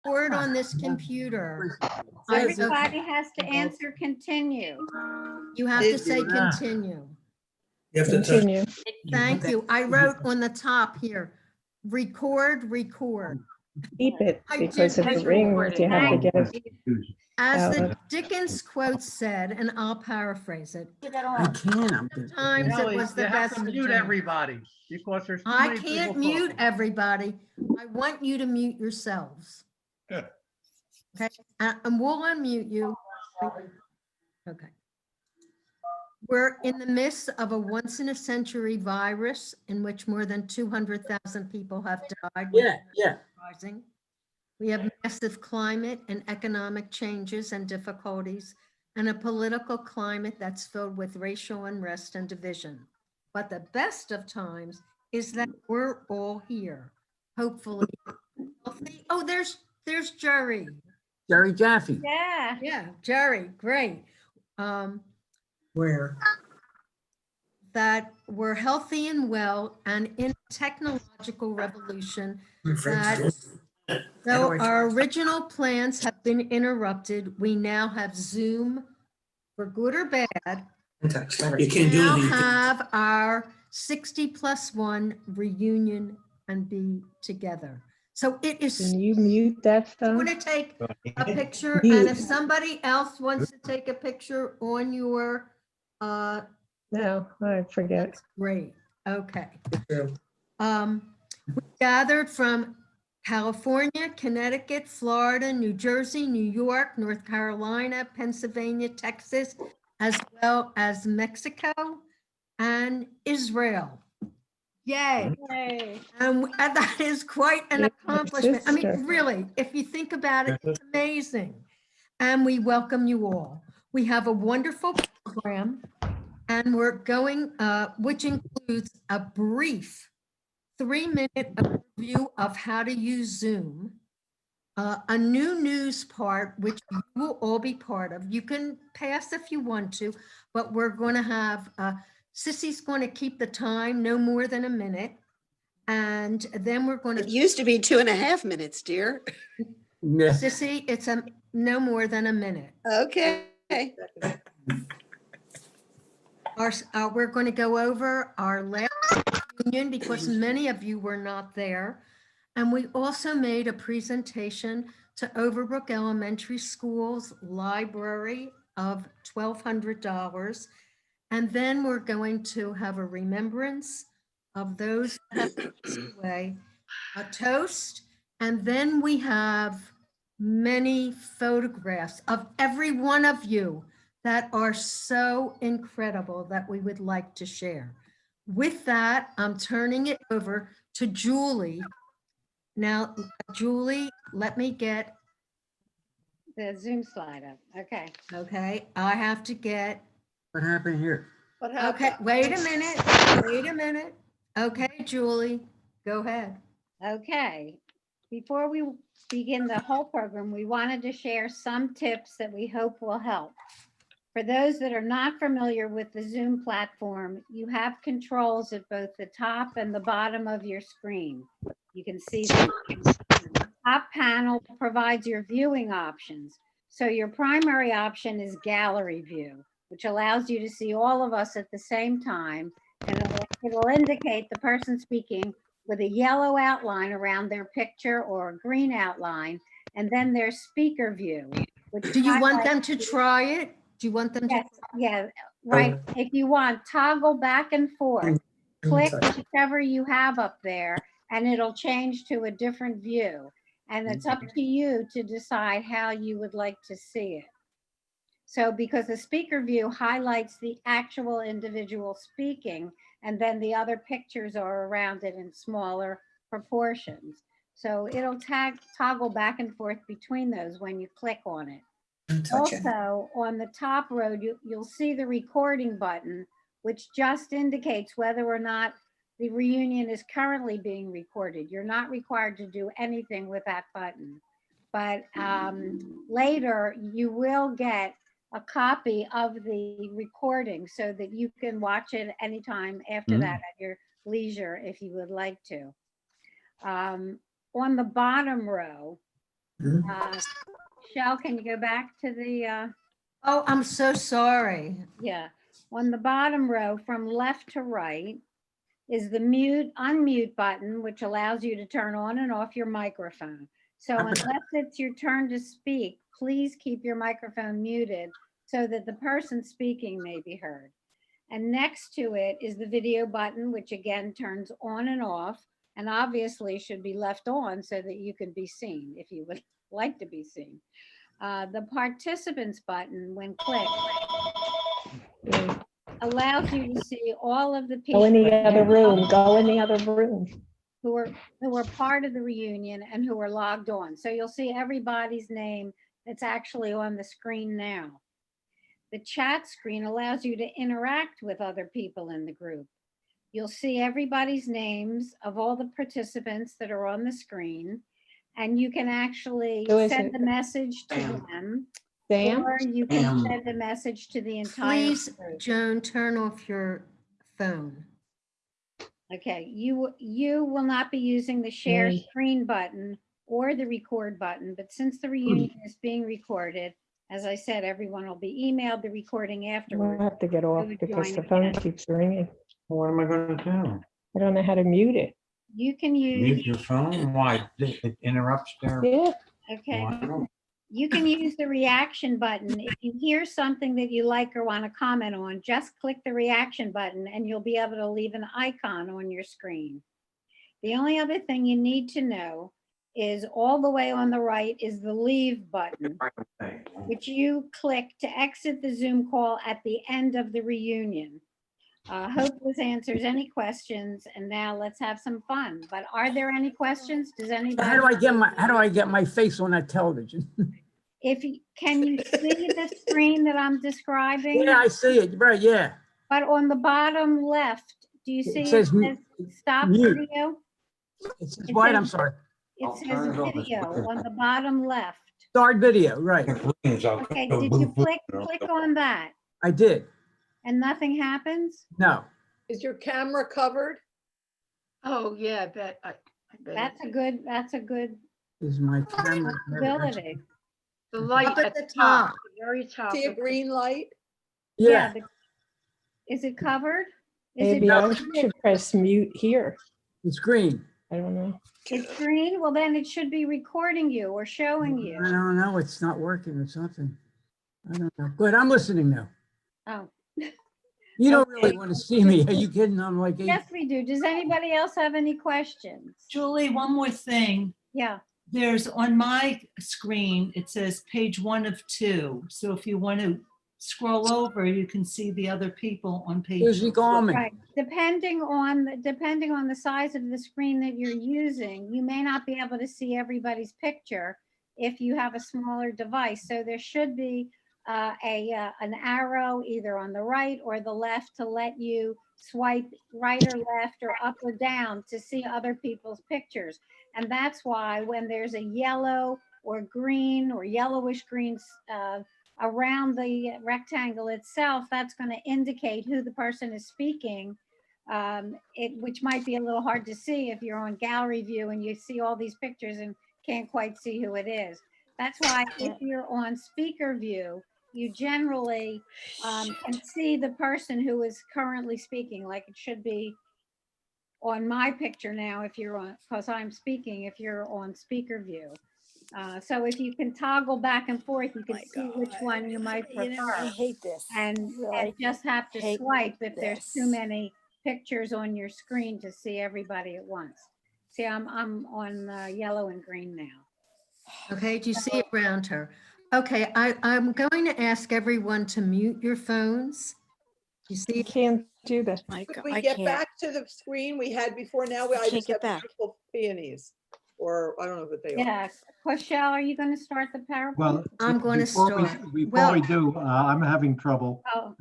record on this computer. Everybody has to answer continue. You have to say continue. You have to touch. Continue. Thank you. I wrote on the top here, record. Keep it I because did if it make rings, you have to get it. As the Dickens quote said, and I'll paraphrase it, I can't. I'm good. times it Ellie, was the you have best to of mute times. everybody because there's too I many can't people mute talking. everybody. I want you to mute yourselves. Good. Okay, and we'll unmute you. Okay. We're in the midst of a once-in-a-century virus in which more than 200,000 people have died. which is Yeah. surprising. We have massive climate and economic changes and difficulties, and a political climate that's filled with racial unrest and division. But the best of times is that we're all here, hopefully healthy. Oh, there's Jerry. Jerry Jaffe. Yeah. Yeah, Jerry, great. Where? That we're healthy and well and in a technological revolution that though our original plans have been interrupted, we now have Zoom for good or bad. You can't do Now anything. have our 60+1 reunion and be together. So it is Can you mute that I'm phone? going to take a picture, Mute. and if somebody else wants to take a picture on your, No, I forget. that's great. Okay. We gathered from California, Connecticut, Florida, New Jersey, New York, North Carolina, Pennsylvania, Texas, as well as Mexico and Israel. Yay. Yay. And that is quite an Yeah, accomplishment. I mean, sister. really, if you think about it, it's amazing. And we welcome you all. We have a wonderful program, and we're going, which includes a brief 3-minute overview of how to use Zoom, a new news part, which you will all be part of. You can pass if you want to, but we're going to have, Sissy's going to keep the time no more than a minute. And then we're going It to, used to be 2.5 minutes, dear. Yeah. Sissy, it's no more than a minute. Okay. We're going to go over our last reunion because many of you were not there. And we also made a presentation to Overbrook Elementary School's library of $1,200. And then we're going to have a remembrance of those who have passed away, a toast, and then we have many photographs of every one of you that are so incredible that we would like to share. With that, I'm turning it over to Julie. Now, Julie, let me get, The Zoom slide up. Okay. okay, I have to get, What happened here? What okay, happened? wait a minute. Okay, Julie, go ahead. Okay. Before we begin the whole program, we wanted to share some tips that we hope will help. For those that are not familiar with the Zoom platform, you have controls at both the top and the bottom of your screen. You can see the top panel provides your viewing options. So your primary option is gallery view, which allows you to see all of us at the same time. And it'll indicate the person speaking with a yellow outline around their picture or a green outline, and then their speaker view. which Do you want them highlights to the- try it? Do you want them to? Yes, yeah, right. If you want, toggle back and forth, click whichever you have up there, and it'll change to a different view. And it's up to you to decide how you would like to see it. So because the speaker view highlights the actual individual speaking, and then the other pictures are around it in smaller proportions. So it'll toggle back and forth between those when you click on it. Also, on the top row, you'll see the recording button, which just indicates whether or not the reunion is currently being recorded. You're not required to do anything with that button. But later, you will get a copy of the recording so that you can watch it anytime after that at your leisure if you would like to. On the bottom row, Shell, can you go back to the, Oh, I'm so sorry. yeah, on the bottom row from left to right is the mute, unmute button, which allows you to turn on and off your microphone. So unless it's your turn to speak, please keep your microphone muted so that the person speaking may be heard. And next to it is the video button, which again turns on and off, and obviously should be left on so that you can be seen if you would like to be seen. The participants button, when clicked, allows you to see all of the Go in people the other room, go in the other room. who are part of the reunion and who are logged on. So you'll see everybody's name that's actually on the screen now. The chat screen allows you to interact with other people in the group. You'll see everybody's names of all the participants that are on the screen, and you can actually Who is send it? the message to them, Sam? or you can send a message to the entire Please, group. Joan, turn off your phone. Okay, you will not be using the share Mm. screen button or the record button, but since the reunion is being recorded, as I said, everyone will be emailed the recording I afterwards. have to get off would because join the phone again. keeps ringing. What am I gonna do? I don't know how to mute it. You can use, Mute your phone? Why? It interrupts their. Yeah, okay, Why? you can use the reaction button. If you hear something that you like or want to comment on, just click the reaction button and you'll be able to leave an icon on your screen. The only other thing you need to know is all the way on the right is the leave button, which you click to exit the Zoom call at the end of the reunion. Hope this answers any questions, and now let's have some fun. But are there any questions? Does anybody? How do I get my face on that television? Can you see the screen that I'm describing? Yeah, I see it, right, yeah. But on the bottom left, do you It see it says says stop mute. video? It says It what, says- I'm sorry. It I'll says turn it off. video on the bottom left. Start video, right, Okay, did you click on that I did, and nothing happens? no. Is your camera covered? Oh, yeah, I bet. I bet. That's a good Is my camera? possibility. The light Up at at the the top. top, the very top. See a of the- green light? Yeah, but Is it covered? Is it maybe I should press mute here. it's green. I don't know. It's green? Well, then it should be recording you or showing I you. don't know, it's not working or something. I don't know. Good, I'm listening now. Oh, You don't really Okay. want to see me. Are you kidding? I'm like, yes, we do. Does anybody else have any questions? Julie, one more thing. Yeah, There's on my screen, it says page 1 of 2. So if you want to scroll over, you can see the other people on page. Susie Gorman. right. Depending on the size of the screen that you're using, you may not be able to see everybody's picture if you have a smaller device. So there should be an arrow either on the right or the left to let you swipe right or left or up or down to see other people's pictures. And that's why when there's a yellow or green or yellowish green around the rectangle itself, that's going to indicate who the person is speaking, which might be a little hard to see if you're on gallery view and you see all these pictures and can't quite see who it is. That's why if you're on speaker view, you generally can see the person who is currently speaking, like it should be on my picture now if you're on, because I'm speaking, if you're on speaker view. So if you can toggle back and forth, you can see which one you might prefer. I hate this. And just have to hate swipe if there's too this. many pictures on your screen to see everybody at once. See, I'm on yellow and green now. Okay, do you see it around her? Okay, I'm going to ask everyone to mute your phones. You see, You can't do that. Could we get back to the screen we had before now? I can't just get have back. beautiful peonies. Or I don't know what they are. Yeah, Michelle, are you going to start the PowerPoint? Well, I'm going to before we- start. Before Well- we do, I'm having trouble. Oh,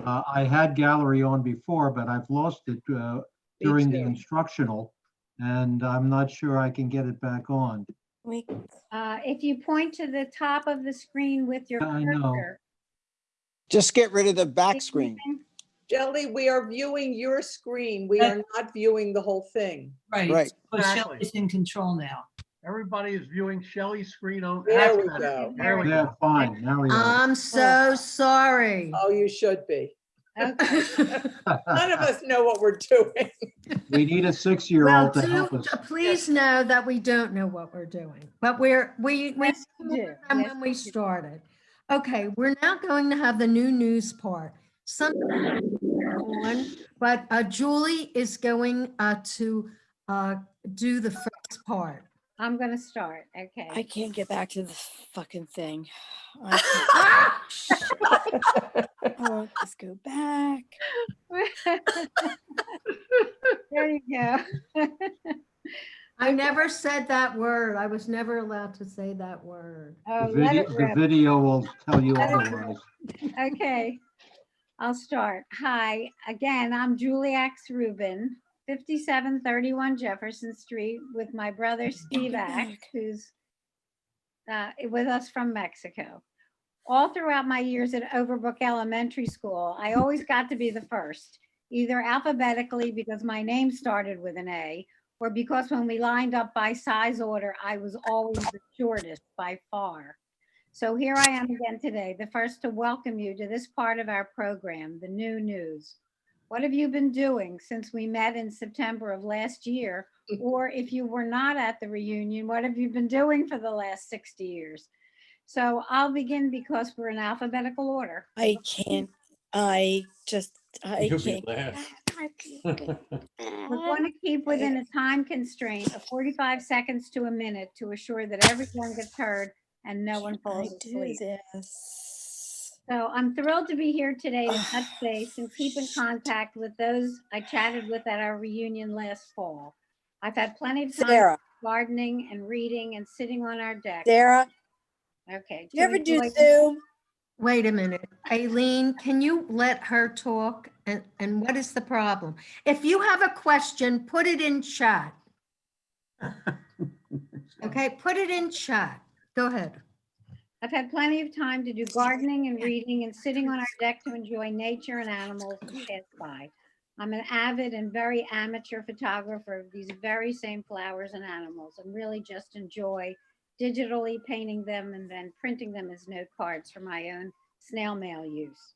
I had gallery on before, but I've lost it during the too. instructional, and I'm not sure I can get it back on. if you point to the top of the screen with your I know. cursor. Just get rid of the back if you screen. can- Jelly, we are viewing your screen. We are not viewing the whole thing. Right. But Shelley's in control now. Everybody is viewing Shelley's screen on. There That's we better. go. There we Yeah, go. fine, now we are. I'm so sorry. Oh, you should be. Okay, None of us know what we're doing. We need a Well, 6-year-old to help us. please know that we don't know what we're doing, but we yes, you do. and Yes, when we you do. started. Okay, we're now going to have the new news part. On, but Julie is going to do the first part. I'm gonna start, okay. I can't get back to this fucking thing. Oh, let's go back. There you go. I never said that word. I was never allowed to say that word. Oh, The let video, it the rip. video will tell you Let it otherwise. Okay, I'll start. Hi, again, I'm Julie Axe Rubin, 5731 Jefferson Street with my brother Steve Axe, who's with us from Mexico. All throughout my years at Overbrook Elementary School, I always got to be the first, either alphabetically because my name started with an A, or because when we lined up by size order, I was always the shortest by far. So here I am again today, the first to welcome you to this part of our program, the new news. What have you been doing since we met in September of last year? Or if you were not at the reunion, what have you been doing for the last 60 years? So I'll begin because we're in alphabetical order. I can't, I You'll be can't. last. We're going to keep within a time constraint of 45 seconds to a minute to assure that everyone gets heard and no one I falls do asleep. this. So I'm thrilled to be here today to touch base and keep in contact with those I chatted with at our reunion last fall. I've had plenty of time Sarah, gardening and reading and sitting on our deck. Sarah, Okay. do you ever do enjoy- Zoom? Wait a minute. Aileen, can you let her talk? And what is the problem? If you have a question, put it in chat. Okay, put it in chat. Go ahead. I've had plenty of time to do gardening and reading and sitting on our deck to enjoy nature and animals that pass by. I'm an avid and very amateur photographer of these very same flowers and animals and really just enjoy digitally painting them and then printing them as note cards for my own snail mail use.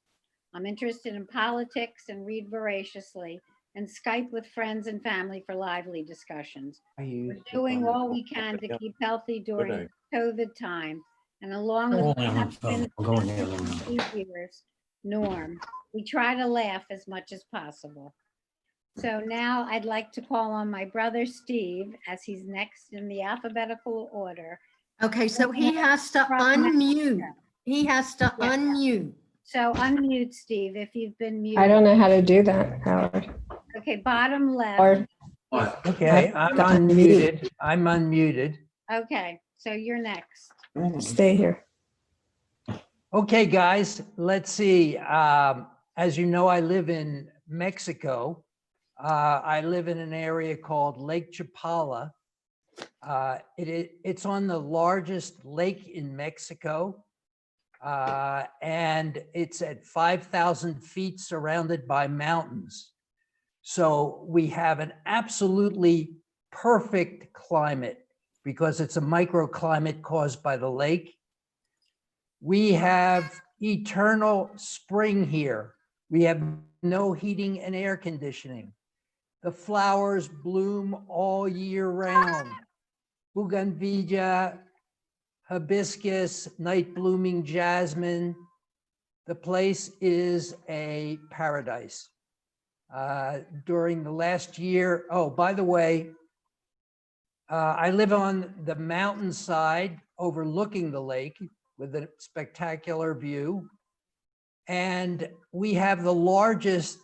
I'm interested in politics and read voraciously and Skype with friends and family for lively discussions. We're doing all we can to keep healthy during COVID time. And along with Only on phone. I'll go in there in a minute. 8 years, Norm, we try to laugh as much as possible. So now I'd like to call on my brother Steve as he's next in the alphabetical order. Okay, so he has to unmute. He has to Yeah. unmute. So unmute Steve if you've been muted. I don't know how to do that, Howard. Okay, bottom left. Or Okay, I'm unmuted. I'm unmuted. Okay, so you're next. stay here. Okay, guys, let's see. As you know, I live in Mexico. I live in an area called Lake Chapala. It's on the largest lake in Mexico. And it's at 5,000 feet surrounded by mountains. So we have an absolutely perfect climate because it's a microclimate caused by the lake. We have eternal spring here. We have no heating and air conditioning. The flowers bloom all year round. Bougainvillea, hibiscus, night blooming jasmine. The place is a paradise. During the last year, oh, by the way, I live on the mountainside overlooking the lake with a spectacular view. And we have the largest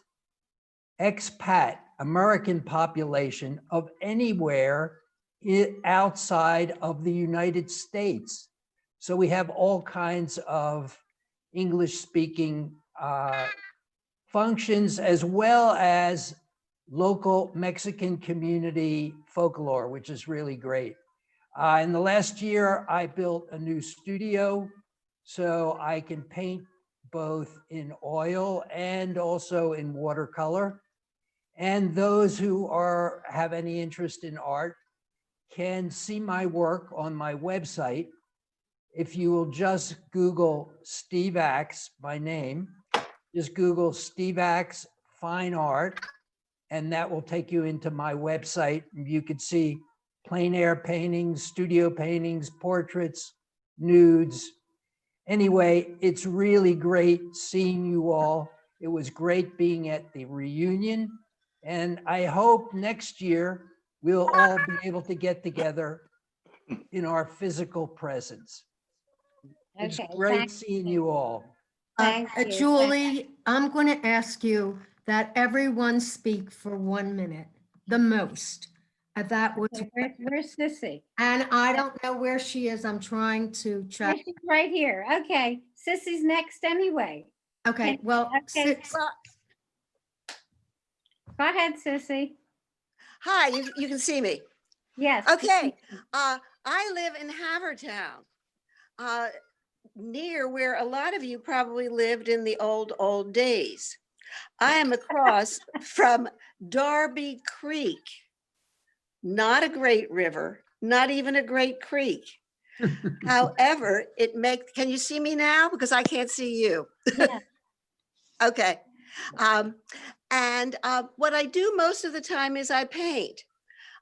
expat American population of anywhere outside of the United States. So we have all kinds of English-speaking functions as well as local Mexican community folklore, which is really great. In the last year, I built a new studio so I can paint both in oil and also in watercolor. And those who have any interest in art can see my work on my website. If you will just Google Steve Axe, my name, just Google Steve Axe Fine Art, and that will take you into my website. You can see plein air paintings, studio paintings, portraits, nudes. Anyway, it's really great seeing you all. It was great being at the reunion. And I hope next year we'll all be able to get together in our physical presence. It's Okay, great thank seeing you all. Thank you. Julie, I'm going to ask you that everyone speak for 1 minute, the most. That was, Where's Sissy? and I don't know where she is. I'm trying to Yeah, track. she's right here. Okay, Sissy's next anyway. Okay, well, Okay. Sis- Go ahead, Sissy. Hi, you can see me. Yes. Okay, I live in Havertown, near where a lot of you probably lived in the old days. I am across from Darby Creek, not a great river, not even a great creek. However, can you see me now? Because I can't see you. Yeah. Okay. And what I do most of the time is I paint.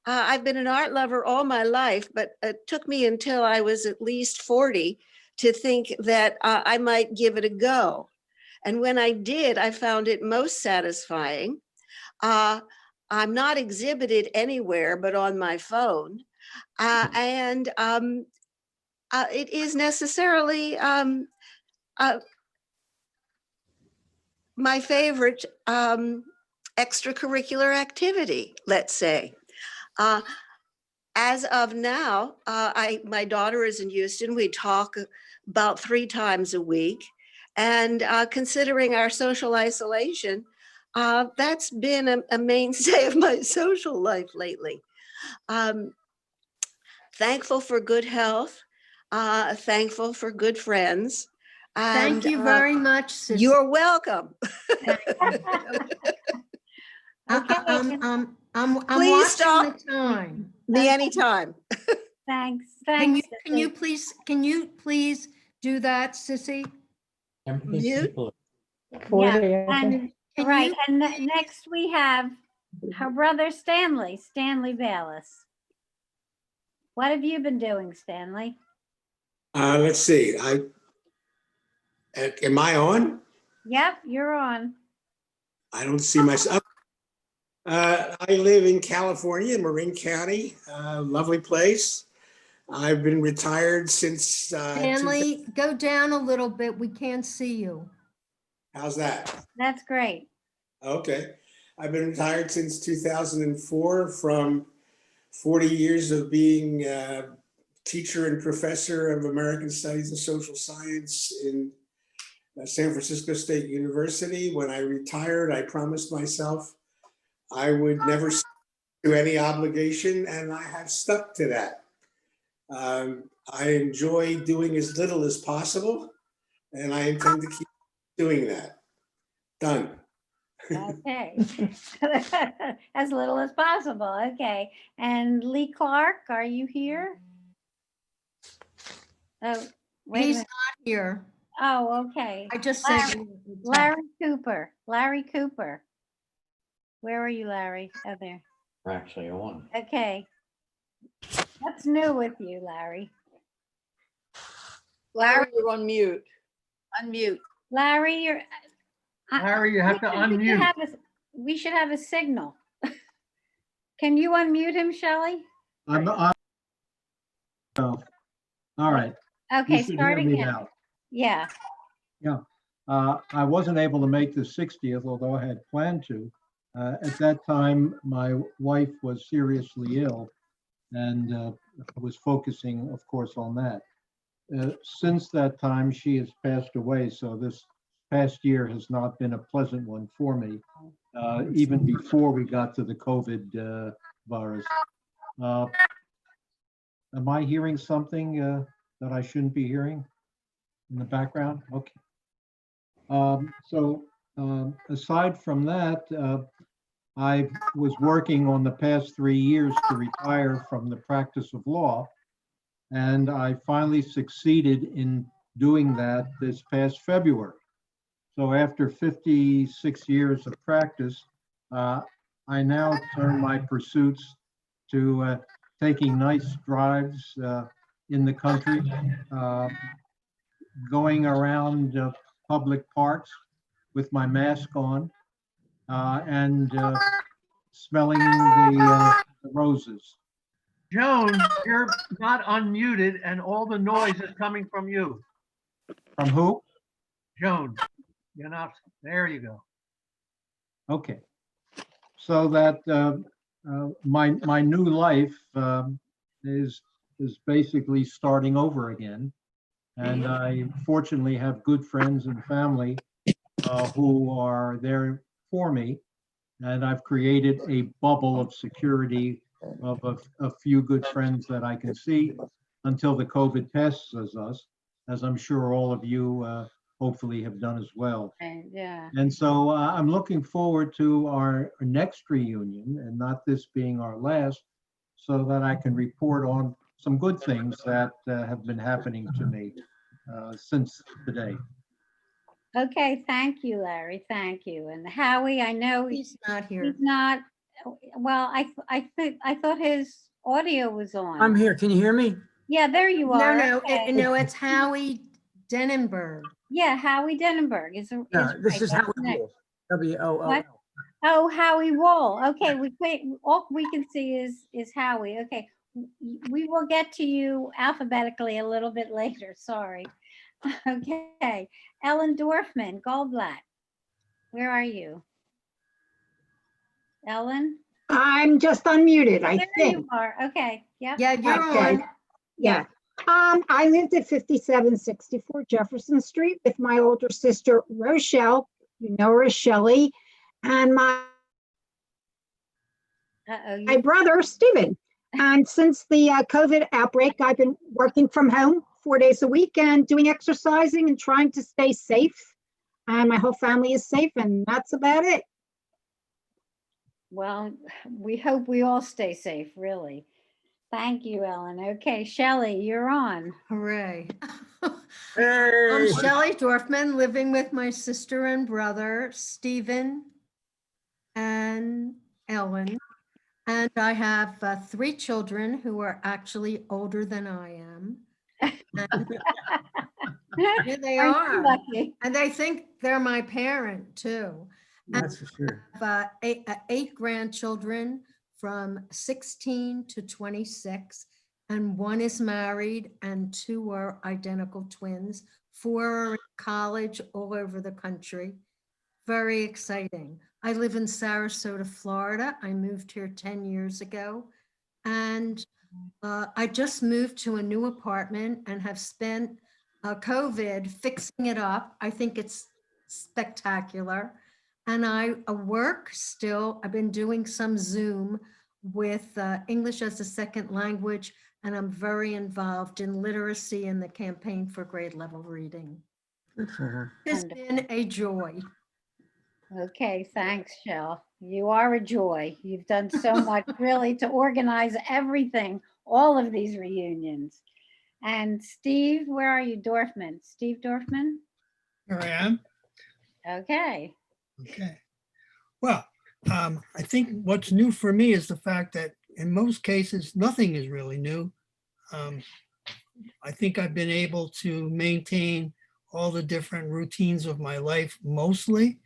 I've been an art lover all my life, but it took me until I was at least 40 to think that I might give it a go. And when I did, I found it most satisfying. I'm not exhibited anywhere but on my phone. And it is necessarily my favorite extracurricular activity, let's say. As of now, my daughter is in Houston. We talk about 3 times a week. And considering our social isolation, that's been a mainstay of my social life lately. Thankful for good health, thankful for good friends. thank you very much, Sissy. You're welcome. I'm Please watching stop the time. me anytime. Thanks. Can Thanks. can you please do that, Sissy? Mute. 40, Yeah, I think. and Can right, you and next we have her brother Stanley Bayless. What have you been doing, Stanley? Let's see. Am I on? Yep, you're on. I don't see myself. I live in California, Marin County, lovely place. I've been retired since. Stanley, go down a little bit. We can't see you. How's that? That's great. Okay. I've been retired since 2004 from 40 years of being a teacher and professor of American Studies and Social Science in San Francisco State University. When I retired, I promised myself I would never do any obligation, and I have stuck to that. I enjoy doing as little as possible, and I intend to keep doing that. Done. Okay. As little as possible. Okay. And Lee Clark, are you here? Oh, wait a He's minute. not here. Oh, okay. I just Larry, said. Larry Cooper. Larry Cooper. Where are you, Larry? Oh, there. We're actually on. Okay. What's new with you, Larry? Larry, you're on mute. Unmute. Larry, you're. Larry, you have to unmute. We should have a signal. Can you unmute him, Shelley? No. All right. Okay, You should start hear me again. now. Yeah. Yeah. I wasn't able to make the 60th, although I had planned to. At that time, my wife was seriously ill, and I was focusing, of course, on that. Since that time, she has passed away, so this past year has not been a pleasant one for me, even before we got to the COVID virus. Am I hearing something that I shouldn't be hearing in the background? Okay. Aside from that, I was working on the past 3 years to retire from the practice of law. And I finally succeeded in doing that this past February. So after 56 years of practice, I now turn my pursuits to taking nice drives in the country, going around public parks with my mask on, and smelling the roses. Joan, you're not unmuted and all the noise is coming from you. From who? Joan, you're not, there you go. Okay. So that my new life is basically starting over again. And I fortunately have good friends and family who are there for me. And I've created a bubble of security of a few good friends that I can see until the COVID passes us, as I'm sure all of you hopefully have done as well. Yeah. And so I'm looking forward to our next reunion, and not this being our last, so that I can report on some good things that have been happening to me since today. Okay, thank you, Larry. Thank you. And Howie, I know He's not here. he's not, well, I thought his audio was on. I'm here. Can you hear me? Yeah, there you No, are. no, Okay. no, it's Howie Denenberg. Yeah, Howie Denenberg is. Yeah, this right, is that's Howard next. Wolf. W-O-O. What? Oh, Howie Wall. Okay, all we can see is Howie. Okay, we will get to you alphabetically a little bit later. Sorry. Okay, Ellen Dorfman, Goldblatt. Where are you? Ellen? I'm just unmuted, I There think. you are. Okay, yep. Yeah, you're Okay. on. Yeah. I lived at 5764 Jefferson Street with my older sister, Rochelle, you know her as Shelley, and my Uh-oh, brother, Stephen. And since the COVID outbreak, I've been working from home 4 days a week and doing exercising and trying to stay safe. And my whole family is safe, and that's about it. well, we hope we all stay safe, really. Thank you, Ellen. Okay, Shelley, you're on. Hooray. Hey. I'm Shelley Dorfman, living with my sister and brother, Stephen and Ellen. And I have 3 children who are actually older than I am. And here they Aren't you are. lucky? And they think they're my parent too. That's for sure. I have 8 grandchildren from 16 to 26, and 1 is married and 2 are identical twins. 4 are in college all over the country. Very exciting. I live in Sarasota, Florida. I moved here 10 years ago, and I just moved to a new apartment and have spent COVID fixing it up. I think it's spectacular. And I work still. I've been doing some Zoom with English as a second language, and I'm very involved in literacy and the campaign for grade level reading. Good for her. It's been a joy. Okay, thanks, Shell. You are a joy. You've done so much really to organize everything, all of these reunions. And Steve, where are you? Dorfman? Steve Dorfman? Here I am. Okay. Okay. Well, I think what's new for me is the fact that in most cases, nothing is really new. I think I've been able to maintain all the different routines of my life mostly,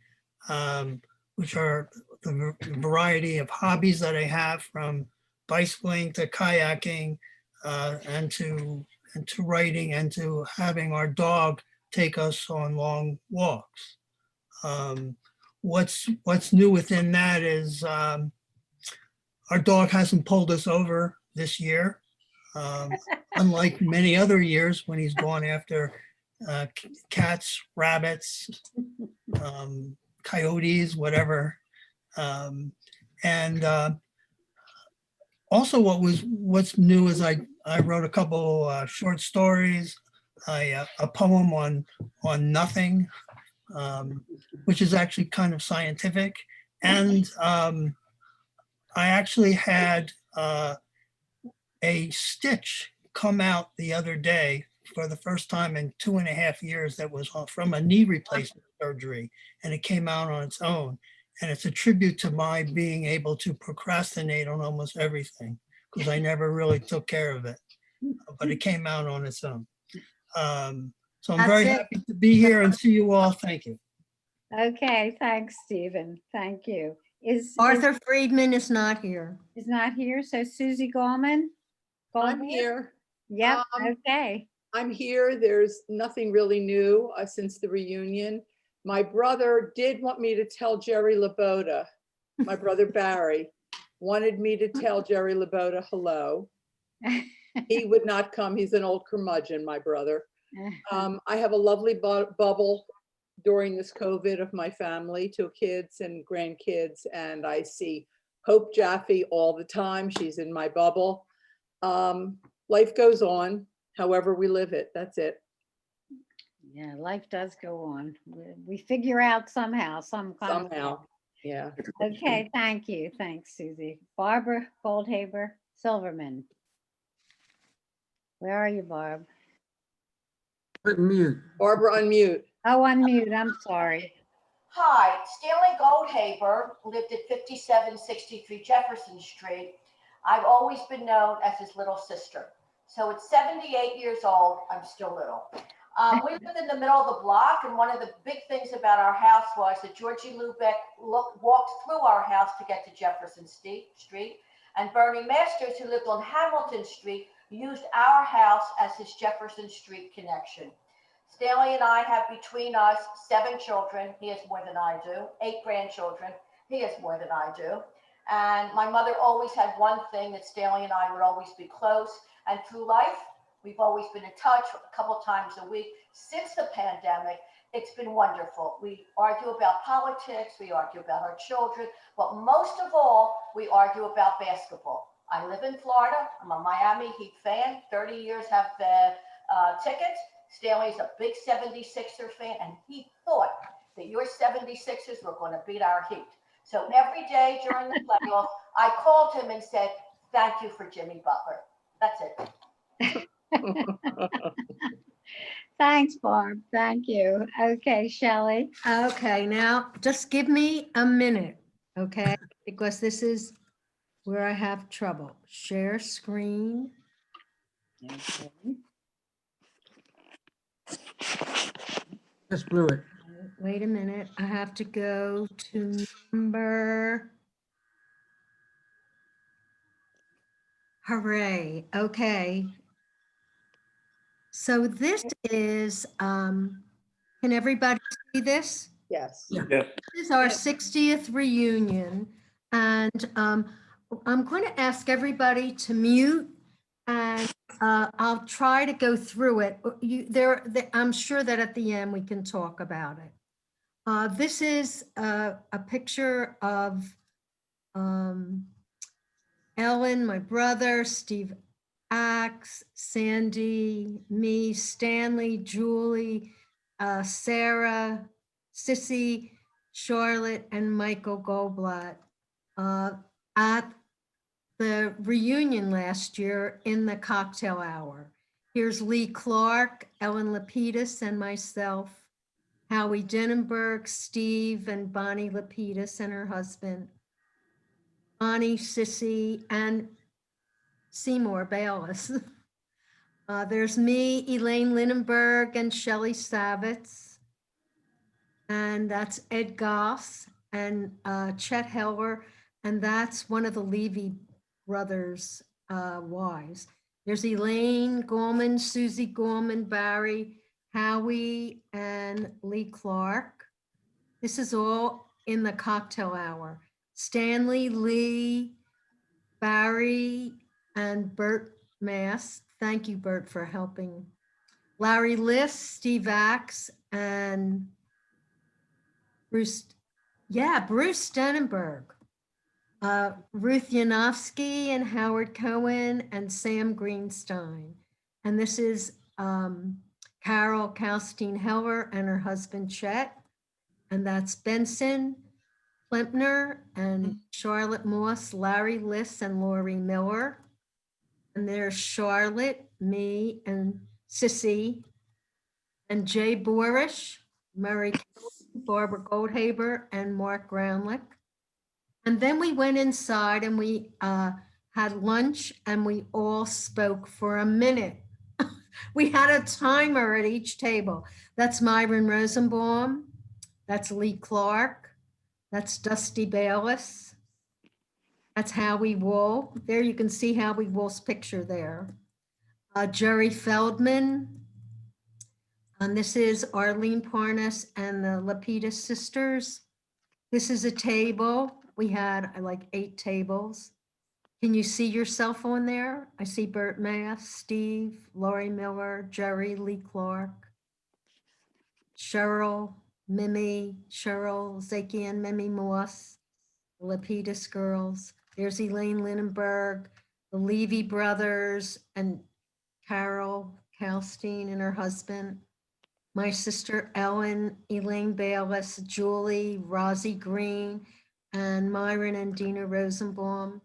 which are the variety of hobbies that I have, from bicycling to kayaking, and to writing, and to having our dog take us on long walks. What's new within that is our dog hasn't pulled us over this year, unlike many other years when he's gone after cats, rabbits, coyotes, whatever. And also what's new is I wrote a couple short stories, a poem on nothing, which is actually kind of scientific, and I actually had a stitch come out the other day for the first time in 2.5 years that was from a knee replacement surgery, and it came out on its own. And it's a tribute to my being able to procrastinate on almost everything because I never really took care of it, but it came out on its own. So I'm very That's it. happy to be here and see you all. Thank you. Okay, thanks, Stephen. Thank you. Arthur Friedman is not here. Is not here, so Susie Gorman? I'm Goldberg? here. Yep, Um, okay. I'm here. There's nothing really new since the reunion. My brother did want me to tell Jerry Laboda, my brother Barry, wanted me to tell Jerry Laboda hello. He would not come. He's an old curmudgeon, my brother. I have a lovely bubble during this COVID of my family, 2 kids and grandkids, and I see Hope Jaffe all the time. She's in my bubble. Life goes on, however we live it. That's it. Yeah, life does go on. We figure out somehow, some kind of. Somehow, yeah. Okay, thank you. Thanks, Susie. Barbara Goldhaber Silverman. Where are you, Barb? Put mute. Barbara, unmute. Oh, unmute. I'm sorry. Hi, Stanley Goldhaber lived at 5763 Jefferson Street. I've always been known as his little sister. So at 78 years old, I'm still little. We lived in the middle of the block, and one of the big things about our house was that Georgie Lubeck walked through our house to get to Jefferson Street, and Bernie Masters, who lived on Hamilton Street, used our house as his Jefferson Street connection. Stanley and I have between us 7 children. He has more than I do. 8 grandchildren. He has more than I do. And my mother always had one thing, that Stanley and I would always be close. And through life, we've always been in touch a couple times a week. Since the pandemic, it's been wonderful. We argue about politics, we argue about our children, but most of all, we argue about basketball. I live in Florida. I'm a Miami Heat fan. 30 years have the tickets. Stanley's a big 76er fan, and he thought that your 76ers were going to beat our Heat. So every day during the playoffs, I called him and said, thank you for Jimmy Butler. That's it. Thanks, Barb. Thank you. Okay, Shelley. Okay, now just give me a minute, okay? Because this is where I have trouble. Share screen. Okay. Just blew it. Wait a minute, I have to go to number. Hooray, okay. So this is, can everybody see this? Yes. Yeah. This is our 60th reunion, and I'm going to ask everybody to mute, and I'll try to go through it. I'm sure that at the end we can talk about it. This is a picture of Ellen, my brother, Steve Axe, Sandy, me, Stanley, Julie, Sarah, Sissy, Charlotte, and Michael Goldblatt at the reunion last year in the cocktail hour. Here's Lee Clark, Ellen Lapidus, and myself, Howie Denenberg, Steve and Bonnie Lapidus and her husband, Bonnie, Sissy, and Seymour Bayless. There's me, Elaine Lindenberg, and Shelley Savitz. And that's Ed Goss and Chet Heller. And that's one of the Levy brothers' wives. There's Elaine Gorman, Susie Gorman, Barry, Howie, and Lee Clark. This is all in the cocktail hour. Stanley, Lee, Barry, and Bert Mass. Thank you, Bert, for helping. Larry List, Steve Axe, and Bruce Denenberg. Ruth Yanofsky and Howard Cohen and Sam Greenstein. And this is Carol Kalstein Heller and her husband Chet. And that's Benson, Klempner and Charlotte Moss, Larry Liss, and Lori Miller. And there's Charlotte, me, and Sissy, and Jay Borish, Murray Kelly, Barbara Goldhaber, and Mark Groundlick. And then we went inside and we had lunch and we all spoke for a minute. We had a timer at each table. That's Myron Rosenbaum. That's Lee Clark. That's Dusty Bayless. That's Howie Wool. There you can see Howie Wool's picture there. Jerry Feldman. And this is Arlene Parnas and the Lapidus sisters. This is a table. We had like 8 tables. Can you see yourself on there? I see Bert Mass, Steve, Laurie Miller, Jerry Lee Clark, Cheryl, Mimi, Cheryl, Zaki and Mimi Moss, the Lapidus girls. There's Elaine Lindenberg, the Levy brothers, and Carol Kalstein and her husband. My sister Ellen, Elaine Bayless, Julie, Rosie Green, and Myron and Dina Rosenbaum.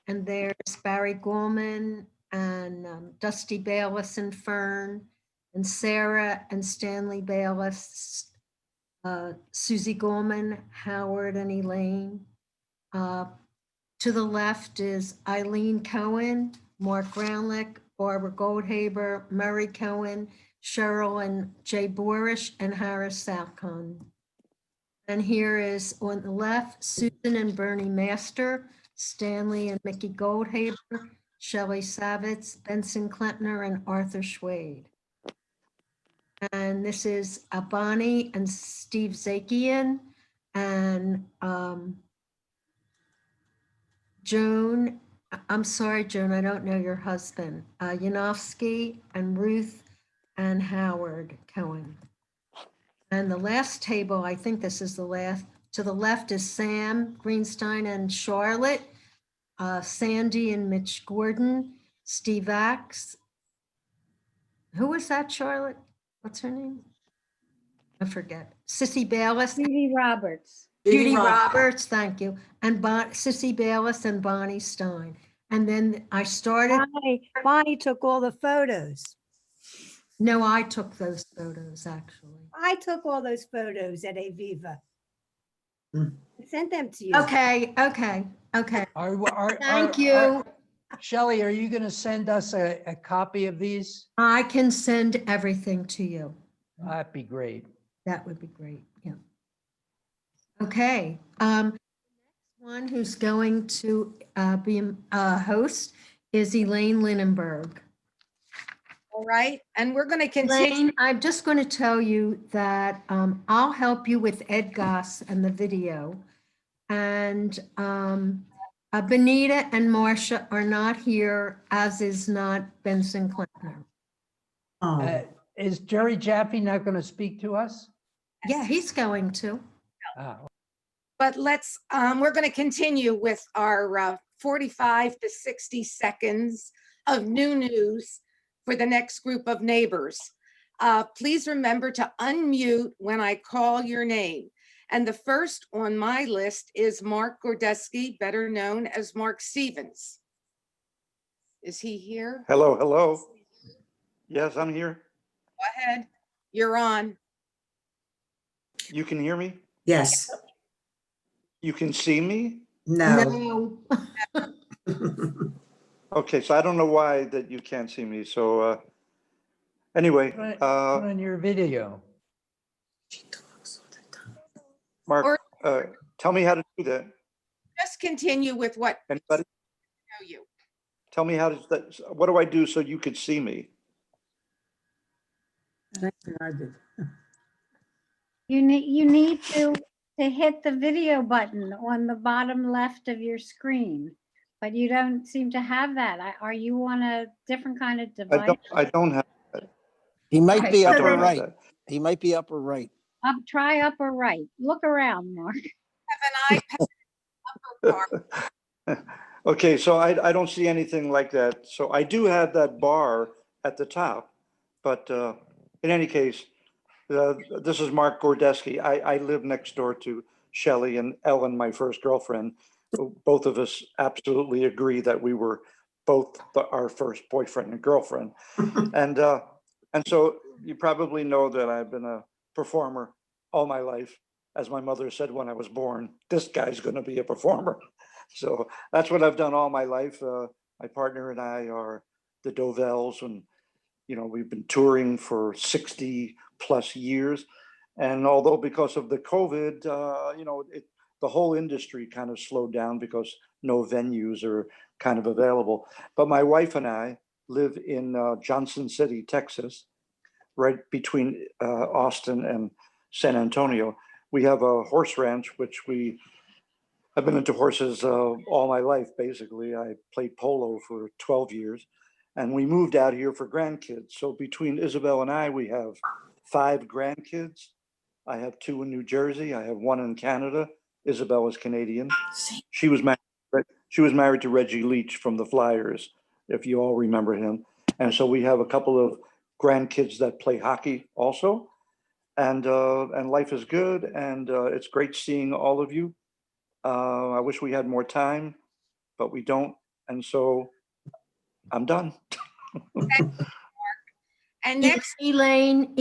And there's Barry Gorman and Dusty Bayless and Fern, and Sarah and Stanley Bayless, Susie Gorman, Howard and Elaine. To the left is Eileen Cohen, Mark Groundlick, Barbara Goldhaber, Murray Cohen, Cheryl and Jay Borish, and Harris Salcon. And here is on the left, Susan and Bernie Master, Stanley and Mickey Goldhaber, Shelley Savitz, Benson Klempner, and Arthur Schwade. And this is Bonnie and Steve Zakian, and Joan, I'm sorry, Joan, I don't know your husband, Yanofsky and Ruth and Howard Cohen. And the last table, I think this is the last, to the left is Sam Greenstein and Charlotte, Sandy and Mitch Gordon, Steve Axe. Who was that, Charlotte? What's her name? I forget. Sissy Bayless. Judy Roberts. Judy Roberts, thank you. And Sissy Bayless and Bonnie Stein. And then I started. Bonnie took all the photos. No, I took those photos, actually. I took all those photos at Aviva. I sent them to you. Okay. Thank you. Shelley, are you going to send us a copy of these? I can send everything to you. That'd be great. That would be great, yeah. Okay. The next one who's going to be a host is Elaine Lindenberg. All right, and we're going to continue. Elaine, I'm just going to tell you that I'll help you with Ed Goss and the video. And Benita and Marcia are not here, as is not Benson Klempner. Is Jerry Jaffe not going to speak to us? Yeah, he's going to. But let's, we're going to continue with our 45 to 60 seconds of new news for the next group of neighbors. Please remember to unmute when I call your name. And the first on my list is Mark Gordeski, better known as Mark Stevens. Is he here? Hello, hello. Yes, I'm here. Go ahead. You're on. You can hear me? Yes. You can see me? No. Okay, so I don't know why that you can't see me. So anyway, Put on your video. Mark, tell me how to do that. Just continue with what Anybody? know you. Tell me how to, what do I do so you could see me? You need to hit the video button on the bottom left of your screen, but you don't seem to have that. Are you on a different kind of device? I don't have that. He might Okay, be so upper then- right. He might be upper right. Try upper right. Look around, Mark. Have an iPad upper part. Okay, so I don't see anything like that. So I do have that bar at the top, but in any case, this is Mark Gordeski. I live next door to Shelley, and Ellen, my first girlfriend, both of us absolutely agree that we were both our first boyfriend and girlfriend. And so you probably know that I've been a performer all my life. As my mother said when I was born, this guy's going to be a performer. So that's what I've done all my life. My partner and I are the Dovells, and we've been touring for 60 plus years. And although because of the COVID, the whole industry kind of slowed down because no venues are kind of available. But my wife and I live in Johnson City, Texas, right between Austin and San Antonio. We have a horse ranch, which I've been into horses all my life, basically. I played polo for 12 years, and we moved out here for grandkids. So between Isabel and I, we have 5 grandkids. I have 2 in New Jersey. I have 1 in Canada. Isabel is Canadian. She was married to Reggie Leach from the Flyers, if you all remember him. And so we have a couple of grandkids that play hockey also. And life is good, and it's great seeing all of you. I wish we had more time, but we don't. And so I'm done. And next, Elaine,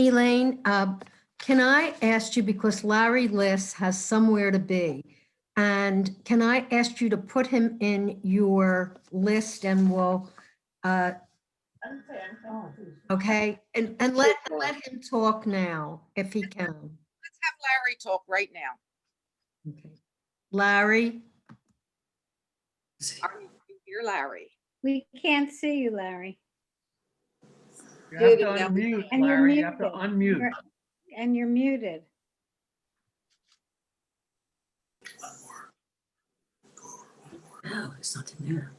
can I ask you, because Larry Liss has somewhere to be, and can I ask you to put him in your list, and we'll, okay, and let him talk now if he can. let's have Larry talk right now. Okay. Larry? Are you here, Larry? We can't see you, Larry. You have to Did it now. unmute, And you're Larry. You have to muted. unmute. And you're muted. No, it's not in there.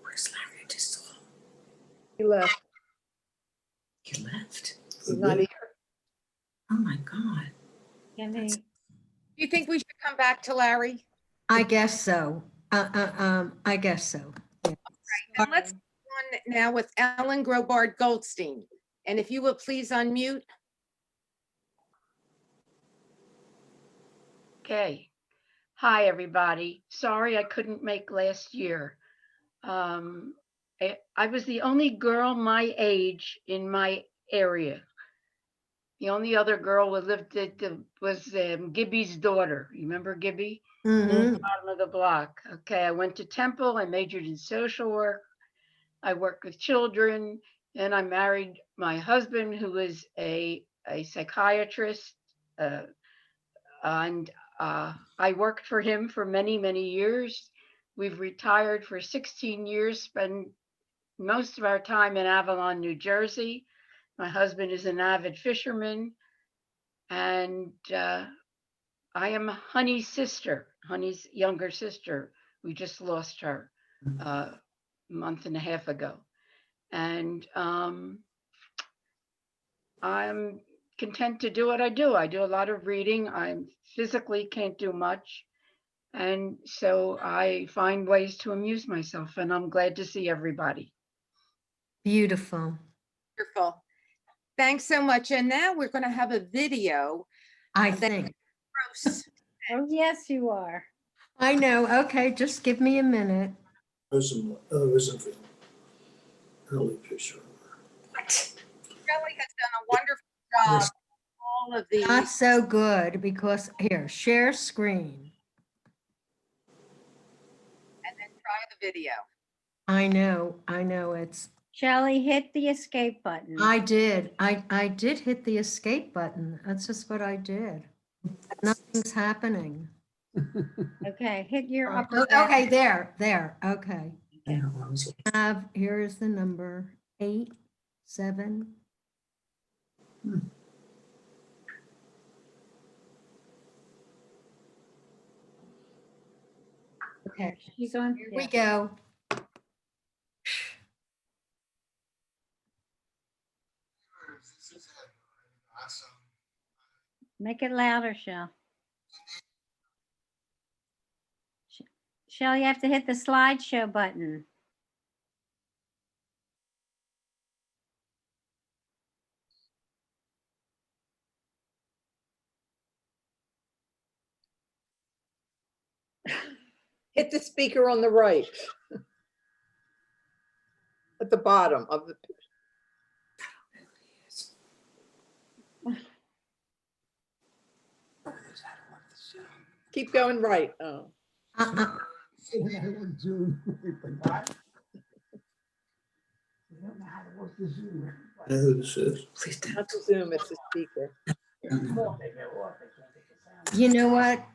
Where's Larry? I just saw him. He left. He left. He's not here. Oh my God. Can he? Do you think we should come back to Larry? I guess so. I guess so. Yeah. And let's go on now with Ellen Grobard Goldstein. And if you will please unmute. Okay. Hi, everybody. Sorry I couldn't make last year. I was the only girl my age in my area. The only other girl who lived was Gibby's daughter. You remember Gibby? Mhm. Bottom of the block. Okay, I went to Temple. I majored in social work. I worked with children, and I married my husband, who was a psychiatrist. And I worked for him for many, many years. We've retired for 16 years, spend most of our time in Avalon, New Jersey. My husband is an avid fisherman, and I am Honey's sister, Honey's younger sister. We just lost her a month and a half ago. And I'm content to do what I do. I do a lot of reading. I physically can't do much. And so I find ways to amuse myself, and I'm glad to see everybody. Beautiful. Wonderful. Thanks so much. And now we're going to have a video. I that- think. Gross. Oh, yes, you are. I know. Okay, just give me a minute. Early picture. Shelley has done a wonderful job. All of these. Not so good, because here, share screen. And then try the video. I know it's, Shelley, hit the escape button. I did hit the escape button. That's just what I did. Nothing's happening. Okay, hit your Oh, upper. okay, there, okay. Yeah, Here is the number 8, 7. Okay, She's on. here we go. Make it louder, Shell. Shell, you have to hit the slideshow button. Hit the speaker on the right. At the bottom of the. Keep going right. Oh. Know who this is? Not the Zoom, it's the speaker. You know what?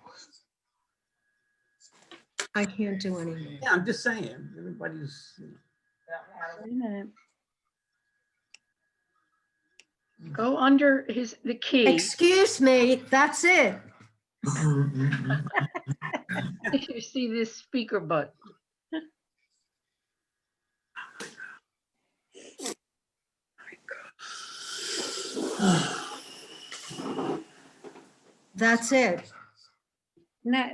I can't do anything. Yeah, I'm just saying, everybody's. Wait a minute. Go under the key. Excuse me, that's it. You see this speaker button. That's it. No,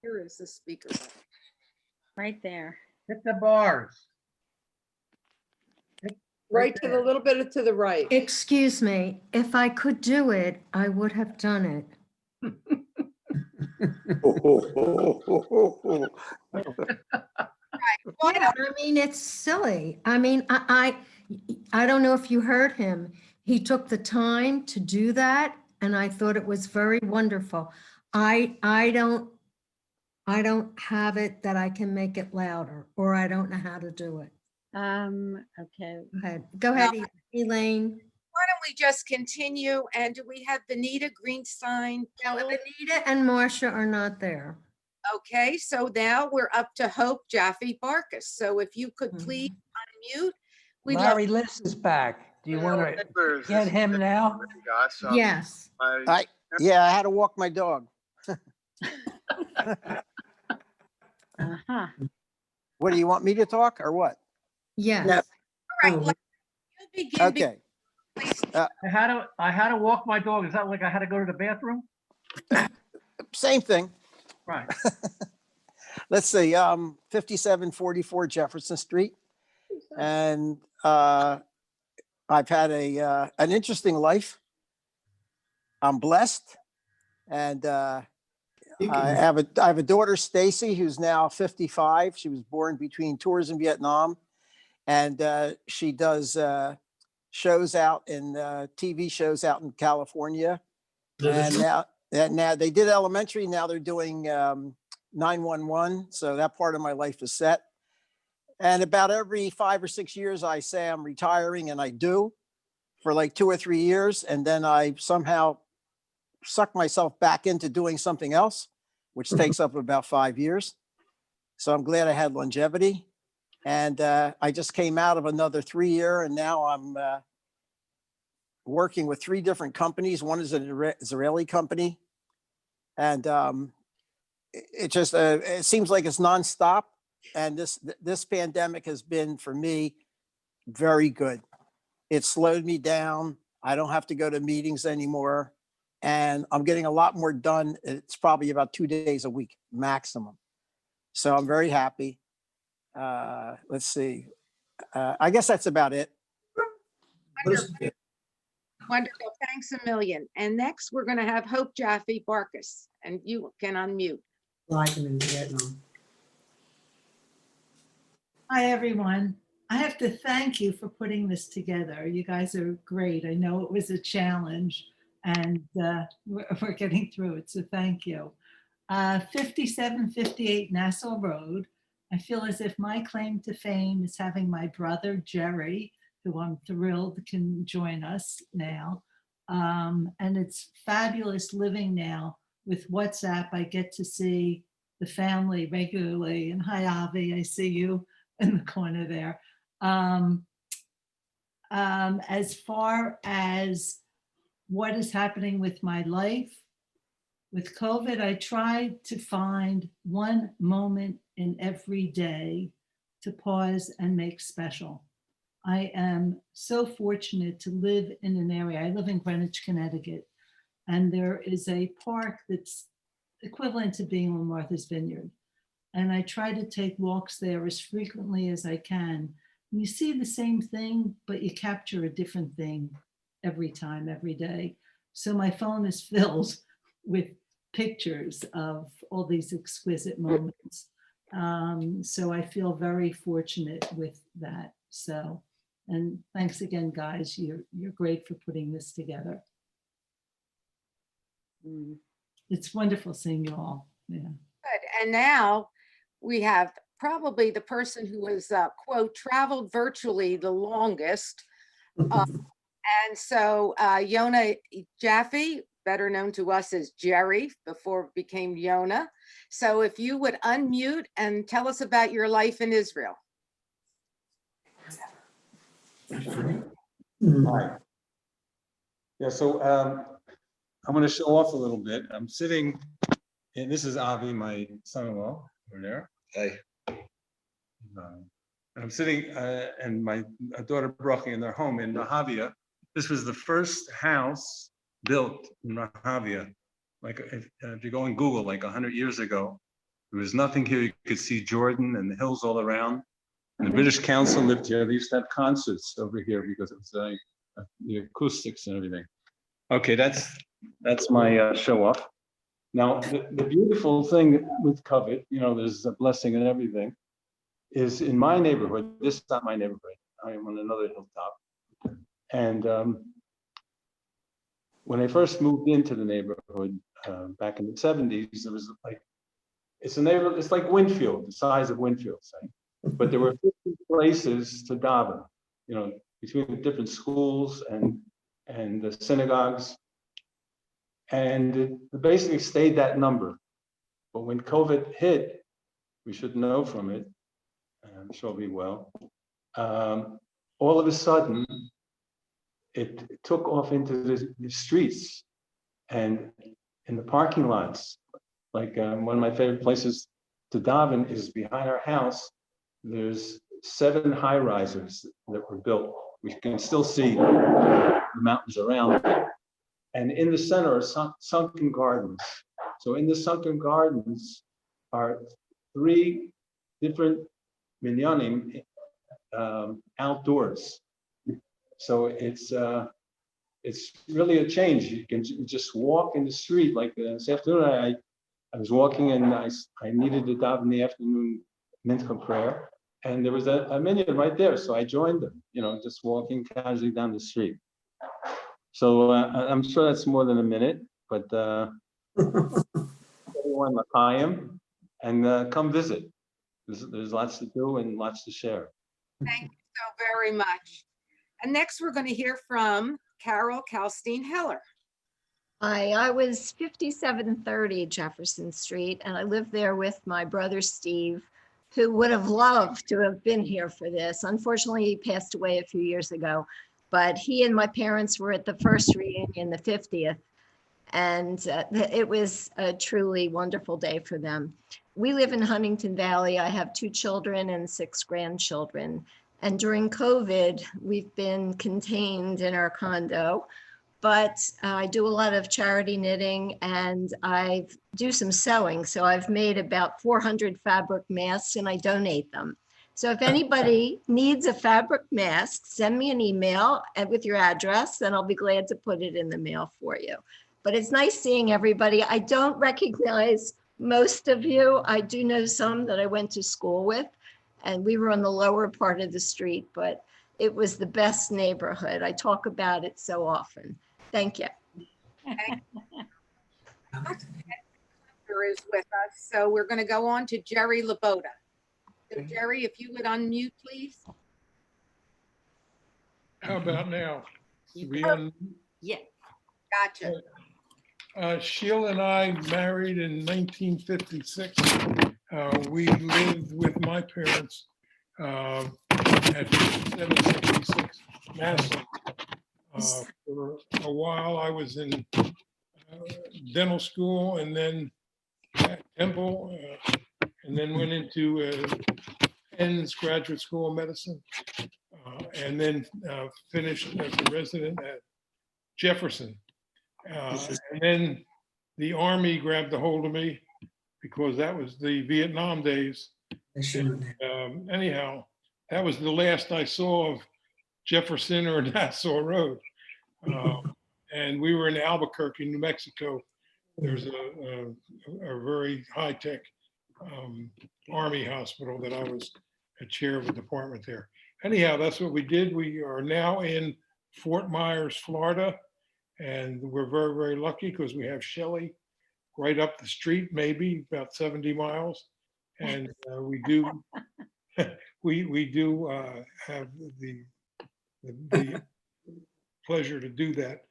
Here is the speaker. right there. Hit the bars. Right to the little bit to the right. Excuse me, if I could do it, I would have done it. Yeah, I mean, it's silly. I mean, I don't know if you heard him. He took the time to do that, and I thought it was very wonderful. I don't have it that I can make it louder, or I don't know how to do it. Okay. Go ahead, Elaine. Why don't we just continue? And do we have Benita Greenstein? No, Benita and Marcia are not there. Okay, so now we're up to Hope Jaffe Barkus. So if you could please unmute. We'd love- Larry Liss is back. Do you want to get him now? Yes. Yeah, I had to walk my dog. Uh-huh. What, do you want me to talk or what? Yes. No. All right, let you begin. Okay. I had to walk my dog. Is that like I had to go to the bathroom? Same thing. Right. Let's see, 5744 Jefferson Street. And I've had an interesting life. I'm blessed. And I have a daughter, Stacy, who's now 55. She was born between tours in Vietnam. And she does shows out in TV shows out in California. And now they did elementary. Now they're doing 911. So that part of my life is set. And about every 5 or 6 years, I say I'm retiring, and I do for like 2 or 3 years. And then I somehow suck myself back into doing something else, which takes up about 5 years. So I'm glad I had longevity. And I just came out of another 3-year, and now I'm working with 3 different companies. One is an Israeli company. And it just, it seems like it's nonstop. And this pandemic has been, for me, very good. It slowed me down. I don't have to go to meetings anymore. And I'm getting a lot more done. It's probably about 2 days a week maximum. So I'm very happy. Let's see. I guess that's about it. Wonderful. Thanks a million. And next, we're going to have Hope Jaffe Barkus, and you can unmute. Like him in Vietnam. Hi, everyone. I have to thank you for putting this together. You guys are great. I know it was a challenge, and we're getting through it, so thank you. 5758 Nassau Road. I feel as if my claim to fame is having my brother, Jerry, who I'm thrilled can join us now. And it's fabulous living now with WhatsApp. I get to see the family regularly. And hi, Avi, I see you in the corner there. As far as what is happening with my life, with COVID, I tried to find one moment in every day to pause and make special. I am so fortunate to live in an area. I live in Greenwich, Connecticut, and there is a park that's equivalent to being on Martha's Vineyard. And I try to take walks there as frequently as I can. And you see the same thing, but you capture a different thing every time, every day. So my phone is filled with pictures of all these exquisite moments. So I feel very fortunate with that. So, and thanks again, guys. You're great for putting this together. It's wonderful seeing you all. Yeah. Good. And now we have probably the person who has, quote, traveled virtually the longest. And so Yona Jaffe, better known to us as Jerry, before it became Yona. So if you would unmute and tell us about your life in Israel. Hi. Yeah, so I'm going to show off a little bit. I'm sitting, and this is Avi, my son-in-law, over there. Hey. I'm sitting, and my daughter Brachi in their home in Rahavia. This was the first house built in Rahavia. Like if you go on Google, like 100 years ago, there was nothing here. You could see Jordan and the hills all around. And the British Council lived here. They used to have concerts over here because it was the acoustics and everything. Okay, that's my show off. Now, the beautiful thing with Covet, you know, there's a blessing and everything, is in my neighborhood. This is not my neighborhood. I am on another hilltop. And when I first moved into the neighborhood back in the 70s, there was like, it's a neighborhood, it's like Winfield, the size of Winfield, say. But there were 50 places to daven, you know, between the different schools and the synagogues. And it basically stayed that number. But when COVID hit, we should know from it, and I'm sure we will, all of a sudden, it took off into the streets and in the parking lots. Like one of my favorite places to daven is behind our house. There's 7 high-risers that were built. We can still see the mountains around. And in the center are sunken gardens. So in the sunken gardens are 3 different minyanim outdoors. So it's really a change. You can just walk in the street. Like this afternoon, I was walking and I needed to daven in the afternoon mincha prayer, and there was a minyan right there. So I joined them, you know, just walking casually down the street. So I'm sure that's more than a minute, but everyone l'chaim, and come visit. There's lots to do and lots to share. Thank you so very much. And next we're going to hear from Carol Kalstein Heller. Hi, I was 5730 Jefferson Street, and I lived there with my brother Steve, who would have loved to have been here for this. Unfortunately, he passed away a few years ago, but he and my parents were at the first reunion, the 50th, and it was a truly wonderful day for them. We live in Huntington Valley. I have 2 children and 6 grandchildren. And during COVID, we've been contained in our condo, but I do a lot of charity knitting and I do some sewing. So I've made about 400 fabric masks and I donate them. So if anybody needs a fabric mask, send me an email with your address and I'll be glad to put it in the mail for you. But it's nice seeing everybody. I don't recognize most of you. I do know some that I went to school with. And we were on the lower part of the street, but it was the best neighborhood. I talk about it so often. Thank you. Is with us, so we're going to go on to Jerry Laboda. So Jerry, if you would unmute, please. How about now? Yeah. Gotcha. Sheila and I married in 1956. We lived with my parents at 766 Massey. For a while, I was in dental school and then at Temple, and then went into Penn's Graduate School of Medicine, and then finished as a resident at Jefferson. And then the Army grabbed a hold of me because that was the Vietnam days. Anyhow, that was the last I saw of Jefferson or Nassau Road. And we were in Albuquerque, New Mexico, There's a very high-tech Army hospital that I was a chair of the department there. Anyhow, that's what we did. We are now in Fort Myers, Florida, and we're very, very lucky because we have Shelley right up the street, maybe about 70 miles. And we do we do have the pleasure to do that.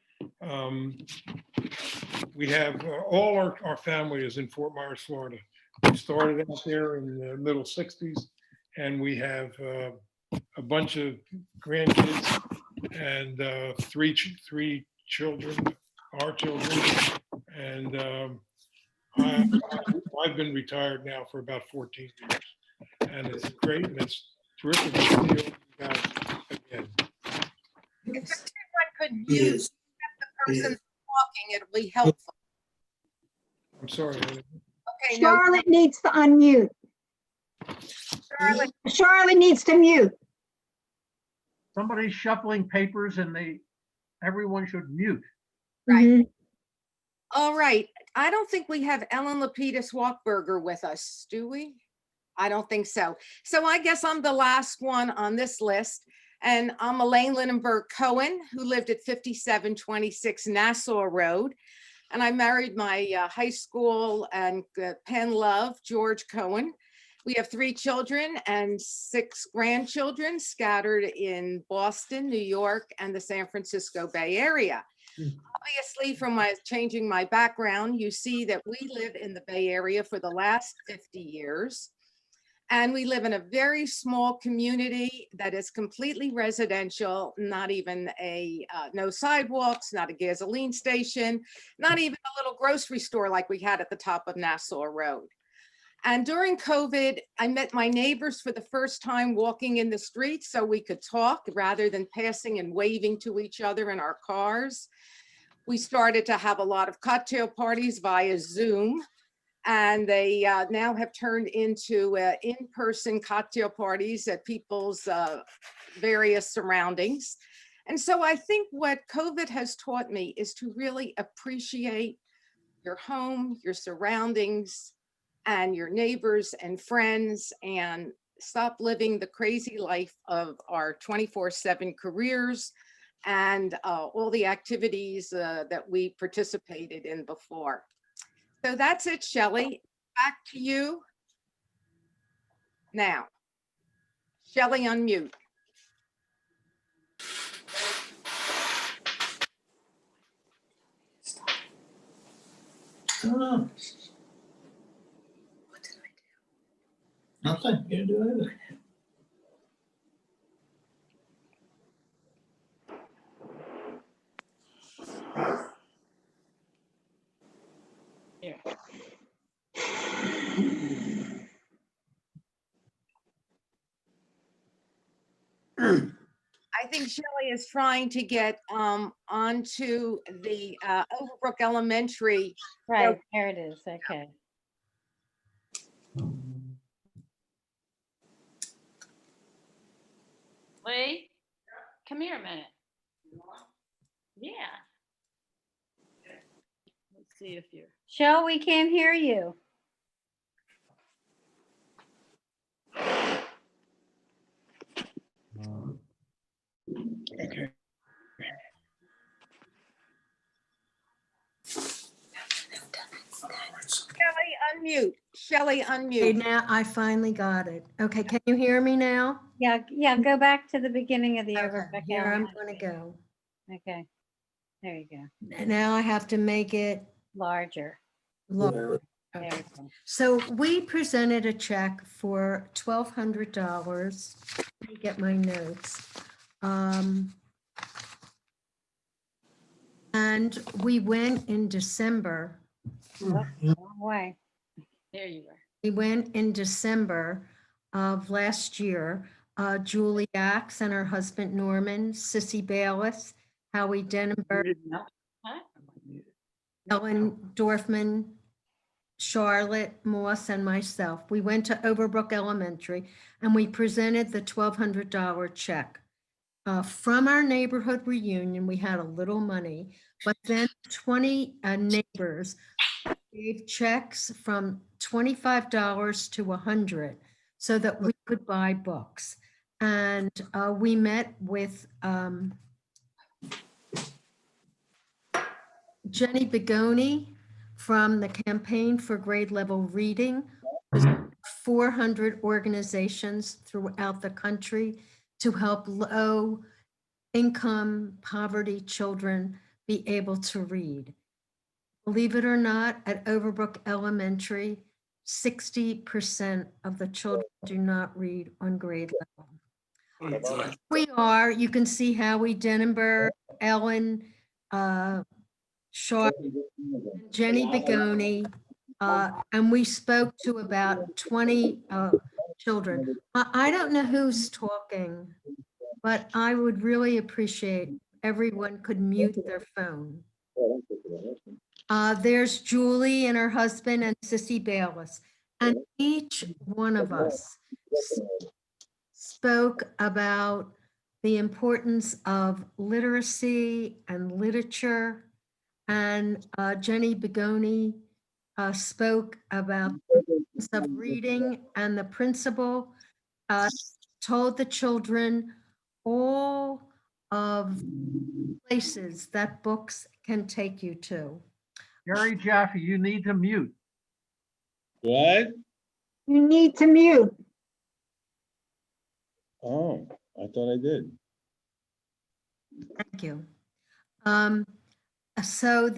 We have all our family is in Fort Myers, Florida. We started out there in the middle 60s, and we have a bunch of grandkids and three children, our children. And I've been retired now for about 14 years, and it's great, and it's terrific to see back again. If everyone could mute the person talking, it'll be helpful. I'm sorry. Okay, no, Charlotte needs to unmute. Charlotte needs to mute. Somebody's shuffling papers and everyone should mute. Mhm. all right. I don't think we have Ellen Lapidus Walkberger with us, do we? I don't think so. So I guess I'm the last one on this list. And I'm Elaine Lindenberg Cohen, who lived at 5726 Nassau Road. And I married my high school and pen love, George Cohen. We have 3 children and 6 grandchildren scattered in Boston, New York, and the San Francisco Bay Area. Obviously, from my changing my background, you see that we live in the Bay Area for the last 50 years. And we live in a very small community that is completely residential, not even no sidewalks, not a gasoline station, not even a little grocery store like we had at the top of Nassau Road. And during COVID, I met my neighbors for the first time walking in the streets so we could talk rather than passing and waving to each other in our cars. We started to have a lot of cocktail parties via Zoom. And they now have turned into in-person cocktail parties at people's various surroundings. And so I think what COVID has taught me is to really appreciate your home, your surroundings, and your neighbors and friends, and stop living the crazy life of our 24/7 careers and all the activities that we participated in before. So that's it, Shelley. Back to you. Now, Shelley, unmute. Oh. What did I do? Nothing. You didn't do anything. Here. I think Shelley is trying to get onto the Overbrook Elementary. Right, there it is, okay. Lee, come here a minute. Yeah. Let's see if you're. Shell, we can't hear you. Okay. Shelley, unmute. Shelley, Okay, unmute. now I finally got it. Okay, can you hear me now? Yeah, go back to the beginning of the Okay, Overbrook here I'm Elementary. gonna go. Okay, there you go. And now I have to make it Larger. large. There Okay. you go. So we presented a check for $1,200. Let me get my notes. And we went in December. Long way. There you are. We went in December of last year. Julie Axe and her husband Norman, Sissy Bayless, Howie Denenberg, Huh? Ellen Dorfman, Charlotte Moss, and myself. We went to Overbrook Elementary and we presented the $1,200 check. From our neighborhood reunion, we had a little money, but then 20 neighbors gave checks from $25 to $100 so that we could buy books. And we met with Jenny Bigoni from the Campaign for Grade Level Reading. There's 400 organizations throughout the country to help low income poverty children be able to read. Believe it or not, at Overbrook Elementary, 60% of the children do not read on grade level. We are, you can see Howie Denenberg, Ellen, Shaw, Jenny Bigoni, and we spoke to about 20 children. I don't know who's talking, but I would really appreciate everyone could mute their phone. There's Julie and her husband and Sissy Bayless, and each one of us spoke about the importance of literacy and literature. And Jenny Bigoni spoke about the importance of reading, and the principal told the children all of places that books can take you to. Jerry Jaffe, you need to mute. What? You need to mute. Oh, I thought I did. Thank you. So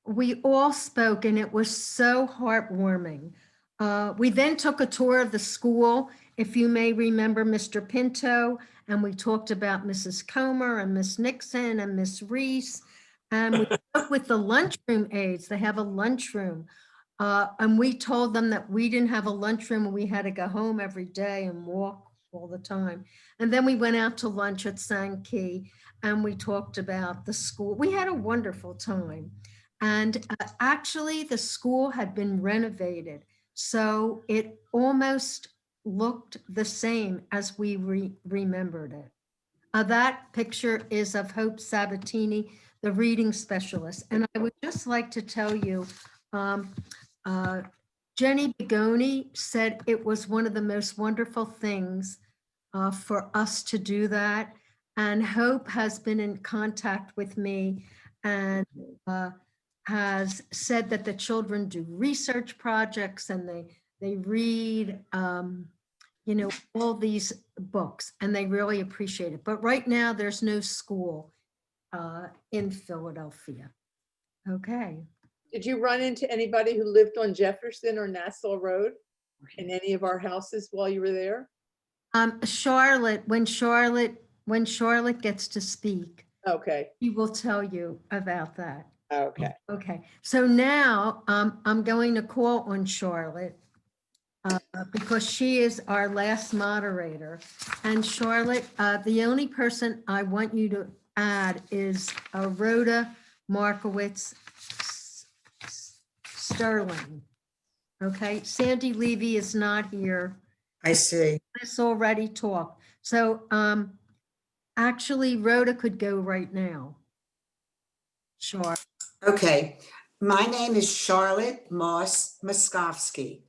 we all spoke, and it was so heartwarming. We then took a tour of the school, if you may remember Mr. Pinto, and we talked about Mrs. Comer and Miss Nixon and Miss Reese. And we spoke with the lunchroom aides. They have a lunchroom. And we told them that we didn't have a lunchroom and we had to go home every day and walk all the time. And then we went out to lunch at Sankey and we talked about the school. We had a wonderful time. And actually the school had been renovated. So it almost looked the same as we remembered it. That picture is of Hope Sabatini, the reading specialist. And I would just like to tell you, Jenny Bigoni said it was one of the most wonderful things for us to do that. And Hope has been in contact with me and has said that the children do research projects and they read, you know, all these books, and they really appreciate it. But right now there's no school in Philadelphia. Okay. Did you run into anybody who lived on Jefferson or Nassau Road in any of our houses while you were there? Charlotte, when Charlotte gets to speak, Okay. he will tell you about that. Okay. Okay. So now I'm going to call on Charlotte because she is our last moderator. And Charlotte, the only person I want you to add is Rhoda Markowitz Sterling. Okay, Sandy Levy is not here. I see. This already talked. So actually Rhoda could go right now. Sure. Okay, my name is Charlotte Moss Moskowski.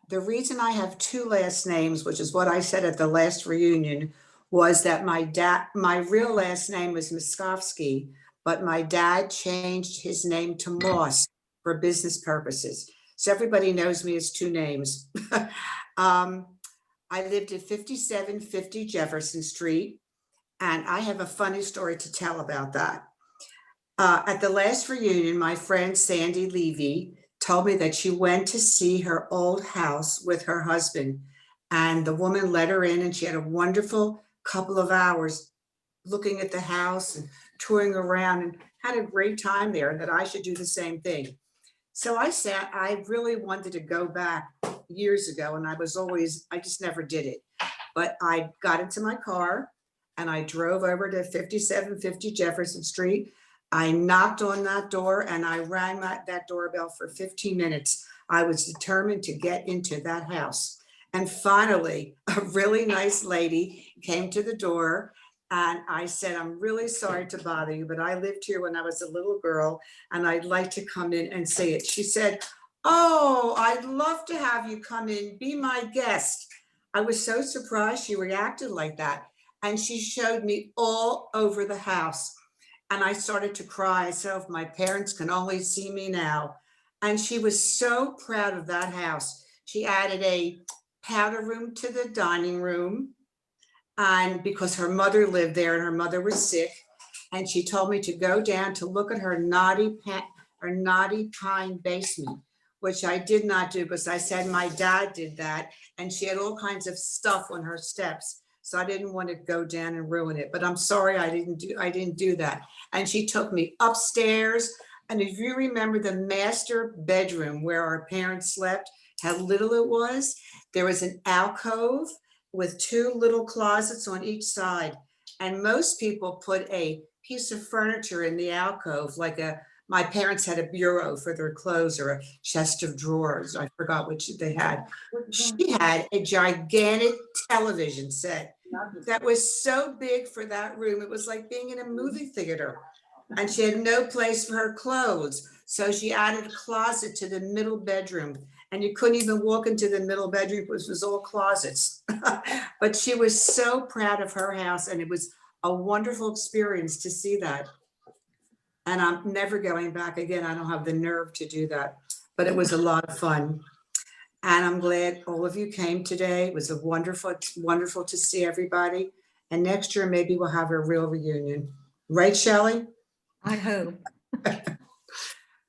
The reason I have two last names, which is what I said at the last reunion, was that my real last name was Moskowski, but my dad changed his name to Moss for business purposes. So everybody knows me as two names. I lived at 5750 Jefferson Street, and I have a funny story to tell about that. At the last reunion, my friend Sandy Levy told me that she went to see her old house with her husband, and the woman let her in, and she had a wonderful couple of hours looking at the house and touring around and had a great time there, and that I should do the same thing. So I really wanted to go back years ago, and I just never did it. But I got into my car and I drove over to 5750 Jefferson Street. I knocked on that door and I rang that doorbell for 15 minutes. I was determined to get into that house. And finally, a really nice lady came to the door And I said, I'm really sorry to bother you, but I lived here when I was a little girl and I'd like to come in and say it. She said, oh, I'd love to have you come in, be my guest. I was so surprised she reacted like that. And she showed me all over the house. And I started to cry. I said, if my parents can only see me now. And she was so proud of that house. She added a powder room to the dining room. And because her mother lived there and her mother was sick, and she told me to go down to look at her naughty pine basement, which I did not do because I said my dad did that, and she had all kinds of stuff on her steps. So I didn't want to go down and ruin it, but I'm sorry I didn't do that. And she took me upstairs. And if you remember the master bedroom where our parents slept, how little it was, there was an alcove with 2 little closets on each side. And most people put a piece of furniture in the alcove, like my parents had a bureau for their clothes or a chest of drawers. I forgot which they had. She had a gigantic television set that was so big for that room. It was like being in a movie theater. And she had no place for her clothes. So she added a closet to the middle bedroom. And you couldn't even walk into the middle bedroom because it was all closets. But she was so proud of her house, and it was a wonderful experience to see that. And I'm never going back again. I don't have the nerve to do that, but it was a lot of fun. And I'm glad all of you came today. It was it's wonderful to see everybody. And next year, maybe we'll have a real reunion. Right, Shelley? I hope.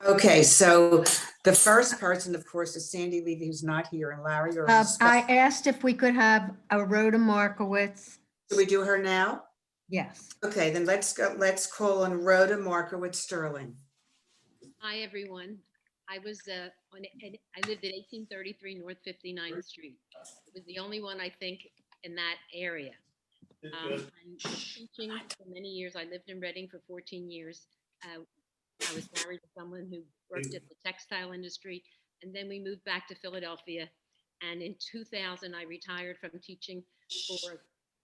Okay, so the first person, of course, is Sandy Levy, who's not here, and Larry. I asked if we could have a Rhoda Markowitz. Do we do her now? Yes. Okay, then let's call on Rhoda Markowitz Sterling. Hi, everyone. I lived at 1833 North 59th Street. It was the only one, I think, in that area. I was teaching for many years. I lived in Reading for 14 years. I was married to someone who worked at the textile industry, and then we moved back to Philadelphia. And in 2000, I retired from teaching for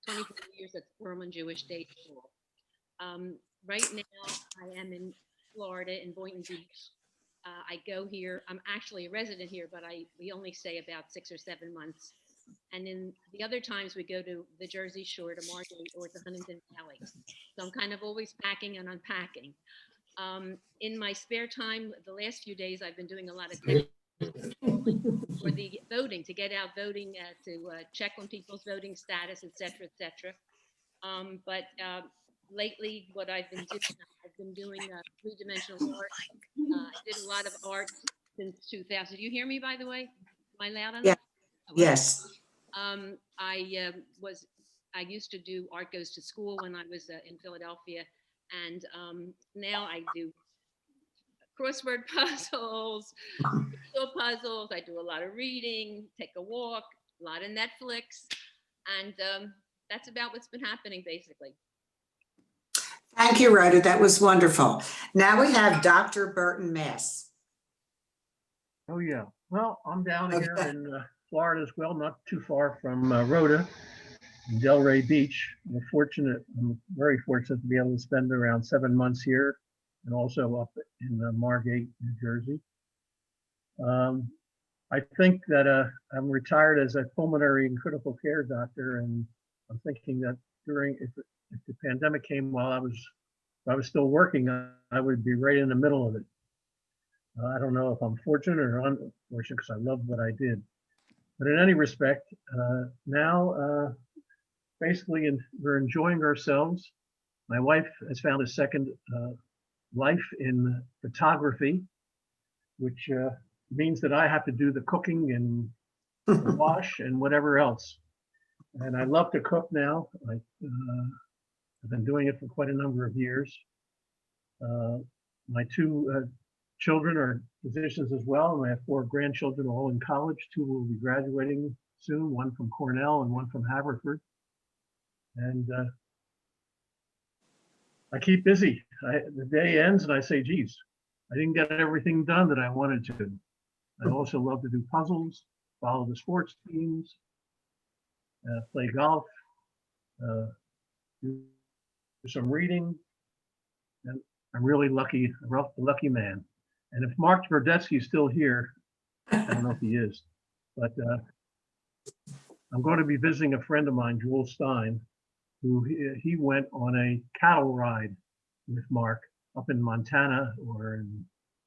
24 years at Spurman Jewish Day School. Right now, I am in Florida, in Boynton Beach. I go here. I'm actually a resident here, but we only stay about 6 or 7 months. And in the other times, we go to the Jersey Shore, to Margate, or to Huntington Valley. So I'm kind of always packing and unpacking. In my spare time, the last few days, I've been doing a lot of for the voting, to get out voting, to check on people's voting status, et cetera, et cetera. But lately, what I've been doing three-dimensional art. I did a lot of art since 2000. Do you hear me, by the way? Am I loud enough? Yeah. Yes. I used to do Art Goes to School when I was in Philadelphia, and now I do crossword puzzles, puzzles. I do a lot of reading, take a walk, a lot of Netflix, and that's about what's been happening, basically. Thank you, Rhoda. That was wonderful. Now we have Dr. Burton Mass. Oh, yeah. Well, I'm down here in Florida as well, not too far from Rhoda, in Delray Beach. I'm very fortunate to be able to spend around 7 months here and also up in Margate, New Jersey. I think that I'm retired as a pulmonary and critical care doctor, and I'm thinking that if the pandemic came while I was still working, I would be right in the middle of it. I don't know if I'm fortunate or unfortunate, because I love what I did. But in any respect, now basically we're enjoying ourselves. My wife has found a second life in photography, which means that I have to do the cooking and the wash and whatever else. And I love to cook now. I've been doing it for quite a number of years. My 2 children are physicians as well, and I have 4 grandchildren all in college. 2 will be graduating soon, one from Cornell and one from Haverford. And I keep busy. The day ends and I say, geez, I didn't get everything done that I wanted to. I also love to do puzzles, follow the sports teams, play golf, do do some reading, and I'm really lucky, a lucky man. And if Mark Verdetsky is still here, I don't know if he is, but I'm going to be visiting a friend of mine, Jules Stein, who he went on a cattle ride with Mark up in Montana or in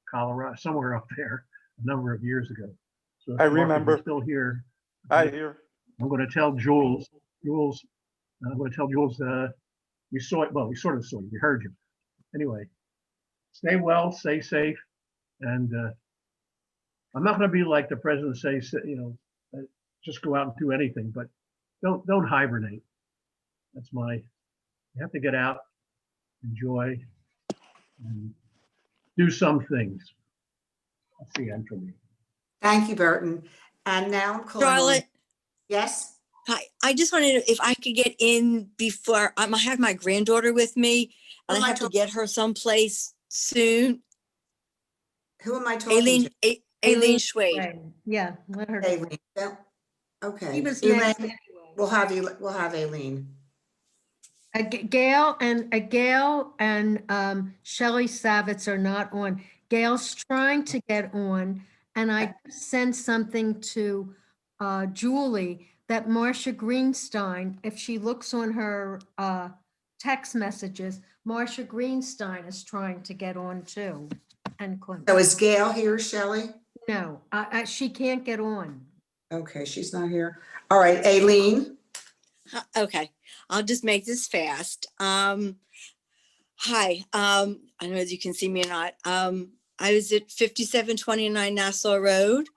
Colorado, somewhere up there, a number of years ago. So if I Mark, if you're remember. still here, I hear. I'm going to tell Jules, I'm going to tell Jules, we saw it, well, we sort of saw you, we heard you. Anyway, stay well, stay safe, and I'm not going to be like the president say, just go out and do anything, but don't hibernate. That's you have to get out, enjoy, and do some things. That's the end for me. Thank you, Burton. And now I'm calling. Charlotte. Yes. Hi, I just wanted to, if I could get in before, I have my granddaughter with me, and I have to get her someplace soon. Who am I talking to? Aileen Schwade. Yeah, let her. Aileen. Yeah. Okay. He was Aileen, next anyway. We'll have Aileen. Gail and Shelley Savitz are not on. Gail's trying to get on, and I sent something to Julie that Marcia Greenstein, if she looks on her text messages, Marcia Greenstein is trying to get on too. And So is Gail here, Shelley? no, she can't get on. Okay, she's not here. All right, Aileen. Okay, I'll just make this fast. Hi, I don't know if you can see me or not. I was at 5729 Nassau Road,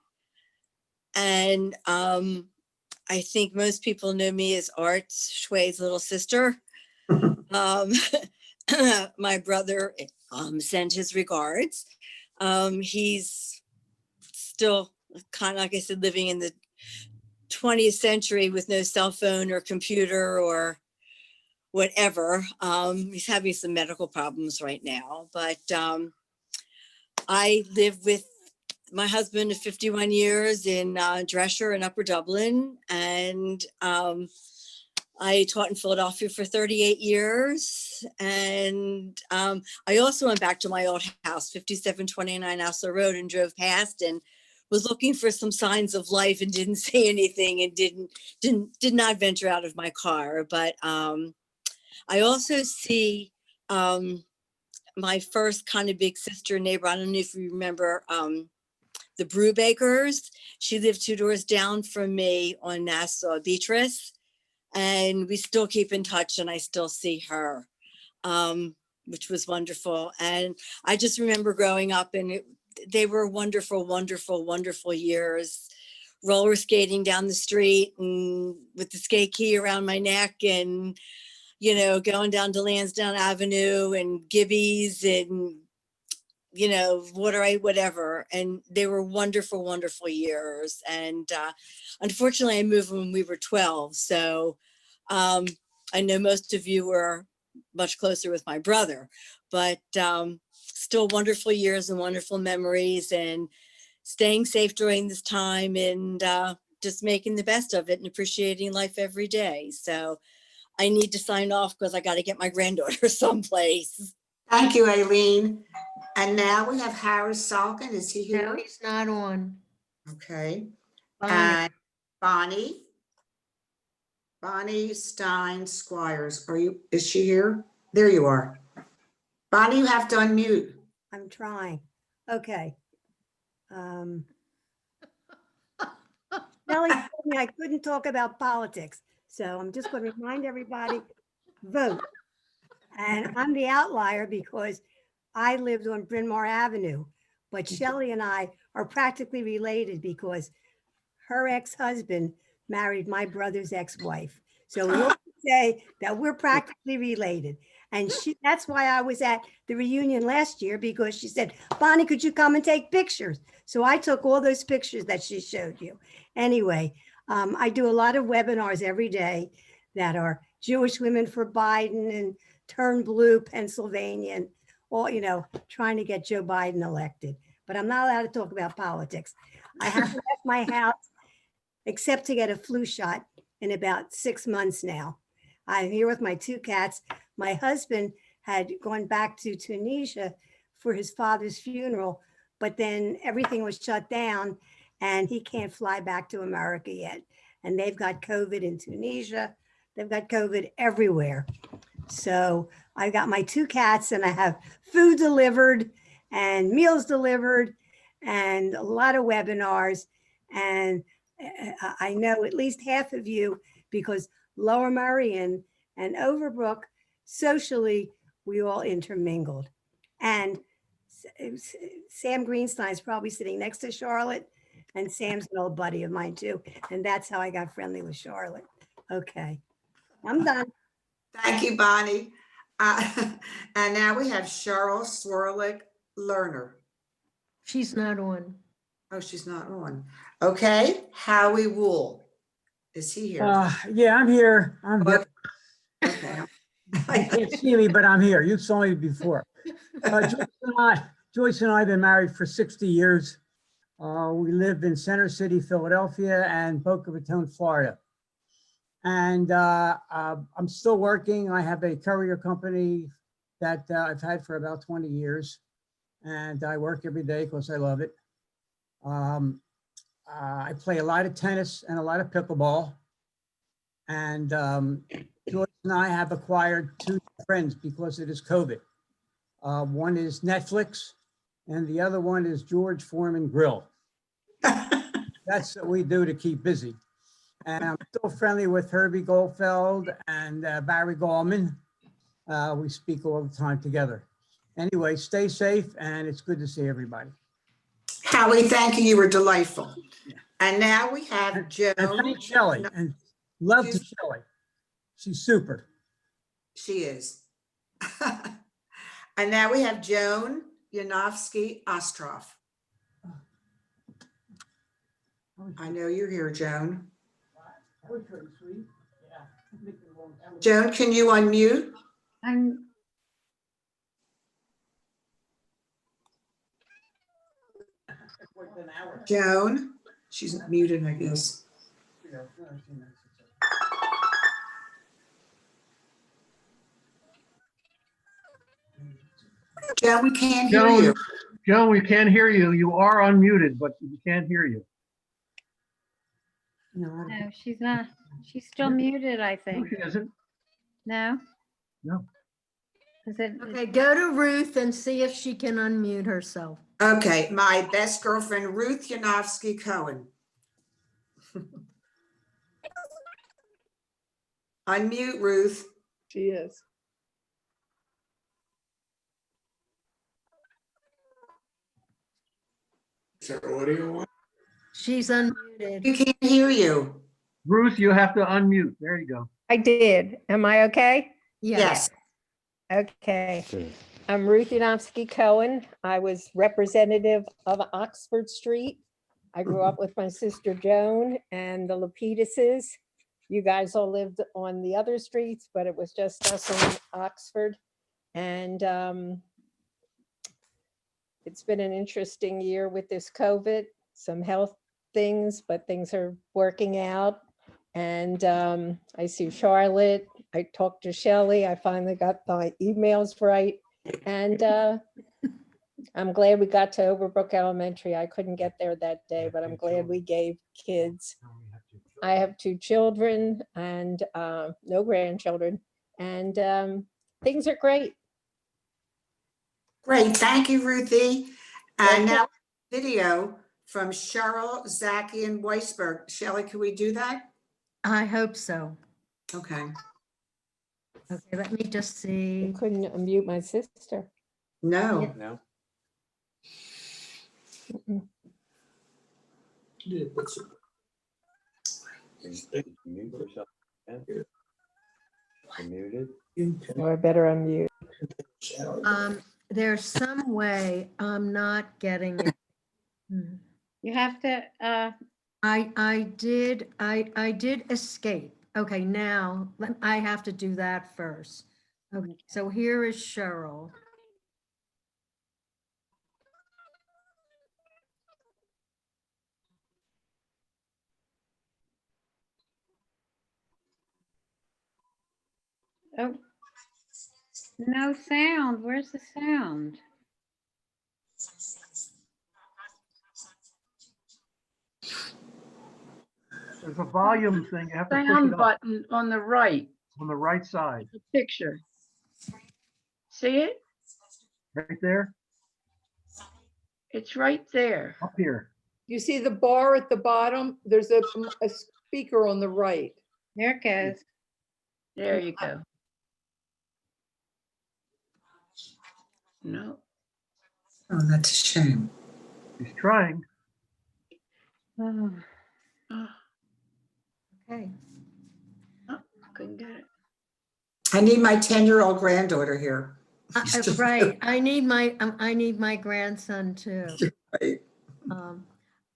and I think most people know me as Art Schwade's little sister. My brother sent his regards. He's still kind of, like I said, living in the 20th century with no cell phone or computer or whatever. He's having some medical problems right now, but I live with my husband of 51 years in Dresher in Upper Dublin, and I taught in Philadelphia for 38 years. And I also went back to my old house, 5729 Nassau Road, and drove past and was looking for some signs of life and didn't say anything and did not venture out of my car. But I also see my first kind of big sister neighbor. I don't know if you remember the Brewbakers. She lived 2 doors down from me on Nassau Beatrice, and we still keep in touch, and I still see her, which was wonderful. And I just remember growing up, and they were wonderful, wonderful, wonderful years. Roller skating down the street and with the skate key around my neck, and going down to Lansdowne Avenue and Gibby's and whatever. And they were wonderful, wonderful years. And unfortunately, I moved when we were 12. So I know most of you were much closer with my brother, but still wonderful years and wonderful memories, and staying safe during this time, and just making the best of it and appreciating life every day. So I need to sign off because I got to get my granddaughter someplace. Thank you, Aileen. And now we have Harris Salkin. Is he here? No, he's not on. Okay. Bonnie. And Bonnie Stein Squires. Is she here? There you are. Bonnie, you have to unmute. I'm trying. Okay. Nellie told me I couldn't talk about politics, so I'm just going to remind everybody, vote. And I'm the outlier because I lived on Bryn Mawr Avenue, but Shelley and I are practically related because her ex-husband married my brother's ex-wife. So we'll say that we're practically related. And that's why I was at the reunion last year, because she said, Bonnie, could you come and take pictures? So I took all those pictures that she showed you. Anyway, I do a lot of webinars every day that are Jewish Women for Biden and Turn Blue Pennsylvania, and all, trying to get Joe Biden elected. But I'm not allowed to talk about politics. I haven't left my house except to get a flu shot in about 6 months now. I'm here with my two cats. My husband had gone back to Tunisia for his father's funeral, but then everything was shut down and he can't fly back to America yet. And they've got COVID in Tunisia. They've got COVID everywhere. So I got my two cats and I have food delivered and meals delivered and a lot of webinars. And I know at least half of you, because Lower Merion and Overbrook, socially, we all intermingled. And Sam Greenstein is probably sitting next to Charlotte, and Sam's an old buddy of mine too. And that's how I got friendly with Charlotte. Okay, I'm done. Thank you, Bonnie. And now we have Cheryl Swirlick Lerner. She's not on. Oh, she's not on. Okay, Howie Wool. Is he here? Yeah, I'm here. I'm here. Okay. You can't see me, but I'm here. You saw me before. Joyce and I have been married for 60 years. We live in Center City, Philadelphia, and Boca Raton, Florida. And I'm still working. I have a courier company that I've had for about 20 years. And I work every day because I love it. I play a lot of tennis and a lot of pickleball. And Joyce and I have acquired two friends because it is COVID. One is Netflix and the other one is George Foreman Grill. That's what we do to keep busy. And I'm still friendly with Herbie Goldfeld and Barry Gallman. We speak all the time together. Anyway, stay safe and it's good to see everybody. Howie, thank you. You were delightful. And now we have Joan. And thank Shelley and love to Shelley. She's super. She is. And now we have Joan Yanofsky Ostroff. I know you're here, Joan. Joan, can you unmute? Joan, she's muted, I guess. Joan, we can't hear you. Joan, we can't hear you. You are unmuted, but we can't hear you. No, she's not. She's still muted, I No, think. she isn't. No? No. Is it? Okay, go to Ruth and see if she can unmute herself. Okay, my best girlfriend, Ruth Yanofsky Cohen. Unmute, Ruth. She is. Is there audio on? She's unmuted. We can't hear you. Ruth, you have to unmute. There you go. I did. Am I okay? Yes. Okay. I'm Ruth Yanofsky Cohen. I was representative of Oxford Street. I grew up with my sister Joan and the Lapidus's. You guys all lived on the other streets, but it was just us on Oxford. And it's been an interesting year with this COVID, some health things, but things are working out. And I see Charlotte, I talked to Shelley, I finally got my emails right. And I'm glad we got to Overbrook Elementary. I couldn't get there that day, but I'm glad we gave kids. I have 2 children and no grandchildren, and things are great. Great, thank you, Ruthie. And now video from Cheryl, Zaki, and Weisberg. Shelley, can we do that? I hope so. Okay. Okay, let me just see. I couldn't unmute my sister. No. No. Mute yourself. Muted. Or I better unmute. There's some way I'm not getting it. You have to, I did escape. Okay, now I have to do that first. Okay, so here is Cheryl. Oh, no sound. Where's the sound? There's a volume thing. You have to push Sound it up button on the right, on the right side, the picture. See it? right there, It's right there. up here. You see the bar at the bottom? There's a speaker on the right. There it goes. There you go. No. Oh, that's a shame. He's trying. Oh, Oh, Okay. couldn't get it. I need my 10-year-old granddaughter here. Right, I need my grandson too. Right.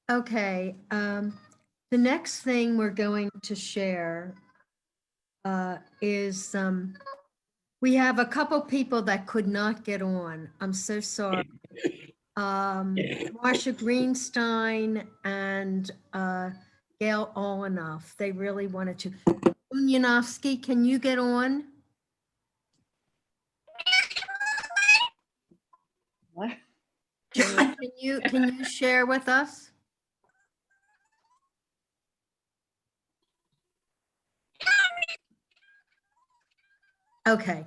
Okay, the next thing we're going to share is, we have a couple people that could not get on. I'm so sorry. Marsha Greenstein and Gail Olenoff, they really wanted to. Unyanovsky, can you get on? what? Can you share with us? Okay,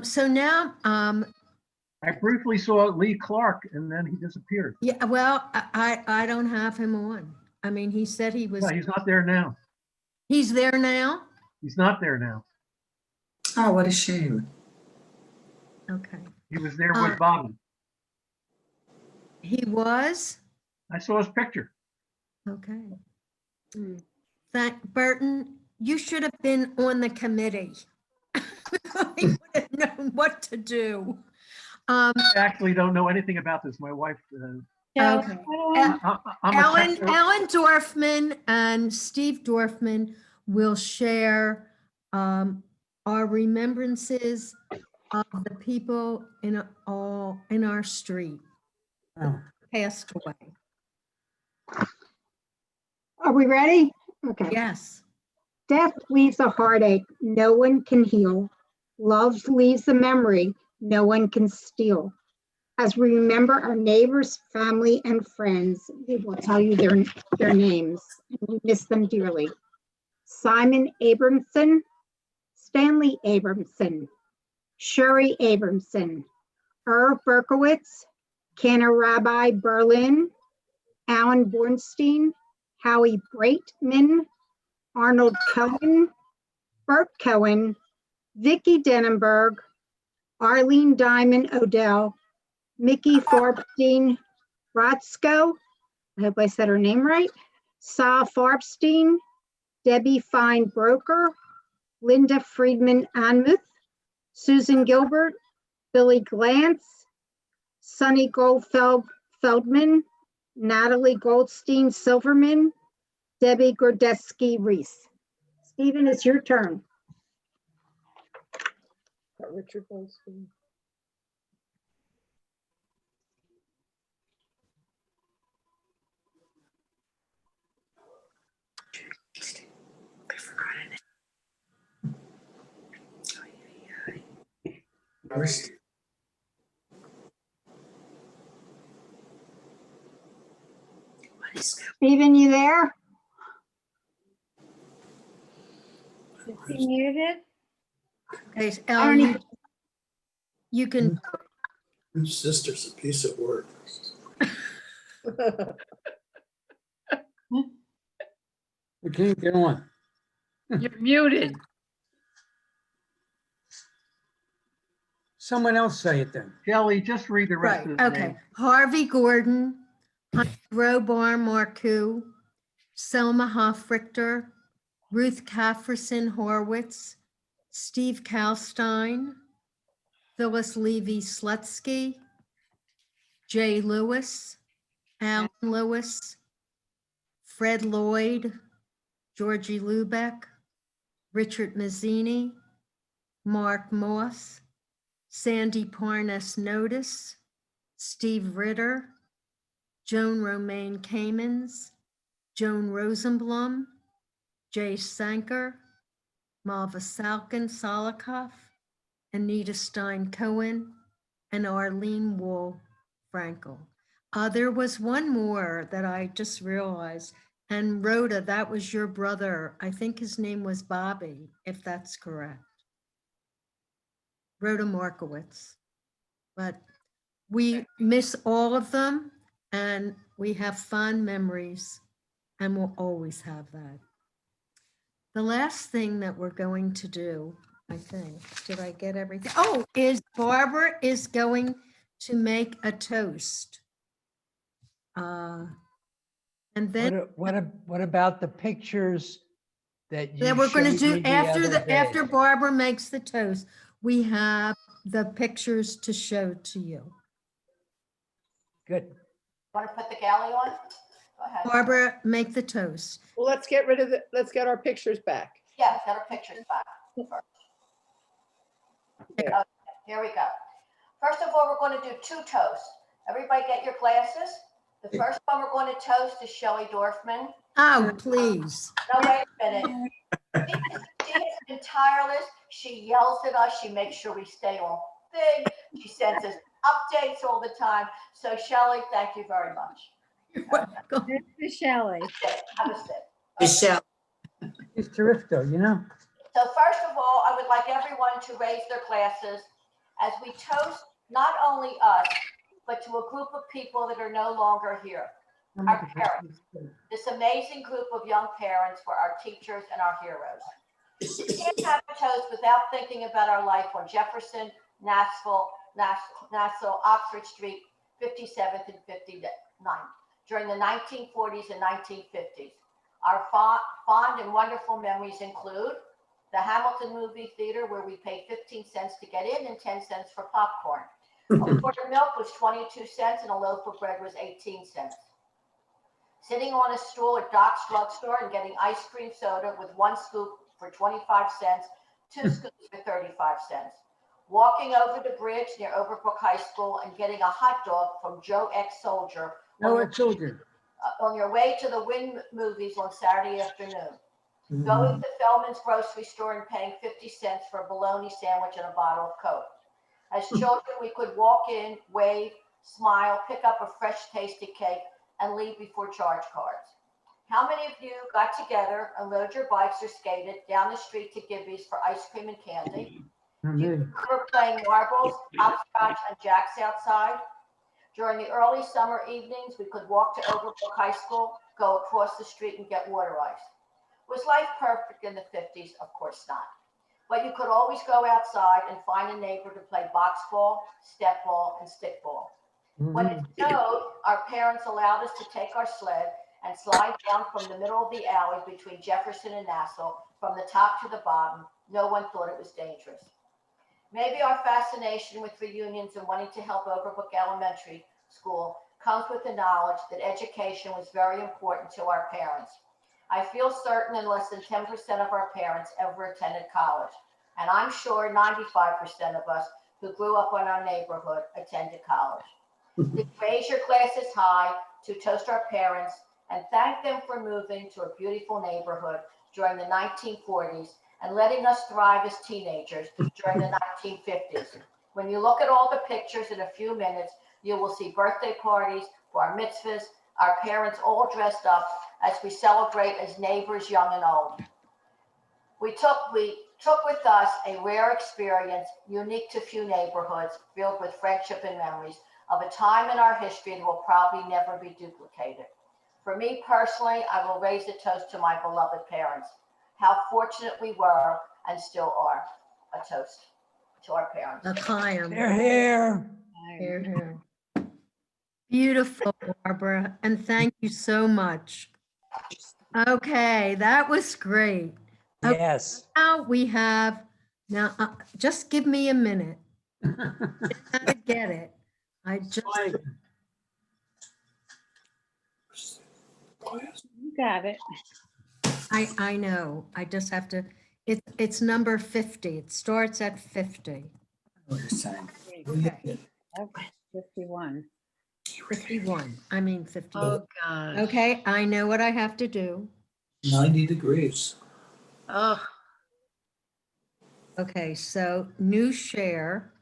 so now, I briefly saw Lee Clark and then he disappeared. yeah, well, I don't have him on. I mean, he said he was, Yeah, he's not there now. he's there now? He's not there now. Oh, what a shame. Okay, He was there with Bobby. he was? I saw his picture. Okay. Thank, Burton, you should have been on the committee. We would have known what to do. I actually don't know anything about this. My wife, Joe, Okay. I'm a techno- Ellen Dorfman and Steve Dorfman will share our remembrances of the people in our street Oh. passed away. Are we ready? Okay. Yes. Death leaves a heartache no one can heal. Love leaves a memory no one can steal. As we remember our neighbors, family, and friends, we will tell you their names. We miss them dearly. Simon Abramson, Stanley Abramson, Shuri Abramson, Irv Berkowitz, Cantor Rabbi Berlin, Alan Bornstein, Howie Breitman, Arnold Cohen, Bert Cohen, Vicki Denenberg, Arlene Diamond Odell, Mickey Farbstein Rotzko, I hope I said her name right, Sa Farbstein, Debbie Fine Broker, Linda Friedman Anmuth, Susan Gilbert, Billy Glantz, Sonny Feldman, Natalie Goldstein Silverman, Debbie Gordeski Reese. Stephen, it's your turn. Richard Goldstein. Stephen, you there? Is he muted? Okay, Ellen, you can, Your sister's a piece of work. We can't get on. You're muted. Someone else say it then. Kelly, just read the rest right, of the okay. name. Harvey Gordon, Robar Marcoux, Selma Hoffrichter, Ruth Kafferson Horwitz, Steve Kalstein, Phyllis Levy Slutsky, Jay Lewis, Alan Lewis, Fred Lloyd, Georgie Lubeck, Richard Mazzini, Mark Moss, Sandy Parnas Notice, Steve Ritter, Joan Romaine Kamens, Joan Rosenblum, Jay Sanker, Malva Salkin Solikoff, Anita Stein Cohen, and Arlene Wool Frankel. There was one more that I just realized, and Rhoda, that was your brother. I think his name was Bobby, if that's correct. Rhoda Markowitz. But we miss all of them, and we have fond memories, and we'll always have that. The last thing that we're going to do, I think, did I get everything? Oh, is Barbara is going to make a toast. And then What about the pictures that you we're going to showed do me after other after day? Barbara makes the toast, we have the pictures to show to you. Good. Want to put the galley on? Go ahead. Barbara, make the toast. Well, let's get our pictures back. Yeah, got our pictures back. There. Okay, here we go. First of all, we're going to do 2 toasts. Everybody get your glasses. The first one we're going to toast is Shelley Dorfman. Oh, please. No, wait a minute. She has been tireless. She yells at us. She makes sure we stay on thing. She sends us updates all the time. So Shelley, thank you very much. Mr. Shelley. Have a sip. Michelle. It's terrific though, you know? So first of all, I would like everyone to raise their glasses as we toast not only us, but to a group of people that are no longer here, our parents. This amazing group of young parents were our teachers and our heroes. We can't have a toast without thinking about our life on Jefferson, Nassau, Oxford Street, 57th and 59th during the 1940s and 1950s. Our fond and wonderful memories include the Hamilton Movie Theater, where we paid 15 cents to get in and 10 cents for popcorn. A quart of milk was 22 cents and a loaf of bread was 18 cents. Sitting on a stool at Doc's Drugstore and getting ice cream soda with 1 scoop for 25 cents, 2 scoops for 35 cents. Walking over the bridge near Overbrook High School and getting a hot dog from Joe X Soldier No, it's children. on your way to the Wynn movies on Saturday afternoon. Going to Feldman's grocery store and paying 50 cents for a bologna sandwich and a bottle of Coke. As children, we could walk in, wave, smile, pick up a fresh tasty cake, and leave before charge cards. How many of you got together and rode your bikes or skated down the street to Gibby's for ice cream and candy? We were playing marbles, hopscotch, and jacks outside. During the early summer evenings, we could walk to Overbrook High School, go across the street and get water ice. Was life perfect in the 50s? Of course not. But you could always go outside and find a neighbor to play box ball, step ball, and stick ball. When it snowed, our parents allowed us to take our sled and slide down from the middle of the alley between Jefferson and Nassau, from the top to the bottom. No one thought it was dangerous. Maybe our fascination with reunions and wanting to help Overbrook Elementary School comes with the knowledge that education was very important to our parents. I feel certain that less than 10% of our parents ever attended college. And I'm sure 95% of us who grew up in our neighborhood attended college. Please raise your glasses high to toast our parents and thank them for moving to a beautiful neighborhood during the 1940s and letting us thrive as teenagers during the 1950s. When you look at all the pictures in a few minutes, you will see birthday parties, bar mitzvahs, our parents all dressed up as we celebrate as neighbors young and old. We took with us a rare experience unique to few neighborhoods, filled with friendship and memories of a time in our history that will probably never be duplicated. For me personally, I will raise a toast to my beloved parents. How fortunate we were and still are. A toast to our parents. A climb. They're here. Hear, hear. Beautiful, Barbara, and thank you so much. Okay, that was great. Okay, Yes. now we have, just give me a minute. Just gotta get it. I just, You got it. I know, I just have to, it's number 50. It starts at 50. Okay. 51. 51, I mean 51. Oh, gosh. Okay, I know what I have to do. 90 degrees. Oh, Okay, so new share.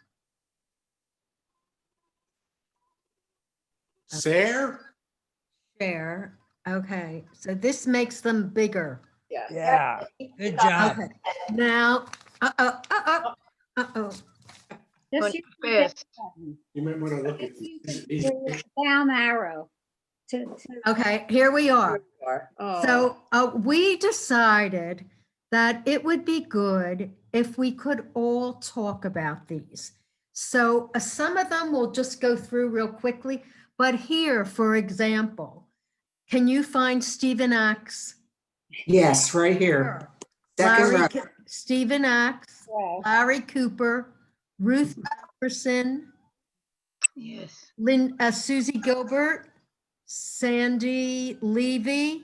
Sarah? Share. Okay, so this makes them bigger. Yeah. Yeah, good job. Okay, now, uh-oh. Just But use the down fast. button. You might want to look at Just use these. the down arrow to, Okay, here we are. Oh, So we decided that it would be good if we could all talk about these. So some of them we'll just go through real quickly, but here, for example, can you find Stephen Axe? Yes, right here. Second row. Stephen Axe, Larry Cooper, Ruth Jefferson, Yes. Susie Gilbert, Sandy Levy,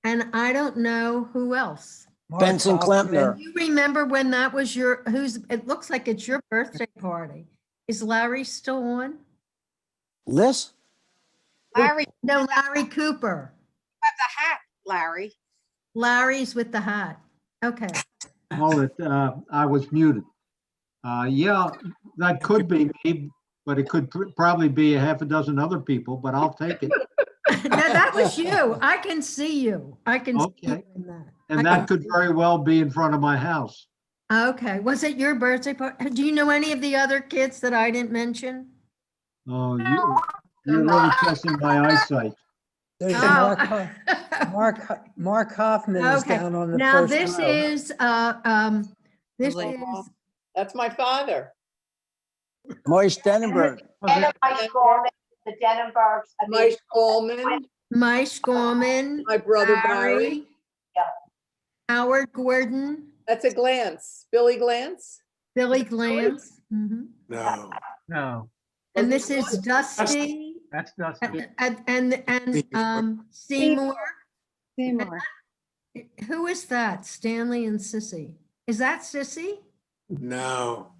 and I don't know who else. Benson Do you remember when that was it looks like it's your birthday party. Is Larry still on? Liz? Larry, No, Larry Cooper. have the hat, Larry. Larry's with the hat. Okay. Oh, I was muted. Yeah, that could be me, but it could probably be a half a dozen other people, but I'll take it. No, that was you. I can see you. I can see you Okay. in that. And that could very well be in front of my house. Okay. Was it your birthday party? Do you know any of the other kids that I didn't mention? Oh, you're really testing my eyesight. There's Oh. Mark Hoffman is Okay. down on the Now first this row. is this Aw. is That's my father. Moise Denenberg. Anna Mike Gorman, the Denenbergs. I mean, Mike Coleman, Mike Gorman, my brother Barry. Howard Gordon, That's a Glance. Billy Glance. Billy Glantz. Mhm. No. No, And this is Dusty that's Dusty. and Seymour. Seymour. Who is that? Stanley and Sissy. Is that Sissy? No.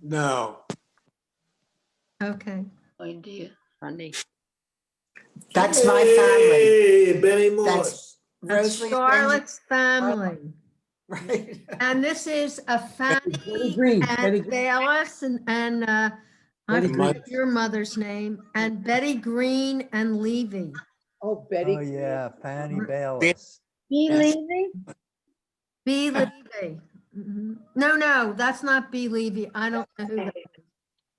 Okay. Idea. Funny. That's my family. Hey, Benny Morse. That's Rosalie Charlotte's family. Right. And this is a Fanny Green, Betty and Green. Bayless and I Betty forget Green. your mother's name, and Betty Green and Levy. Oh, Betty. Oh, yeah, Fanny Bayless. B. Yes. Levy? B. Levy. Mhm. No, that's not B. Levy. I don't know who that is.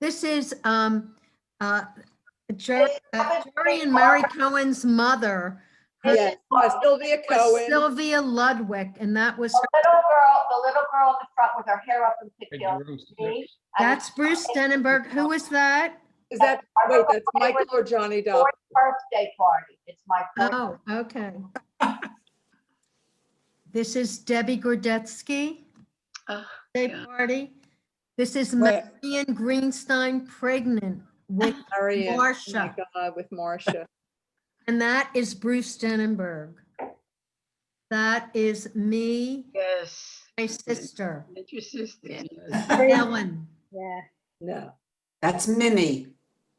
This is Jerry and Mary Cohen's mother. Her Yes, Sylvia was Cohen. Sylvia Ludwig, and that was The her. little girl in the front with her hair up in pigtails. Me, and That's Bruce Denenberg. Who is that? Is that, wait, that's Michael or Johnny Depp? fourth birthday party. It's my fourth. Oh, okay. This is Debbie Gordetsky. Oh, Day yeah. party. This is Wait. Marion Greenstein pregnant with Marion. Oh my Marsha, God, with Marcia. and that is Bruce Denenberg. That is me, Yes. my sister, That's your sister. Yes. Ellen, Yeah. No. That's Mimi.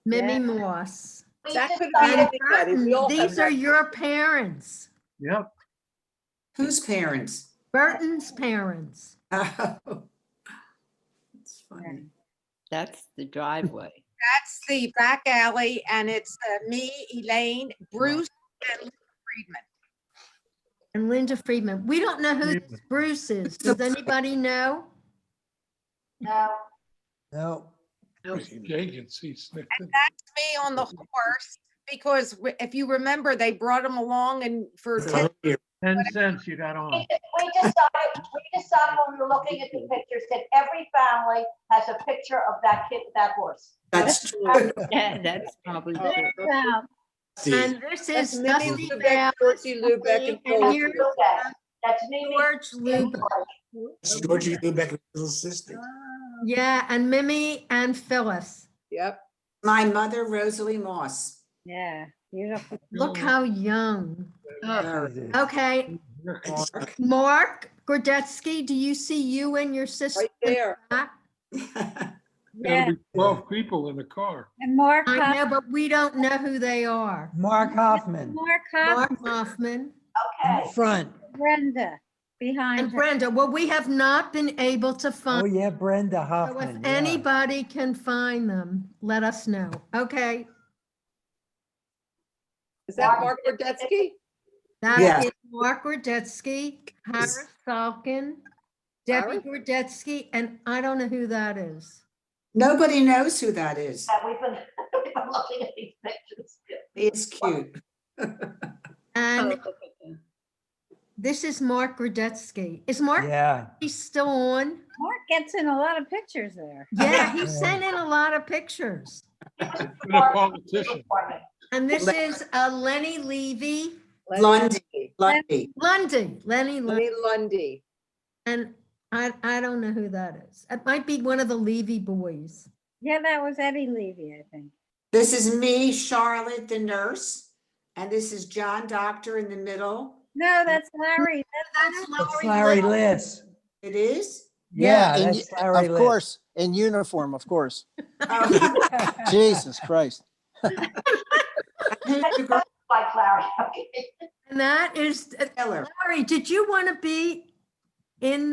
Mimi Yeah. Moss. That could And have been anybody. We all Burton. have These are that. your parents, Yep. Whose parents? Burton's parents. Oh. It's funny. That's the driveway. That's the back alley, and it's me, Elaine, Bruce, and Lynn Friedman. And Linda Friedman. We don't know who this Bruce is. Does anybody know? No. No. Agency sniffed And it. that's me on the horse, because if you remember, they brought him along and for 10 10 cents you got on. We decided when we were looking at the pictures that every family has a picture of that kid, that horse. That's true. Yeah, that's probably true. And this is That's Mimi Dusty Lubeck, Bayless. Georgie Lubeck, and And George here's Lubeck. That's Mimi. George Lubeck. Georgie Lubeck's little sister. Yeah, and Mimi and Phyllis. Yep. My mother, Rosalie Moss. Yeah. Beautiful. Look how young. Very. Okay, Mark Gordetsky, do you see you and your sister? Right there. Yeah. Gotta be 12 people in the car. And Mark I know, Hoffman. but we don't know who they are. Mark Hoffman, Mark Hoffman. Mark Hoffman. in the front. Brenda. behind And her. Brenda, well, we have not been able to Oh, find, yeah, Brenda so if Hoffman. yeah. anybody can find them, let us know. Okay, Is that Mark Burdetsky? that Yes. is Mark Gordetsky, Harris Salkin, Debbie Harris? Gordetsky, and I don't know who that is. Nobody knows who that is. Yeah, we've been, we've been looking at these pictures. It's cute. And this is Mark Gordetsky. Is Mark Yeah. he's still on? Mark gets in a lot of pictures there. Yeah, he sent in a lot of pictures. Been a politician. And this is Lenny Levy, Lundy. Lundy. Lundy, Lenny Lenny Lundy. Lundy. And I don't know who that is. It might be one of the Levy boys. Yeah, that was Eddie Levy, I think. This is me, Charlotte, the nurse. And this is John Doctor in the middle. No, that's Larry. That's Larry Liss. It is? Yeah, and that's Larry of Liss. course, in uniform, of course. Oh. Jesus Christ. Who's the girl? Like Larry, okay. And that is, Miller? Larry, did you want to be in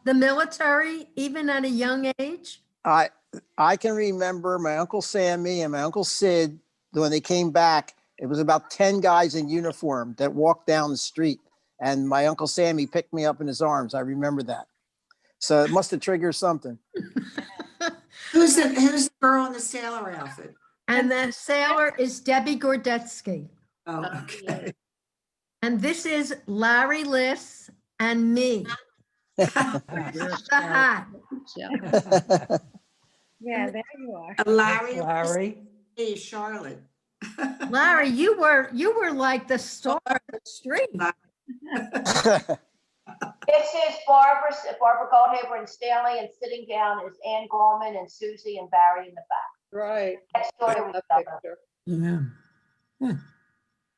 the military even at a young age? I can remember my Uncle Sammy and my Uncle Sid, when they came back, it was about 10 guys in uniform that walked down the street. And my Uncle Sammy picked me up in his arms. I remember that. So it must have triggered something. Who's the girl in the sailor outfit? And the sailor is Debbie Gordetsky. Oh, okay. And this is Larry Liss and me. The hat. Yeah, there you are. Larry. Larry. Hey, Charlotte. Larry, you were like the star of the street. This is Barbara Goldhaber and Stanley, and sitting down is Ann Gorman and Susie and Barry in the back. Right. Next door to each other. Yeah.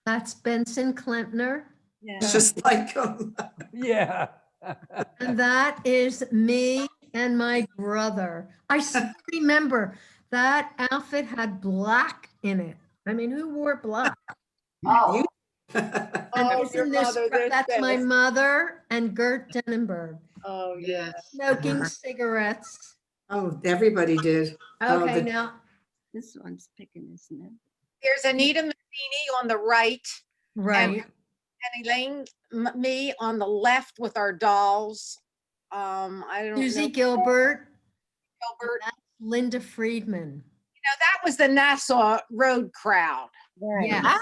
That's Benson Klempner. Yeah. Just like him. Yeah. And that is me and my brother. I still remember that outfit had black in it. I mean, who wore black? Oh, And Oh, isn't your this- mother, there's that's my Dennis. mother and Gert Denenberg Oh, yes. smoking cigarettes. Oh, everybody did. Oh, Okay, the- now, This one's picking, isn't it? There's Anita Mazzini on the right right. and Elaine, me on the left with our dolls. I don't know. Susie Gilbert, Gilbert. that's Linda Friedman. You know, that was the Nassau Road crowd. Right. Yes.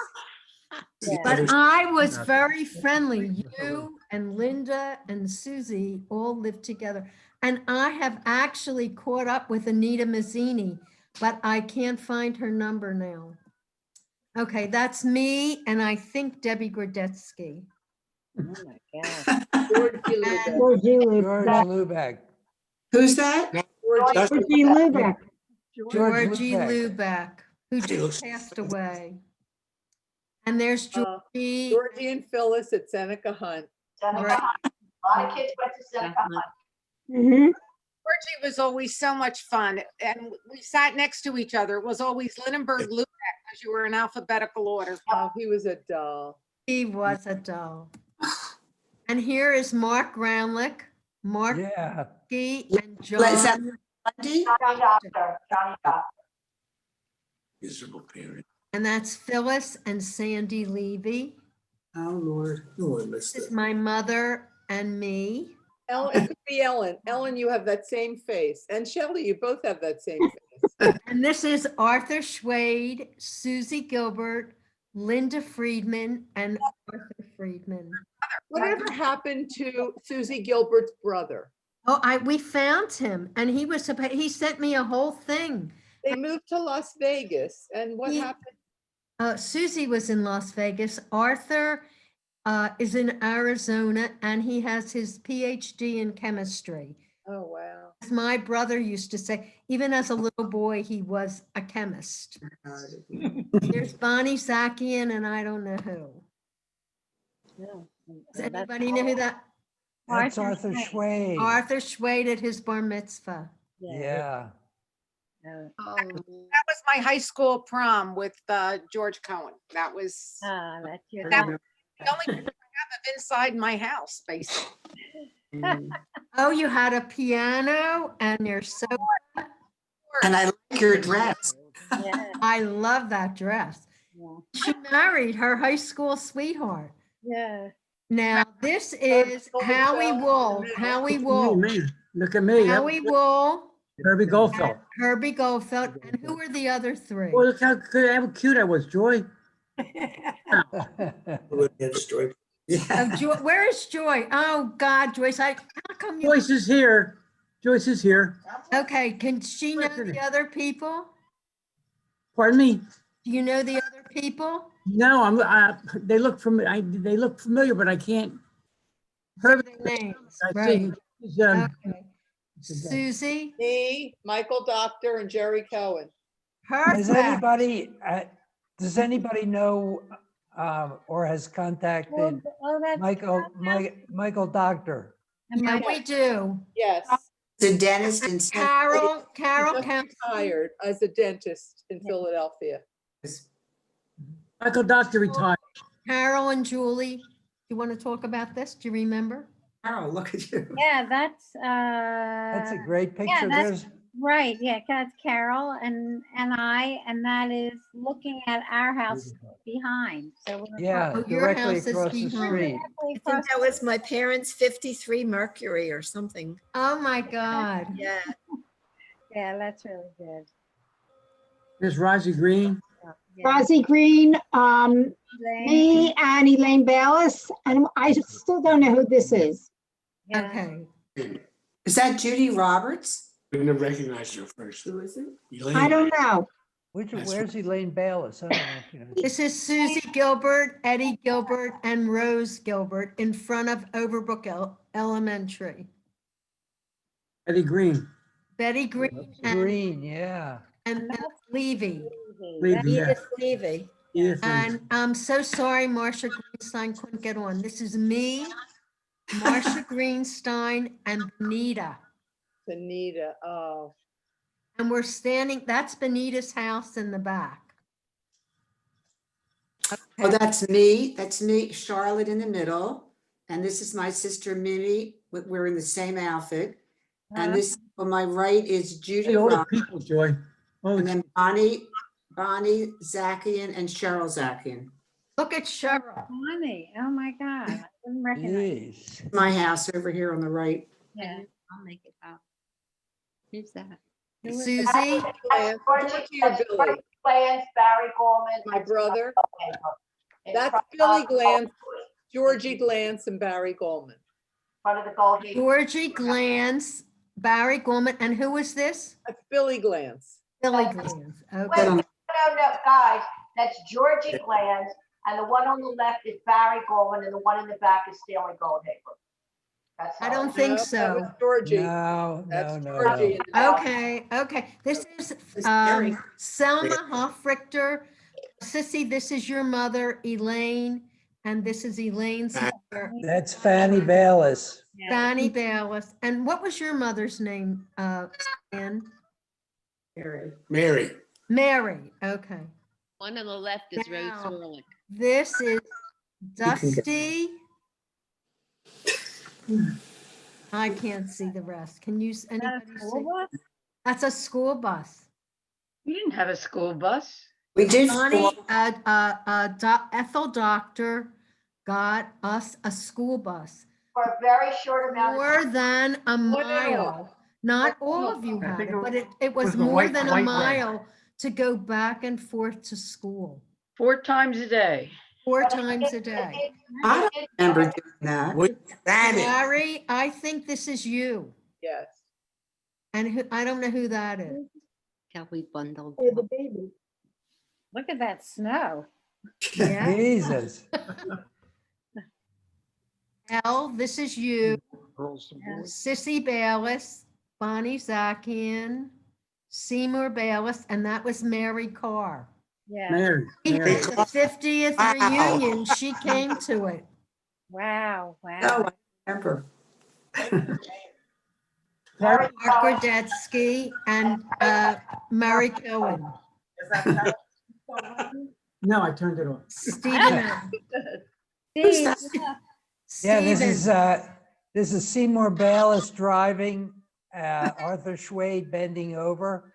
Yeah. But I was very friendly. You and Linda and Susie all lived together. And I have actually caught up with Anita Mazzini, but I can't find her number now. Okay, that's me and I think Debbie Gordetsky. Oh my God. George Lubeck. Georgie George Lubeck. Lubeck. Who's that? That's- Georgie Lubeck. Georgie Lubeck. Lubeck, who just passed away. And there's Uh, Georgie. Georgie and Phyllis at Seneca Hunt. Seneca Right. Hunt. A lot of kids went to Seneca Hunt. Mhm. Georgie was always so much fun, and we sat next to each other. It was always Lindenberg Lubeck, because you were in alphabetical order. Oh, he was a doll. He was a doll. And here is Mark Groundlick, Mark Yeah. Gee, and Is that John. Lundy? Johnny Doctor, Johnny Doctor. Miserable parent. And that's Phyllis and Sandy Levy. Oh, Lord. Oh, I missed This is it. my mother and me. Ellen, it could be Ellen. Ellen, you have that same face. And Shelley, you both have that same face. And this is Arthur Schwade, Susie Gilbert, Linda Friedman, and Arthur Friedman. Whatever happened to Susie Gilbert's brother? Oh, we found him and he was, he sent me a whole thing. They moved to Las Vegas, and what He- happened? Susie was in Las Vegas. Arthur is in Arizona and he has his PhD in chemistry. Oh, wow. As my brother used to say, even as a little boy, he was a chemist. There's Bonnie Zakian and I don't know who. No. Does anybody know who that? That's Arthur Arthur Schwade. Schwade. Arthur Schwade at his bar mitzvah. Yeah. That was my high school prom with George Cohen. That was That's your. that was the only picture I have of inside my house, basically. Oh, you had a piano and you're so, And I like your dress. I love that dress. She married her high school sweetheart. Yeah. Now, this is Howie Wool, Howie Wool, Me, look at me. Howie Wool, Herbie Goldfeld. Herbie Goldfeld, and who are the other three? Well, look how good, how cute I was, Joy. Where is Joy? Oh, God, Joyce, how come you? Joyce is here. Joyce is here. Okay, can she know the other people? Pardon me? Do you know the other people? No, they look they look familiar, but I can't. Herbie, Names, I right. think, is, Okay. Susie? Me, Michael Doctor, and Jerry Cohen. Does Perfect. anybody know or has contacted Oh, that's. Michael Doctor? Yeah, we do. Yes. The dentist in Carol He Kemp. just retired as a dentist in Philadelphia. Michael Doctor retired. Carol and Julie, you want to talk about this? Do you remember? Oh, look at you. Yeah, that's, That's a great yeah, picture. that's right. Yeah, that's Carol and I, and that is looking at our house behind. So we're Yeah, Oh, your directly house is across the behind. street. directly I think across- that was my parents' 53 Mercury or something. Oh, my God. Yeah. Yeah, that's really good. There's Rosie Green. Yeah. Rosie Green, Elaine. me and Elaine Ballas, and I still don't know who this is. Yeah. Okay. Is that Judy Roberts? I didn't recognize you first. Who is it? I don't know. Where's Elaine Ballas? I don't know if you know. This is Susie Gilbert, Eddie Gilbert, and Rose Gilbert in front of Overbrook Elementary. Eddie Green. Betty Green and, Green, yeah. and Levy. Levy, yeah. Edith Levy. Edith Levy. And I'm so sorry Marsha Greenstein couldn't get on. This is me, Marsha Greenstein, and Benita. Anita, oh. And we're standing, that's Benita's house in the back. Oh, that's me. That's me, Charlotte in the middle. And this is my sister Minnie. We're in the same outfit. And this on my right is Judy Hey, all the Roberts. people, Joy. All And the- then Bonnie Zakian and Cheryl Zakian. Look at Cheryl. Funny. Oh, my God. I didn't recognize. Jeez. My house over here on the right. Yeah. I'll make it up. Who's that? Susie, Lance, Georgie Georgie or Billy? Glantz, Barry Gorman. My and brother. in That's front Billy of- Glantz, Georgie Glantz, and Barry Goldman. Front of the Gold Gate. Georgie Glantz, Barry Gorman, and who is this? That's Billy Glantz. Billy Glantz. Wait, Okay. no, guys, that's Georgie Glantz, and the one on the left is Barry Gorman, and the one in the back is Stanley Goldhaber. That's I how don't it think No, that so. was Georgie. No, That's no, Georgie. no. Okay, okay. This is Mary. Selma Hoffrichter. Sissy, this is your mother, Elaine, and this is Elaine's mother, That's Fanny Ballas. Fanny Bayless. And what was your mother's name, Ann? Mary. Mary, okay. One on the left is Rose Now. Swirlick. This is Dusty. I can't see the rest. Can you, anybody School see? bus? That's a school bus. You didn't have a school bus. We did. Bonnie, Ethel Doctor got us a school bus. For a very short amount of More time. than a What mile. Not all of you I had think it, it but it was was the more white- than a white one. mile to go back and forth to school, 4 times a day. 4 times a day. I don't remember doing that. What, that is. Larry, I think this is you. Yes. And who, I don't know who that is. Kelly bundled. The baby. Look at that snow. Yeah. Jesus. Elle, this is you. Girls and boys. Sissy Bayless, Bonnie Zakian, Seymour Bayless, and that was Mary Carr. Yeah. Mary. The Mary. 50th Wow. reunion, she came to it. Wow, No, wow. I remember. Mark Gordetsky and Mary Cohen. No, I turned it off. Stephen. Steve, Yeah, this Stephen. is This is Seymour Bayless driving, Arthur Schwade bending over,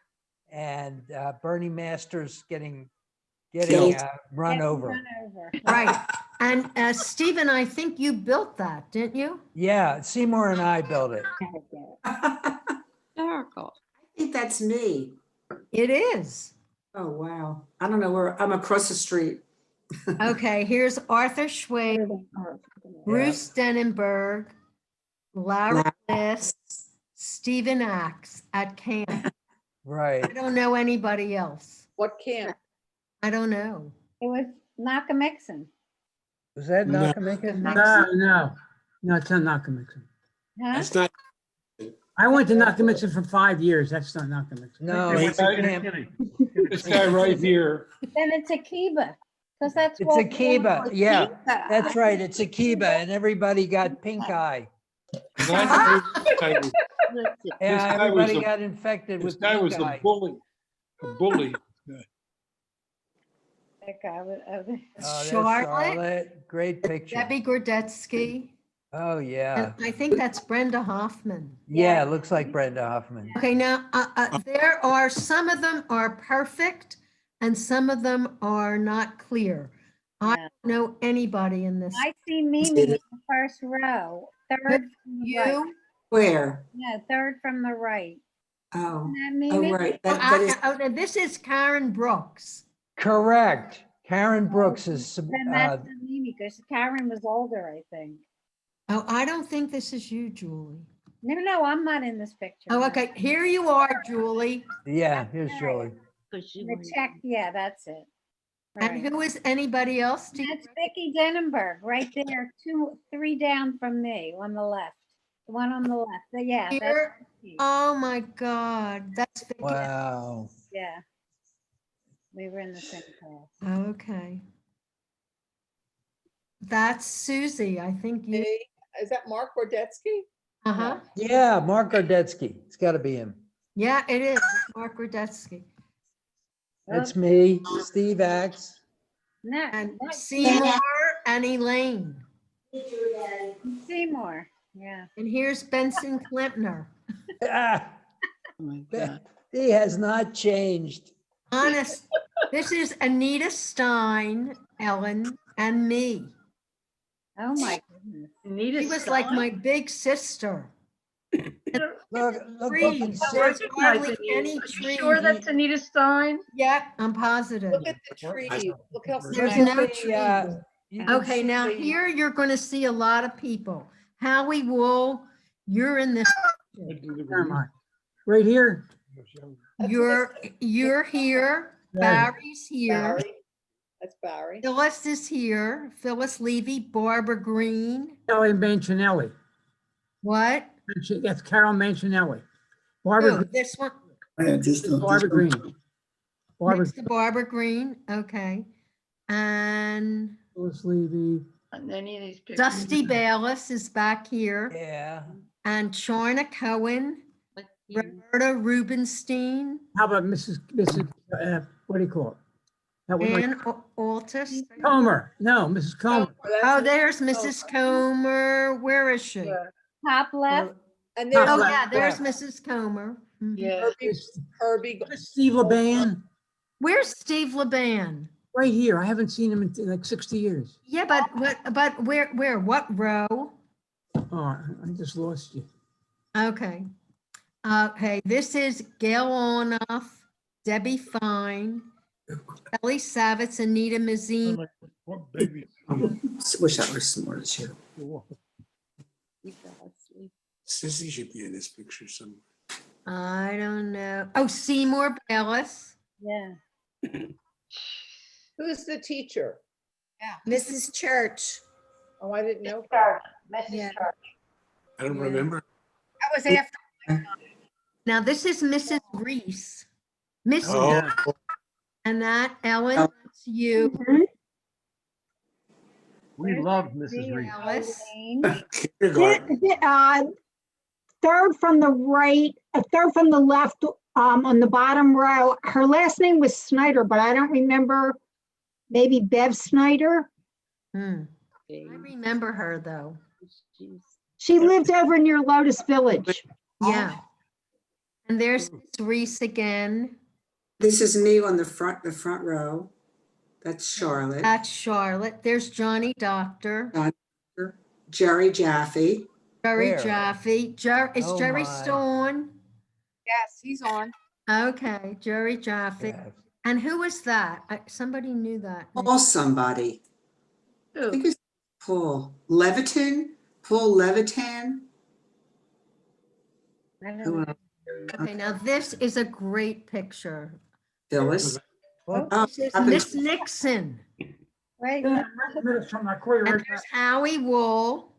and Bernie Masters getting Killed. run Getting over. run over. Right. And Stephen, I think you built that, didn't you? Yeah, Seymour and I built it. I think that's me. It is. Oh, wow. I don't know where, I'm across the street. Okay, here's Arthur Schwade, Bruce Denenberg, Larry Liss, Stephen Axe at camp. Right. I don't know anybody else. What camp? I don't know. It was Nakamixon. Was that No. Nakamika? No, it's not Nakamixon. Huh? That's not. I went to Nakamixon for 5 years. That's not Nakamixon. No, Wait, it's a camp. This guy right here. Then it's Akiba, because that's. It's what- Akiba, yeah, that's right, it's Akiba, and everybody got pink eye. Not- This Yeah, guy was everybody a- got infected This with guy was pink a eye. bully. A bully. That guy was- Oh, there's Charlotte, great picture. Debbie Gordetsky, Oh, yeah. and I think that's Brenda Hoffman. Yeah, it looks like Brenda Hoffman. Okay, now, there are, some of them are perfect and some of them are not clear. I Yeah. don't know anybody in this. I see Mimi in the first row, third from the right. You? Where? No, third from the right. Oh, Isn't that oh, Mimi? right. That is, No, this is Karen Brooks. Correct. Karen Brooks is, Then that's not Mimi, because Karen was older, I think. Oh, I don't think this is you, Julie. No, I'm not in this picture. Oh, okay, here you are, Julie. yeah, here's Julie. The check, yeah, that's it. And Right. who is anybody else? Do you- That's Vicki Denenberg, right there, 3 down from me, on the left. The one on the left, yeah. that's Here? Vicki. Oh, my God, that's Vicky. Wow. Yeah. We were in the same class. Okay. That's Susie, I think you, Hey, is that Mark Wardetsky? uh-huh. Yeah, Mark Gordetsky, it's gotta be him. Yeah, it is, it's Mark Rudetsky. It's me, Steve Axe. No, And not Seymour and Elaine. Seymour, yeah. And here's Benson Klempner. Ah, Oh my God. he has not changed. Honest, this is Anita Stein, Ellen, and me. Oh, my goodness. Anita She was like Stein? my big sister. Look, Trees, and I see- there's recognize hardly Anita. any Are you tree. sure that's Anita Stein? Yep, I'm positive. Look at the tree. Look how There's small. no the, trees. you can Okay, see now the- here you're gonna see a lot of people. Howie Wool, you're in this, Where am I? Right here? you're here, Barry. Barry's here, Barry. That's Barry. Phyllis is here, Phyllis Levy, Barbara Green, Kelly Mancinelli. what? That's Carol Mancinelli. Who, Barbara, this one? Yeah, just. Barbara Green. Barbara Next to Barbara Green, okay. And Phyllis Levy. On any of these pictures? Dusty Bayless is back here, Yeah, and Charna Cohen, Roberta Rubenstein, How about Mrs. What do you call it? That was like Ann Altus. Comer. No, Mrs. Comer. Oh, there's Mrs. Comer. Where is she? Top left, And there's Oh, left, yeah, there's yeah. Mrs. Comer. Mhm. Yeah. Herbie. Steve LeBan, Where's Steve Leban? right here. I haven't seen him in like 60 years. Yeah, but where, what row? Oh, I just lost you. Okay. Okay, this is Gail Onoff, Debbie Fine, Ellie Savitz, Anita Mazine. What baby? wish I was smarter too. Sissy should be in this picture somewhere. I don't know. Oh, Seymour Bayless. yeah. Who's the teacher? Mrs. Church. Oh, I didn't know. Church, Mrs. Yeah. Church. I don't Yeah. remember. That was after. Now, this is Mrs. Reese. Miss, Oh, and that, Ellen, that's you. We love Mrs. Reed. Alice. kindergarten. Third from the right, third from the left, on the bottom row. Her last name was Snyder, but I don't remember. Maybe Bev Snyder. I remember her, though. She lived over near Lotus Village. Yeah. And there's Reese again. This is me on the front row. That's Charlotte. That's Charlotte. There's Johnny Doctor, Jerry Jaffe. Jerry Where? Jaffe. Is Oh Jerry my. still on? Yes, he's on. Okay, Jerry Jaffe. Yes. And who was that? Somebody knew that. Paul somebody. I Who? think it's Paul Levitan. Paul Levitan. Who else? Okay, now this is a great picture. Phyllis. Oh, This is I've been- Miss Nixon. Wait, From my career And right there's Howie Wool,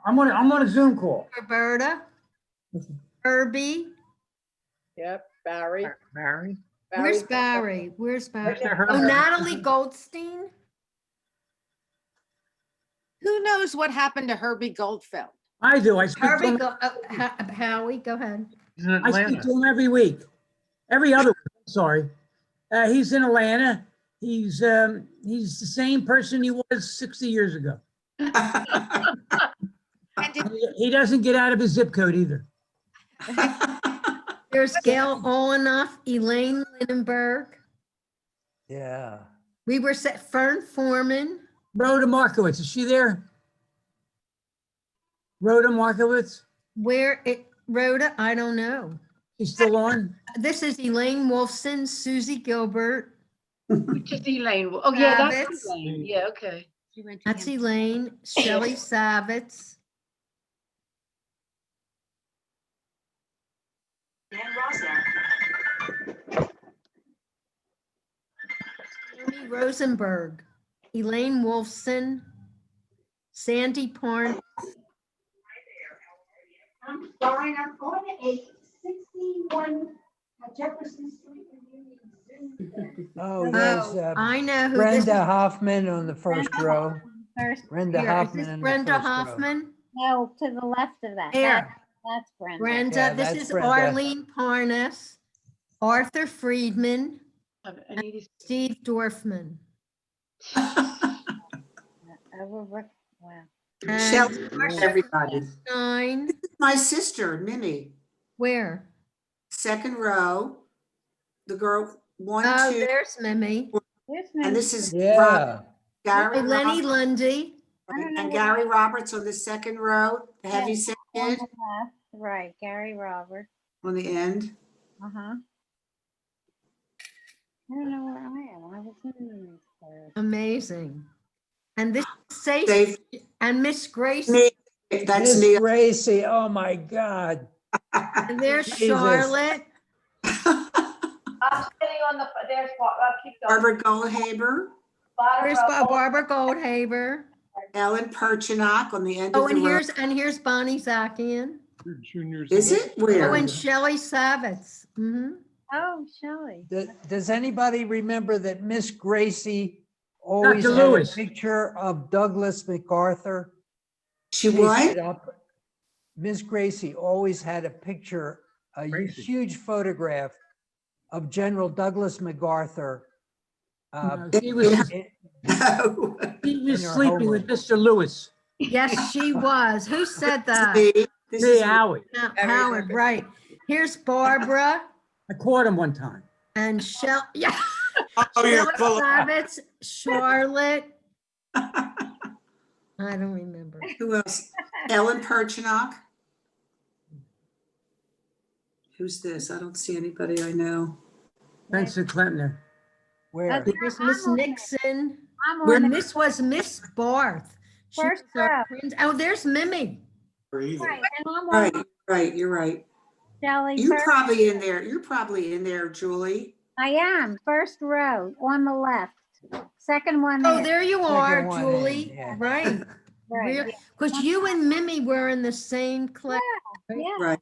I'm on a Zoom call. Roberta, Herbie. Yep, Barry. Barry? Where's Barry. Barry? Where's Barry? Next to her. Oh, Natalie Goldstein? Who knows what happened to Herbie Goldfeld? I do. I speak to Herbie, him, Howie, go ahead. He's in I speak Atlanta. to him every week. Every other week, sorry. He's in Atlanta. He's the same person he was 60 years ago. He doesn't get out of his zip code either. There's Gail Olenoff, Elaine Lindenberg. Yeah. We were set, Fern Foreman. Rhoda Markowitz, is she there? Rhoda Markowitz, Rhoda, I don't know. she's still on? This is Elaine Wolfson, Susie Gilbert. Which is Elaine? Oh, yeah, that's Savitz. Elaine. Yeah, okay. That's Elaine, Shelley Savitz. Amy Rosenberg, Elaine Wolfson, Sandy Parn. I'm sorry, I'm on a 61 Jefferson Street. Oh, there's I know who this is. Brenda Hoffman on the first row. First, Brenda Here, is Hoffman this in the Brenda first row. Hoffman? no, to the left of that. Here. That's Brenda. Brenda, Yeah, this that's is Brenda. Arlene Parnas, Arthur Friedman, I need to- Steve Dorfman. Overbrook, wow. and Shelley, Marsha everybody. Stein. This is my sister, Mimi. Where? Second row. The girl, one, Oh, two, there's Mimi. There's and this is Yeah. Gary Oh, Lenny Roberts, Lundy. and Gary Roberts on the second row, the heavy set On kid the left, right, Gary Roberts. on the end. Uh-huh. I don't know where I am. I was in this place. Amazing. And this is Safe Dave, and Miss Grace. me, that's Miss me. Gracie, oh my God. And there's Jesus. Charlotte. I'm sitting on the, there's, keep going. Barbara Goldhaber, Bottom Where's row. Barbara Goldhaber? Ellen Perchinock on the end Oh, of and the row. here's Bonnie Zakian. Juniors. Is it? Oh, Where? and Shelley Savitz. Mhm. Oh, Shelley. Does anybody remember that Miss Gracie always Dr. had a Lewis. picture of Douglas MacArthur? She pasted what? up? Miss Gracie always had a picture, a Gracie. huge photograph of General Douglas MacArthur. No, She was in- No. she was in her sleeping with homeroom. Mr. Lewis. Yes, she was. Who said that? Me. This Me, is Howie. Howard, right. Here's Barbara I caught him one time. and yeah. Oh, you're Shelley full of. Savitz, Charlotte. I don't remember. Who else? Ellen Perchinock. Who's this? I don't see anybody I know. Benson Klempner. Where? There's Miss Nixon. I'm Where on the Miss was Miss Barth. She First was our row. friend. Oh, there's Mimi. right, and I'm on Right, right, you're right. Shelley. You're first- probably in there. You're probably in there, Julie. I am, first row, on the left. Second one Oh, in. there you Second are, one in, Julie. yeah. Right. Right, Because you and Mimi were in the same class. yeah. Right.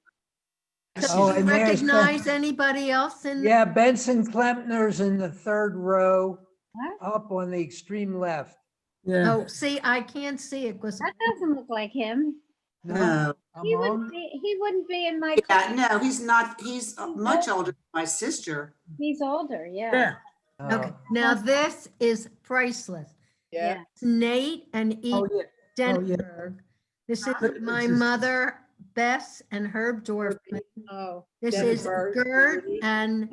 So Oh, do you and there's recognize anybody else in? Yeah, Benson Klempner's in the third row, What? up on the extreme left. Yeah. Oh, see, I can't see it because That doesn't look like him. No. He I'm wouldn't on. be in my, Yeah, no, he's not. He's much older than my sister. he's older, yeah. Yeah. okay. Oh. Now this is priceless. Yeah. It's Nate and E. Oh, yeah. Oh, yeah. Denberg. This is my mother, Bess, and Herb Dorfman. Oh. This is Denenberg. Gert and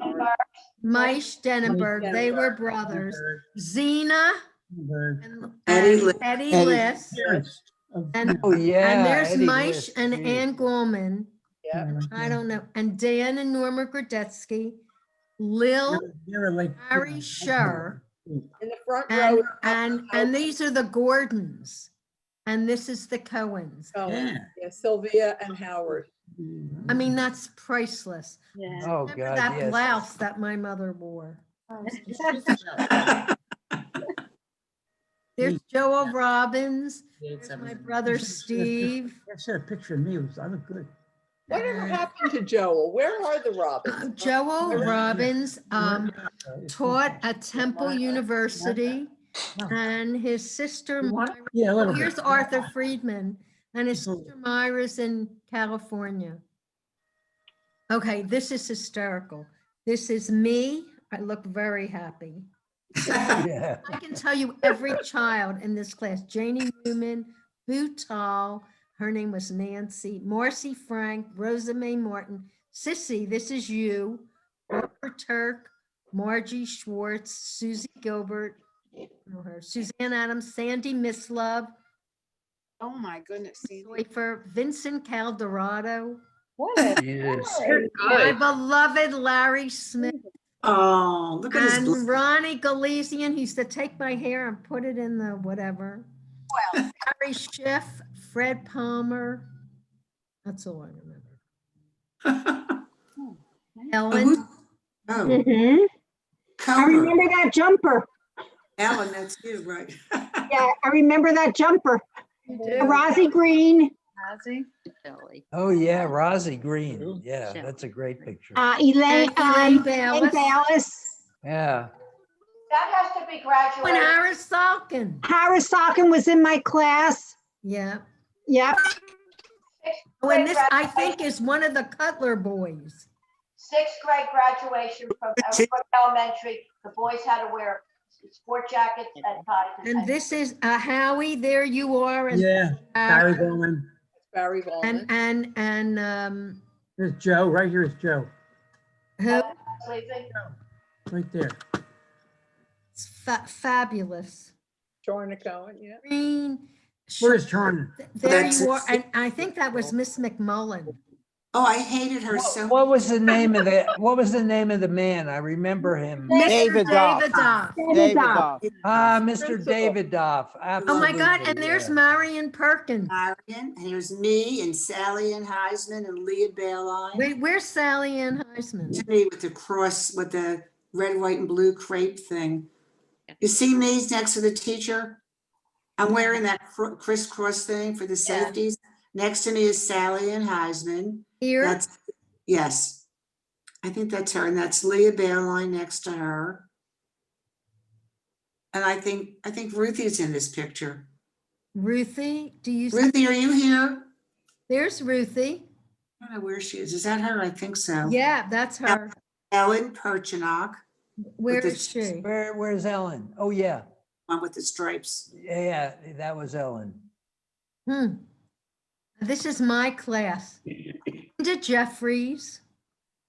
Maish Denenberg. They were brothers. Zena and Eddie Liss. Eddie Eddie. Liss. And, Oh, yeah. and there's Eddie Maish Liss, and geez. Ann Gorman. Yeah. I don't know. And Dan and Norma Gradetsky, Lil, They're like. Harry Scher, In the front row. and these are the Gordons. And this is the Cohens. Oh, Yeah. yeah, Sylvia and Howard. I mean, that's priceless. Oh, Remember God, that yes. blouse that my mother wore. There's Joel Robbins. There's my brother Steve. I said a picture of me. I look good. Whatever happened to Joel? Where are the Robins? Joel Robbins taught at Temple University, and his sister, Myra, Yeah, a little bit. here's Arthur Friedman, and his sister Myra's in California. Okay, this is hysterical. This is me. I look very happy. Yeah. I can tell you every child in this class: Janie Newman, Boutal, her name was Nancy, Marcy Frank, Rosa Mae Martin, Sissy, this is you, Barbara Turk, Margie Schwartz, Susie Gilbert, know her, Suzanne Adams, Sandy Mislove, Oh, my goodness. Soifer, Vincent Calderado, Jesus. my beloved Larry Smith, Oh, look at his. blue- and Ronnie Galesian. He used to take my hair and put it in the whatever. Well, Harry Schiff, Fred Palmer. That's all I remember. Ellen. Oh, Mhm. I Comer. remember that jumper. Ellen, that's you, right? Yeah, I remember that jumper. Rozzy Green, Oh, yeah, Rosie Green. Yeah, that's a great picture. Elaine, And Elaine Elaine Bayless. Bayless. Yeah. That has to be And graduation. Harris Salkin. Harris Salkin was in my class. Yeah. Yep. Oh, and this, I think, is one of the Cutler boys. Sixth grade graduation from Everett Elementary. The boys had to wear sport jackets and ties. And this is Howie, there you are. And, Yeah, Barry Bowman. Barry Ballman. and There's Joe. Right here is Joe. who? Sleeping. Right there. It's fabulous. Jorna Cohen, yeah. Green. Where's Charlie? There That's you it. are. And I think that was Miss McMullen. Oh, I hated her so. What was the name of the man? I remember him. David Doff. David Doff. David Doff. Ah, Mr. Principal. David Doff. Oh my God, and Absolutely, there's yeah. Marion Perkins. Marion, and here's me and Sally Ann Heisman and Leah Baline. Wait, where's Sally Ann Heisman? It's me with the cross, with the red, white, and blue crepe thing. You see me next to the teacher? I'm wearing that crisscross thing for the safeties. Next to me is Sally Ann Heisman. Here? That's, yes. I think that's her, and that's Leah Baline next to her. And I think Ruthie's in this picture. Ruthie, do you see? Ruthie, are you here? There's Ruthie. I don't know where she is. Is that her? I think so. Yeah, that's her. Ellen Perchinock, Where the- is she? Where's Ellen? Oh, yeah. one with the stripes. Yeah, that was Ellen. This is my class. Linda Jeffries,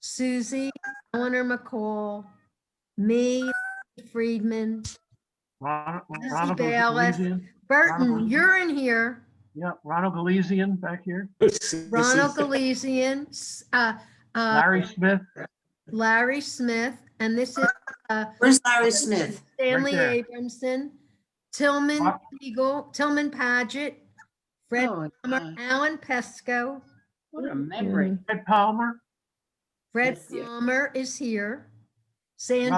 Susie, Eleanor McCall, me, Friedman, Leslie Bailiff, Burton, you're in here. Yeah, Ronald Galesian back here. Ronald Galesian, Larry Smith. Larry Smith, and this is Where's Larry Smith? Stanley Right Abramson, Tillman Eagle, Tillman Paget, Fred Oh, Palmer, Alan Pesco. What a memory. Fred Palmer, Fred Palmer is here. Sandy,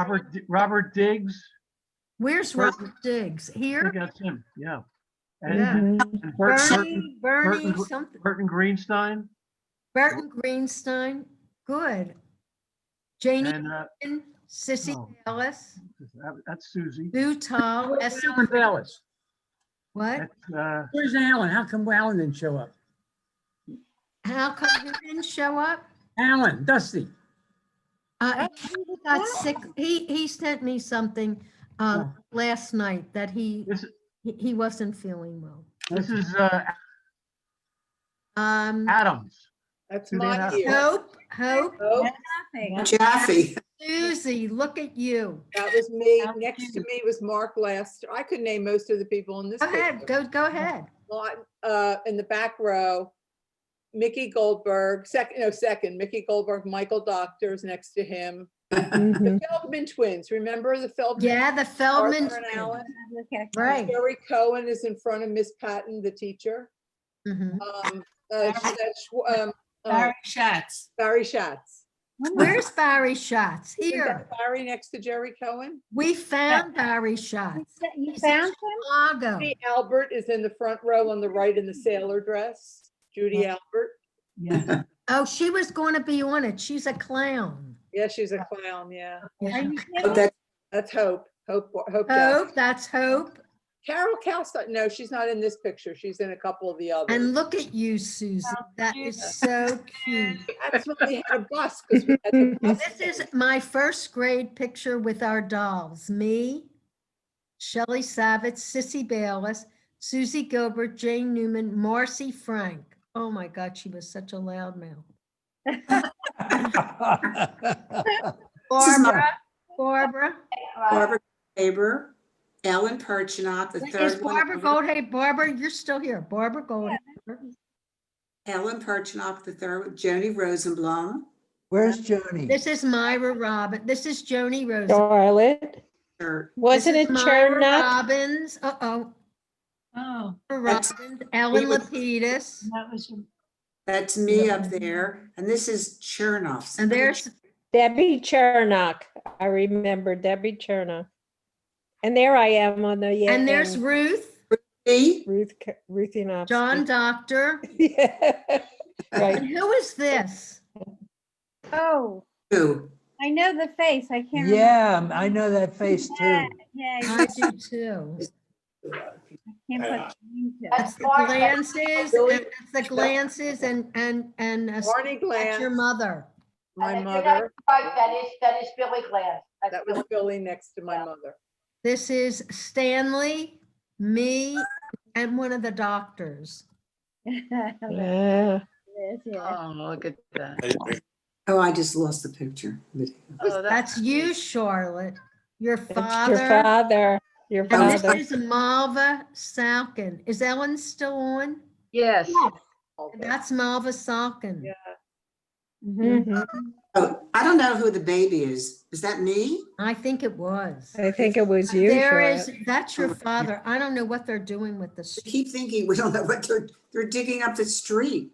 Robert Diggs. where's Robert Diggs? I Here? think that's him, yeah. Yeah. And Bernie something. Burton Greenstein. Burton Greenstein, good. Janie, And Morgan, Sissy oh. Ellis, that's Susie. Boutal, Essie. Alan Bayless. What? That's, Where's Alan? How come Alan didn't show up? How come he didn't show up? Alan, Dusty. He got sick. He sent me something last night that he wasn't feeling well. this is Adams. That's Do they my not- year. Hope, Nothing. Jaffe. Susie, look at you. That was me. Next to me was Mark Lester. I could name most of the people in this. Go ahead, picture. go ahead. Well, in the back row, Mickey Goldberg, second, Mickey Goldberg, Michael Doctors next to him. The Feldman twins, remember the Feldman? Yeah, the Feldman Arthur and Alan? Right. Jerry Cohen is in front of Miss Patton, the teacher. Mhm. Barry Schatz. Barry Schatz. Where's Barry Schatz? Isn't Here. that Barry next to Jerry Cohen? We found Barry Schatz. You He's in found him? Chicago. Judy Albert is in the front row on the right in the sailor dress. Judy Albert. Yeah. Oh, she was going to be on it. She's a clown. Yeah, she's a clown, yeah. Are you That's Hope. Hope. Hope, that's Hope. Carol Calstott, no, she's not in this picture. She's in a couple of the others. And look at you, Susie. That is so cute. That's when we had a bus, because we had the bus. This is my first grade picture with our dolls. Me, Shelley Savitz, Sissy Bayless, Susie Gilbert, Jane Newman, Marcy Frank. Oh my God, she was such a loudmouth. Barbara. Barbara Tabor, Ellen Perchinock, the Is third one. Barbara Goldhaber? Barbara, you're still here. Barbara Goldhaber. Ellen Perchinock, the third, Joni Rosenblum. Where's Joni? This is Myra Robin. This is Joni Rosen. Charlotte. Wasn't This it is Myra Chernock? Robbins. Uh-oh. Oh. Robbins, Ellen we would- Lapidus. That was your. That's me up there, and this is Chernoff. And there's Debbie Chernock. I remember Debbie Chernock. And there I am on the. and there's Ruth, Ruthie Knopf. John Doctor. Right. And who is this? Oh, Who? I know the face. I can't. remember. Yeah, I know that face too. Yeah, I do too. can't put the name to it. That's the glances, and that's the glances and Barney that's your Glantz, mother. my You're mother. Right, that is Billy Glantz. That's That was Billy next to my mother. This is Stanley, me, and one of the doctors. Yeah. Yes, yeah. Oh, look at that. Oh, I just lost the picture. Oh, That's you, Charlotte. Your That's father. your father. Your And this father. is Malva Salkin. Is Ellen still on? Yes. That's Malva Salkin. Mhm. Oh, I don't know who the baby is. Is that me? I think it was. I think it was you, There is, Charlotte. that's your father. I don't know what they're doing with the I street. keep thinking we don't know what they're digging up the street.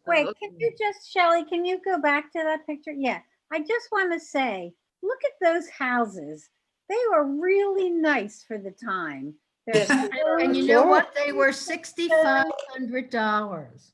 Wait, can you just, Shelley, can you go back to that picture? Yeah, I just want to say, look at those houses. They were really nice for the time. There's And you know what? They were $6,500.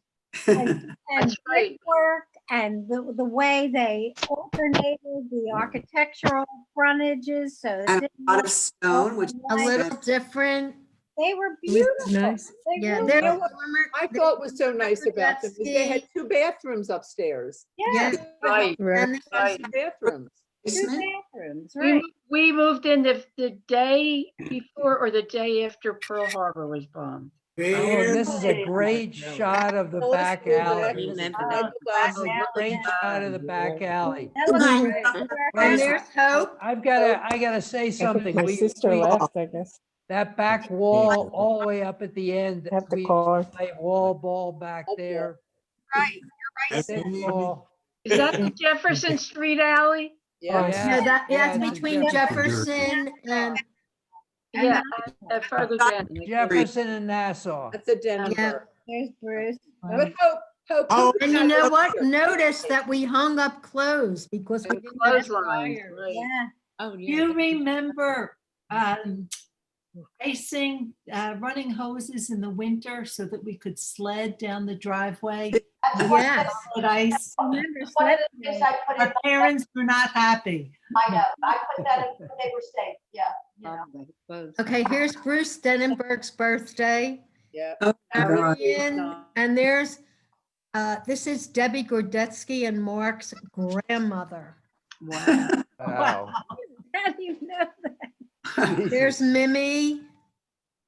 and That's right. brickwork and the way they alternated the architectural frontages, so it And a didn't lot look of stone, which A little different. They were beautiful. Nice. They Yeah, really they're know were. what? former. I thought was so nice about them is they had Jet two bathrooms upstairs. Yeah, Right. And this Right. Two bathrooms. two basement. bathrooms, We, right? we moved in the day before or the day after Pearl Harbor was bombed. Oh, this is a great shot of the Phyllis back Blue alley. Black, Oh, Michael This is Gosling. a great shot of the back alley. That looks Mine. great. And Wait, there's Hope. I gotta say something. My We- sister we- left, I guess. That back wall, all the way up at the end, Have to we call her. play wall ball back there. Right, Thick wall. Is that the Jefferson Street alley? Yeah. Yeah. No, that's it's a between Jefferson and, Yeah, further down. Jefferson and Nassau. That's a Denver. Yeah. There's Bruce. But Hope. Oh, and you know what? Notice that we hung up clothes because we didn't have Clothesline. wires. Right. Yeah. Oh, You remember racing, running hoses in the winter so that we could sled down the driveway? That's one of Yes. With ice. I remember one of the sledding. things I put in. Our parents were not happy. I know, I put that in, when they were safe, yeah. Okay, here's Bruce Denenberg's birthday. Yeah. Oh, my God. Marion, and there's, this is Debbie Gordetsky and Mark's grandmother. Wow. Wow. How do you know that? There's Mimi.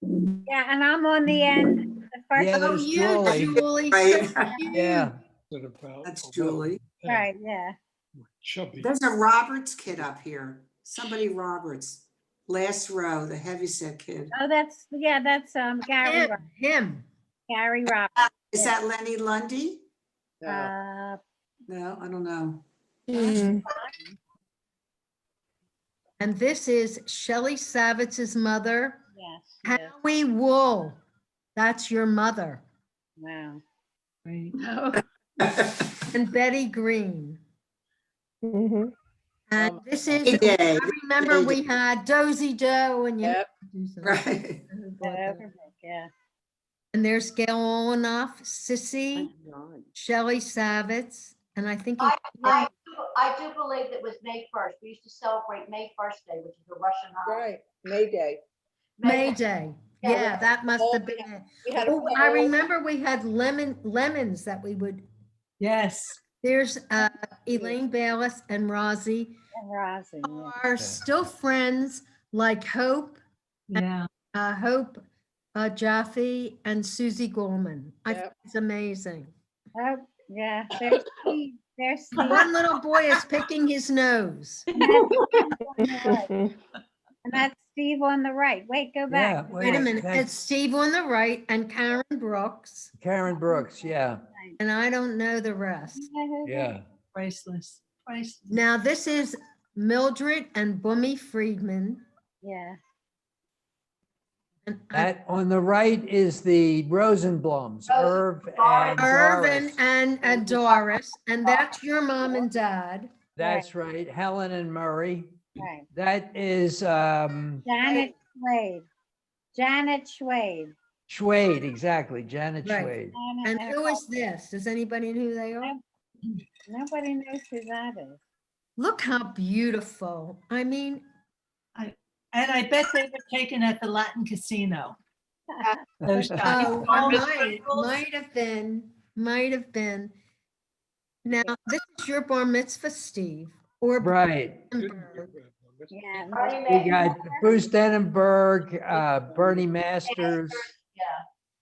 Yeah, and I'm on the end, the course. Yeah, Oh, there's you, Julie. Julie. Right. so cute. Yeah. That's Julie. Right, yeah. Chubby. There's a Roberts kid up here. Somebody Roberts. Last row, the heavyset kid. Oh, that's, yeah, that's Gary, Him, him. Gary Roberts. Is that Lenny Lundy? Uh, No, I don't know. And this is Shelley Savitz's mother, yes, yes. Howie Wool. That's your mother. Wow. And Betty Green. And this is, Hey, Day. I remember Hey, we had Dozy Doe and you. Yep. Right. Yeah. And there's Gail Olenoff, Sissy, Shelley Savitz, and I think. I do believe it was May 1st. We used to celebrate May 1st Day, which is a Russian holiday. Right, May Day. May Day. Yeah, that must have been it. We had a Oh, I poll. remember we had lemons that we would, Yes. there's Elaine Bayless and Rosie And Rosie, yeah. are still friends like Hope, Yeah. Hope Jaffe and Susie Gorman. I think Yep. it's amazing. Oh, yeah, there's Steve, there's Steve. One little boy is picking his nose. And that's Steve on the right. Wait, go back. Yeah, Wait a minute, that's it's Steve on the right and Karen Brooks, Karen Brooks, yeah, and I don't know the rest. yeah. Priceless. Priceless. Now, this is Mildred and Bummy Friedman. Yeah. And That on the right is the Rosenblums, Irv and Irvin Doris. and Doris, and that's your mom and dad. That's right, Helen and Murray. Right. That is Janet Schwade. Janet Schwade. Schwade, exactly, Janet Right. Schwade. And who is this? Does anybody know who they are? Nobody knows who that is. Look how beautiful. I mean, And I bet they were taken at the Latin Casino. Those shots. oh, Farmers might have been. Now, this is your bar mitzvah, Steve, or Right. Yeah. We got Bruce Denenberg, Bernie Masters,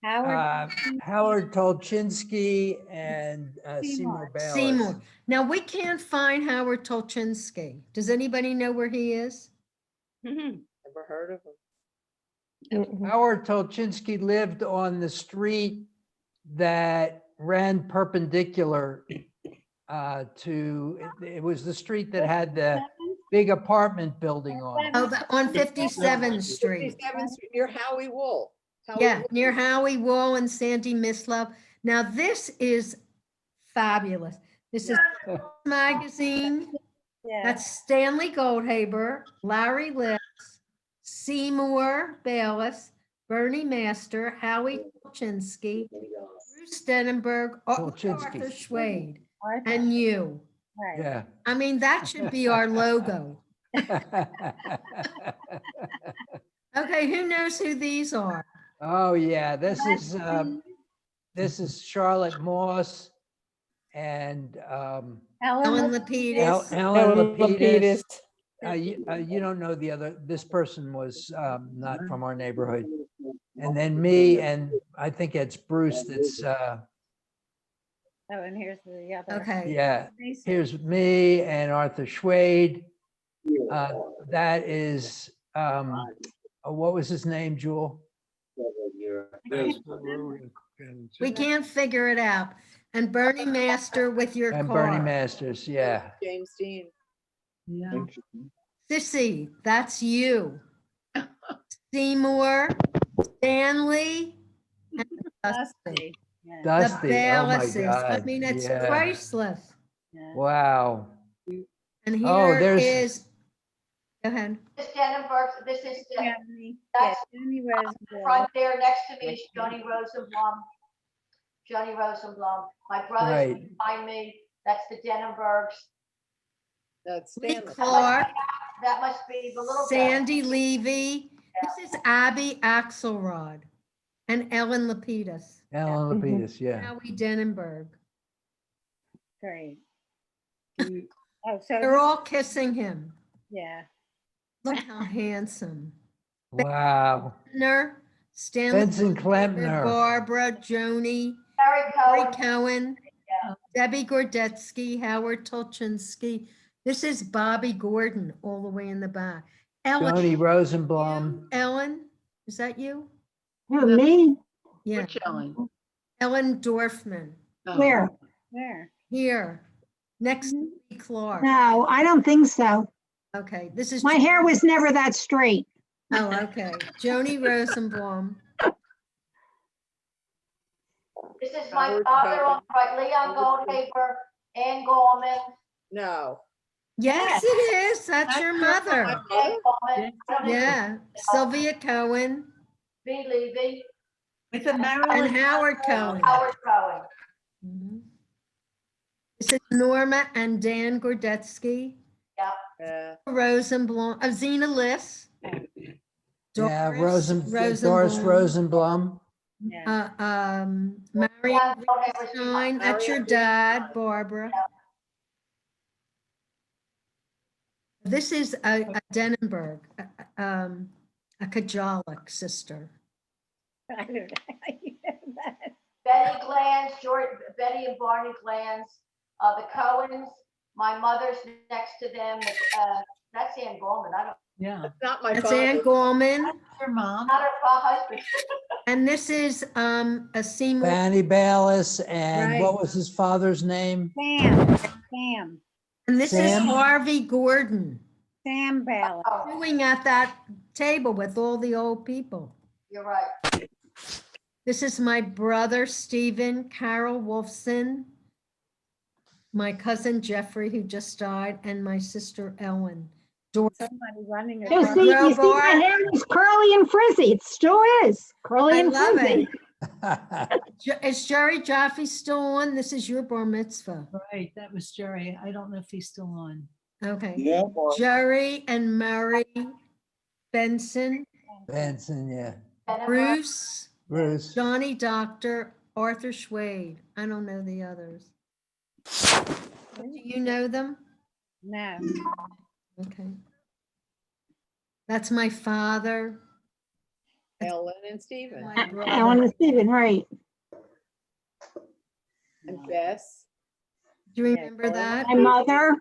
Howard. Howard Tolchinsky, and Seymour Bayless. Seymour. Now, we can't find Howard Tolchinsky. Does anybody know where he is? Never heard of him. Howard Tolchinsky lived on the street that ran perpendicular it was the street that had the big apartment building on it. Oh, on 57th Street. 57th Street, near Howie Wool. Howie Yeah, Wool. near Howie Wool and Sandy Mislove. Now, this is fabulous. This is magazine. Yeah. That's Stanley Goldhaber, Larry Lips, Seymour Bayless, Bernie Master, Howie Tolchinsky, Bruce Denenberg, Tolchinsky. Arthur Schwade, and you. Right. Yeah. I mean, that should be our logo. Okay, who knows who these are? Oh, yeah, this is Charlotte Moss and Ellen Lapidus. Ellen Lapidus. You don't know the other, this person was not from our neighborhood. And then me, and I think it's Bruce that's, Oh, and here's the other. Okay. yeah, here's me and Arthur Schwade. That is, what was his name, Jewel? We can't figure it out. And Bernie Master with your And Bernie car. Masters, yeah. James Dean. Yeah. Sissy, that's you. Seymour, Stanley, and Dusty. Yeah. The Dusty, oh my Baylesses. I God. mean, it's yeah. priceless. Wow. And Oh, here there's- is, go ahead. This Denenberg, this is, Johnny. that's Johnny the Rosenblum. front there next to me is Johnny Rosenblum. Johnny Rosenblum. My brother's Right. behind me. That's the Denenbergs. That's Lee Stanley. Clark, That must be the little. guy. Sandy Levy. This is Abby Axelrod and Ellen Lapidus. Ellen Lapidus, yeah. Howie Denenberg. Great. Oh, so, They're all kissing him. yeah. Look how handsome. Wow. Stanley, Vincent Klempner. Barbara, Joni, Harry Harry Cohen. Cohen, Yeah. Debbie Gordetsky, Howard Tolchinsky. This is Bobby Gordon all the way in the back. Ellen, Joni Rosenblum. Ellen, is that you? Who, me? Yeah, Which Ellen? Ellen Dorfman, Oh. Where? There. here, next to Lee Clark. No, I don't think so. Okay, this is. My hair was never that straight. Oh, okay. Joni Rosenblum. This is my Howard father on Cohen. the right, Leon Goldhaber, Ann Gorman. No. Yes, it is. That's your mother. Ann Gorman. I don't even Yeah, Sylvia Cohen B. Levy, With a and Marilyn. Howard Cohen. Howard Cohen. Mhm. This is Norma and Dan Gordetsky, Yeah. Rosenblum, Zena Liss. Yeah, Doris Doris Rosenblum. Marion Yeah, Goldhaber's Stein, that's your dad, Barbara. This is a Denenberg, a Kajalik sister. I don't know how you know that. Betty Glanz, Betty and Barney Glanz, the Cohens, my mother's next to them. That's Ann Gorman. I don't, Yeah. Not my That's Ann father. Gorman. Your mom. not her husband. And this is a Seymour. Fanny Bayless, and Right. what was his father's name? Sam. And this is Sam? Harvey Gordon, Sam Ballard. doing at that table with all the old people. You're right. This is my brother, Stephen, Carol Wolfson, my cousin Jeffrey, who just died, and my sister Ellen. Somebody running You across. see, you see my hair is curly and frizzy. It still is curly I and love frizzy. it. Is Jerry Jaffe still on? This is your bar mitzvah. Right, that was Jerry. I don't know if he's still on. Okay. Yeah. Jerry and Mary Benson, Benson, yeah. Bruce, Bruce. Johnny Doctor, Arthur Schwade. I don't know the others. Do you know them? No. Okay. That's my father. Ellen and Stephen. My brother. Ellen and Stephen, right. And Bess. Do you remember that? My mother,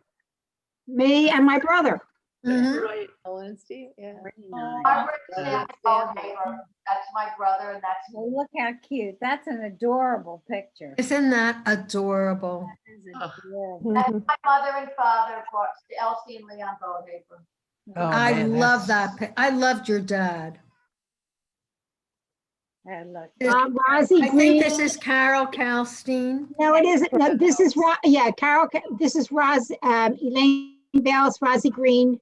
me, and my brother. Mhm. Right. Ellen and Steve, yeah. Margaret Stanley Goldhaber. That's my brother, and that's Well, look how cute. That's an adorable picture. Isn't that adorable? That is adorable. that's my mother and father, of course, Elsie and Leon Goldhaber. Oh, I man, love that's- that. I loved your dad. Look. Rosie I Green. think this is Carol Kalstein. No, it isn't. No, this is, yeah, Carol, this is Elaine Bales, Rosie Green,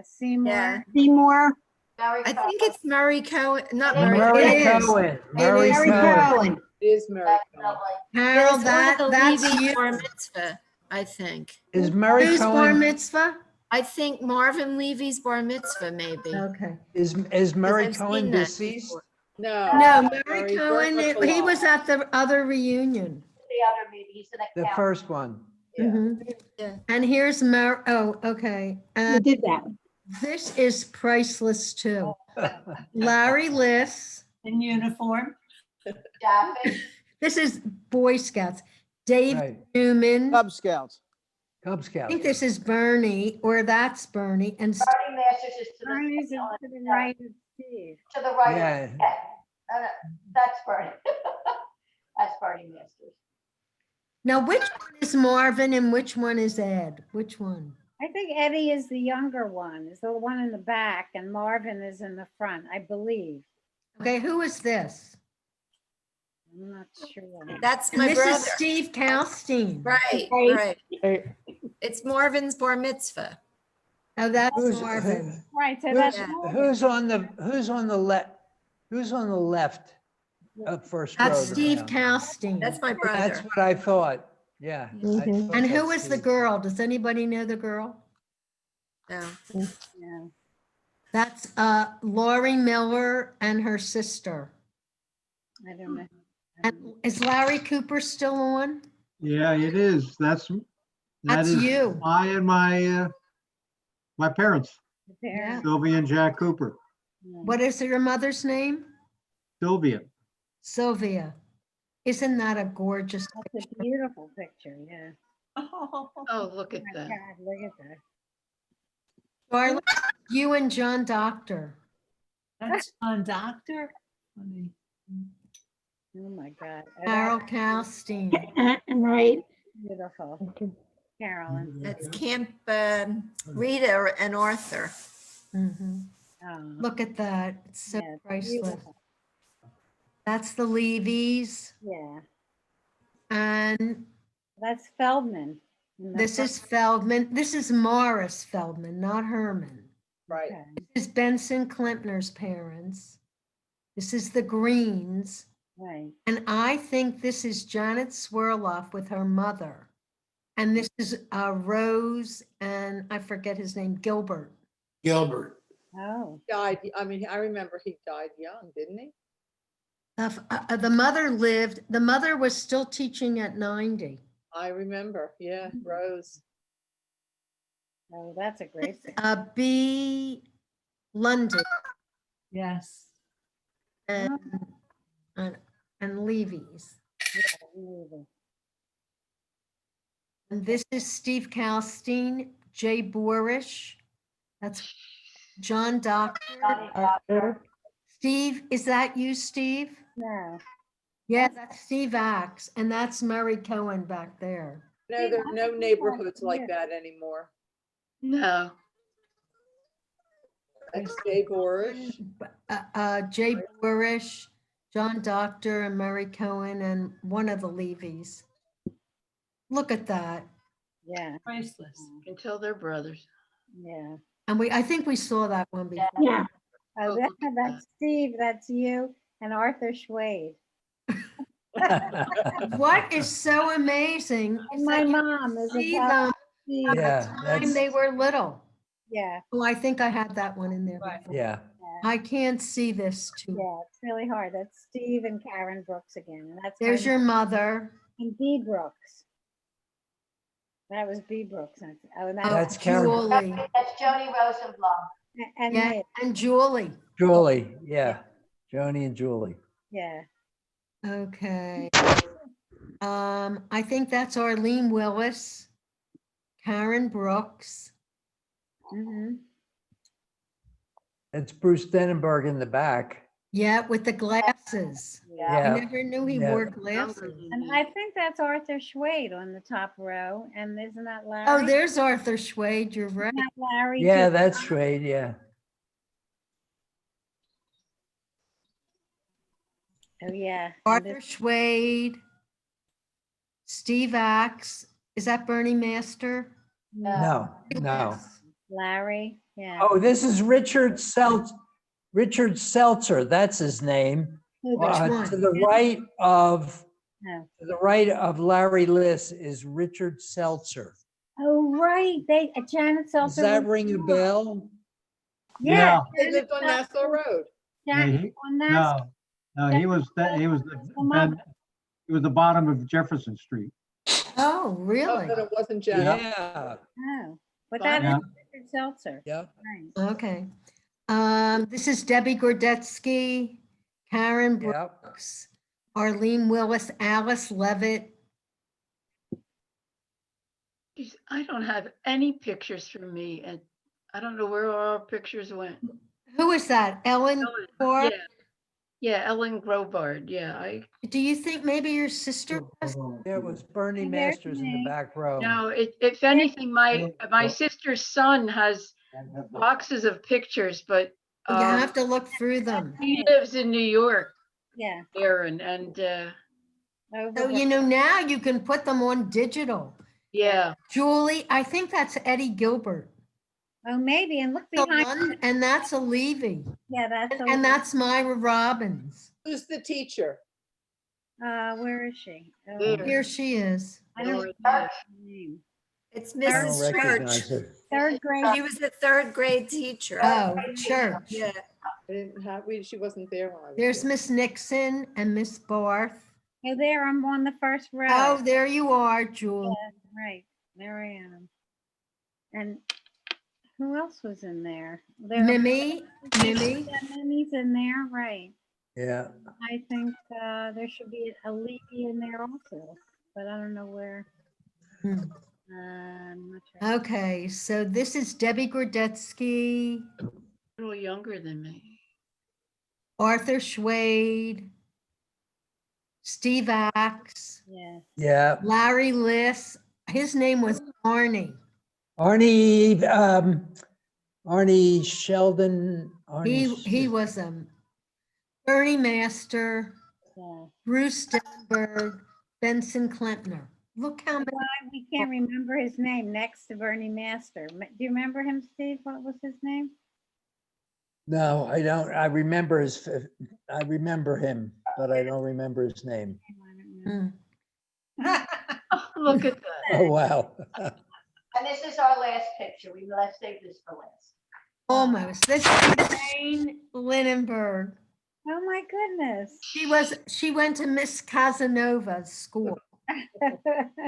Seymour. Yeah. Seymour, Mary I Cohen. think it's Murray Cohen, not It Murray. Murray It is. Cohen. Murray Mary Cohen. Cohen. It is Mary Cohen. Definitely. Carol, It's one of the that's Levy you. bar mitzvah, I think. Is Murray Who's bar Cohen, mitzvah? I think Marvin Levy's bar mitzvah, maybe. Okay. is Murray I've seen Cohen that deceased? before. No. No, Murray Murray Cohen, Burke he Law. was at the other reunion. The other meeting, he's an The accountant. first one. Yeah. Mhm. Yeah. And here's oh, okay. You And did that. this is priceless too. Larry Liss. In uniform. Jaffe. This is Boy Scouts. Dave Right. Newman. Cub Scouts. Cub I Scout. think this is Bernie, or that's Bernie. And Bernie Masters is to Bernie's the, to the right of Steve. to the right. Yeah. That's Bernie. That's Bernie Masters. now, which one is Marvin and which one is Ed? Which one? I think Eddie is the younger one, is the one in the back, and Marvin is in the front, I believe. Okay, who is this? I'm not sure. That's And my this brother. is Steve Kalstein. Right, Right. right. It's Marvin's bar mitzvah. Oh, that's Who's- Marvin. Right, so that's. Who's on the left? Who's on the left? Up first row. That's there Steve now? Kalstein. That's my That's brother. what I thought. Yeah. I Mhm. thought And who that's was the Steve. girl? Does anybody know the girl? No. Yeah. That's Laurie Miller and her sister. I don't know. And is Larry Cooper still on? Yeah, it is. That That's is you. I and my parents, The parents. Sylvia and Jack Cooper. What is your mother's name? Sylvia. Sylvia. Isn't that a gorgeous? That's a beautiful picture, yeah. Oh, look at My that. God, look at that. Charlotte, you and John Doctor. That's on Doctor. Funny. Oh, my God. Oh, Carol that's Castine. Right. beautiful. Carolyn. That's Camp Rita and Arthur. Mhm. Oh, Look at that. It's so yeah, it's priceless. beautiful. That's the Levies. Yeah, And that's Feldman. in the this front. is Feldman. This is Morris Feldman, not Herman. Right. Okay. This is Benson Klempner's parents. This is the Greens. Right. And I think this is Janet Swirloff with her mother. And this is Rose and I forget his name, Gilbert. Gilbert. Oh, Died, I mean, I remember he died young, didn't he? The mother lived, the mother was still teaching at 90. I remember, yeah, Rose. oh, that's a great thing. B. London Yes. and, and Levy's. Beautiful. And this is Steve Kalstein, Jay Borish. That's John Doctor. Steve, is that you, Steve? No, Yeah, that's Steve Axe, and that's Murray Cohen back there. No, there are no neighborhoods like that anymore. No. That's Jay Borish. Jay Borish, John Doctor, and Murray Cohen, and one of the Levies. Look at that. yeah, Priceless. You can tell they're brothers. yeah. And I think we saw that one before. Yeah. Oh, Oh, look at that's Steve, that's you, and Arthur Schwade. What is so amazing is And my that you mom is see a them Steve. at the Yeah, time that's- they were little. Yeah, Oh, I think I had that one in there. Right. before. Yeah. I can't see this too. yeah, it's really hard. That's Steve and Karen Brooks again, and that's. my There's your mom. mother. And B. Brooks. That was B. Brooks. Oh, and That's that's, Karen. Julie. That's Joni Rosenblum. and Yeah, Nate, and Julie. Julie, yeah. Joni and Julie. yeah. Okay. I think that's Arlene Willis, Karen Brooks. Mhm. It's Bruce Denenberg in the back. Yeah, with the glasses. I Yeah. never knew he Yeah. wore glasses. And I think that's Arthur Schwade on the top row, and isn't that Larry? Oh, there's Arthur Schwade. You're right. Isn't that Larry? Yeah, too? that's Schwade, yeah. Oh, yeah. and Arthur this- Schwade, Steve Axe. Is that Bernie Master? No, no. Larry, yeah. Oh, this is Richard Seltzer, that's his name. Who Which the- one? To the right of, No. to the right of Larry Liss is Richard Seltzer. Oh, right, Janet Does Seltzer. that was- ring a bell? Yeah. They lived on Nassau Road. Yeah, Janet he- on Nassau. No, he was the bottom of Jefferson Street. Oh, Oh, really? then it wasn't Janet. Yeah, Oh, but that Yeah. is Richard Seltzer. yep. Right. Okay. This is Debbie Gordetsky, Karen Yep. Brooks, Arlene Willis, Alice Levitt. Geez, I don't have any pictures for me, and I don't know where all our pictures went. Who is that? Ellen? Yeah, Ford? yeah, Ellen Grobard, yeah, Do you think maybe your sister? was- There was Bernie Hey, there's Masters in the me. back row. no, if anything, my sister's son has boxes of pictures, but You have to look through them. he lives in New York, Yeah. Aaron, and So, you know, now you can put them on digital. yeah, Julie, I think that's Eddie Gilbert. Oh, maybe, and look So behind. Lon- And that's a Levy. Yeah, that's. And that's Myra Robbins. Who's the teacher? Where is she? Oh, There. Here she is. I don't Lord, know her name. It's I don't Mrs. recognize Church. her. Third grade. She was a third grade teacher. Oh, Church. Yeah. I didn't have, she wasn't there when I was. There's there. Miss Nixon and Miss Barth. Oh, there, I'm on the first row. Oh, there you are, Julie. Right, there I am. And who else was in there? Mimi, Mimi. Yeah, Mimi's in there, right. Yeah. I think there should be a Levy in there also, but I don't know where. Hmm. I'm not sure. Okay, so this is Debbie Gordetsky, A little younger than me. Arthur Schwade, Steve Axe, Yes. Yeah. Larry Liss. His name was Arnie. Arnie, Arnie Sheldon. He was Bernie Master, Yeah. Bruce Stenberg, Benson Klempner. Look how many. Why we can't remember his name next to Bernie Master. Do you remember him, Steve? What was his name? No, I don't. I remember him, but I don't remember his name. Hmm. Look at that. Oh, wow. And this is our last picture. Let's save this for last. Almost. This is Jane Lindenberg. Oh my goodness. She went to Miss Casanova's school.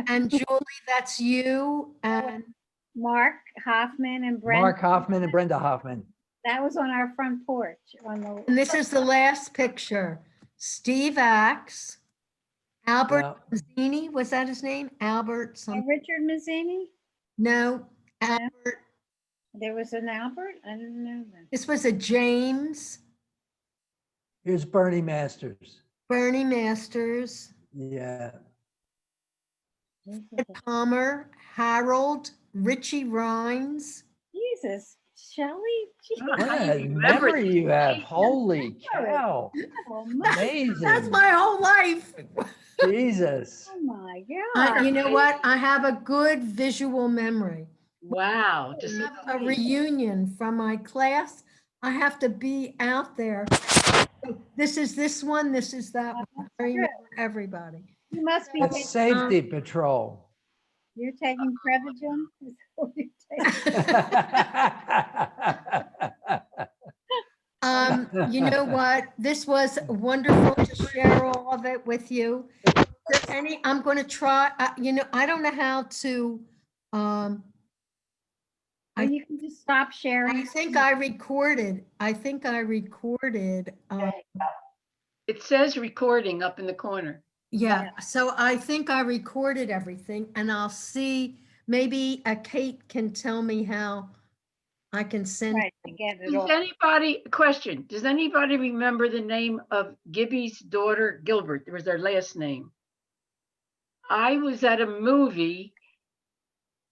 And Julie, that's you. And Mark Hoffman and Brenda. Mark Hoffman and Brenda Hoffman. That was on our front porch on the. and this is the last picture. Steve Axe, Albert Mazzini, was that his name? Albert something. Richard Mazzini? No, Albert. There was an Albert? I didn't know that. This was a James. Here's Bernie Masters. Bernie Masters, Yeah. Ed Palmer, Harold, Richie Rhines. Jesus, Shelley? What a memory you have. Holy cow. Amazing. That's my whole life. Jesus. Oh my God. You know what? I have a good visual memory. Wow. I have a reunion from my class. I have to be out there. This is this one, this is that one. I remember everybody. You must be. That's safety patrol. You're taking Prevagen? Is that what you're taking? You know what? This was wonderful to share all of it with you. Is there I'm going to try, I don't know how to, Well, you can just stop sharing. I think I recorded. It says recording up in the corner. Yeah, so I think I recorded everything and I'll see, maybe Kate can tell me how I can send. Right, to get it Does all. anybody, question, does anybody remember the name of Gibby's daughter, Gilbert? It was their last name. I was at a movie,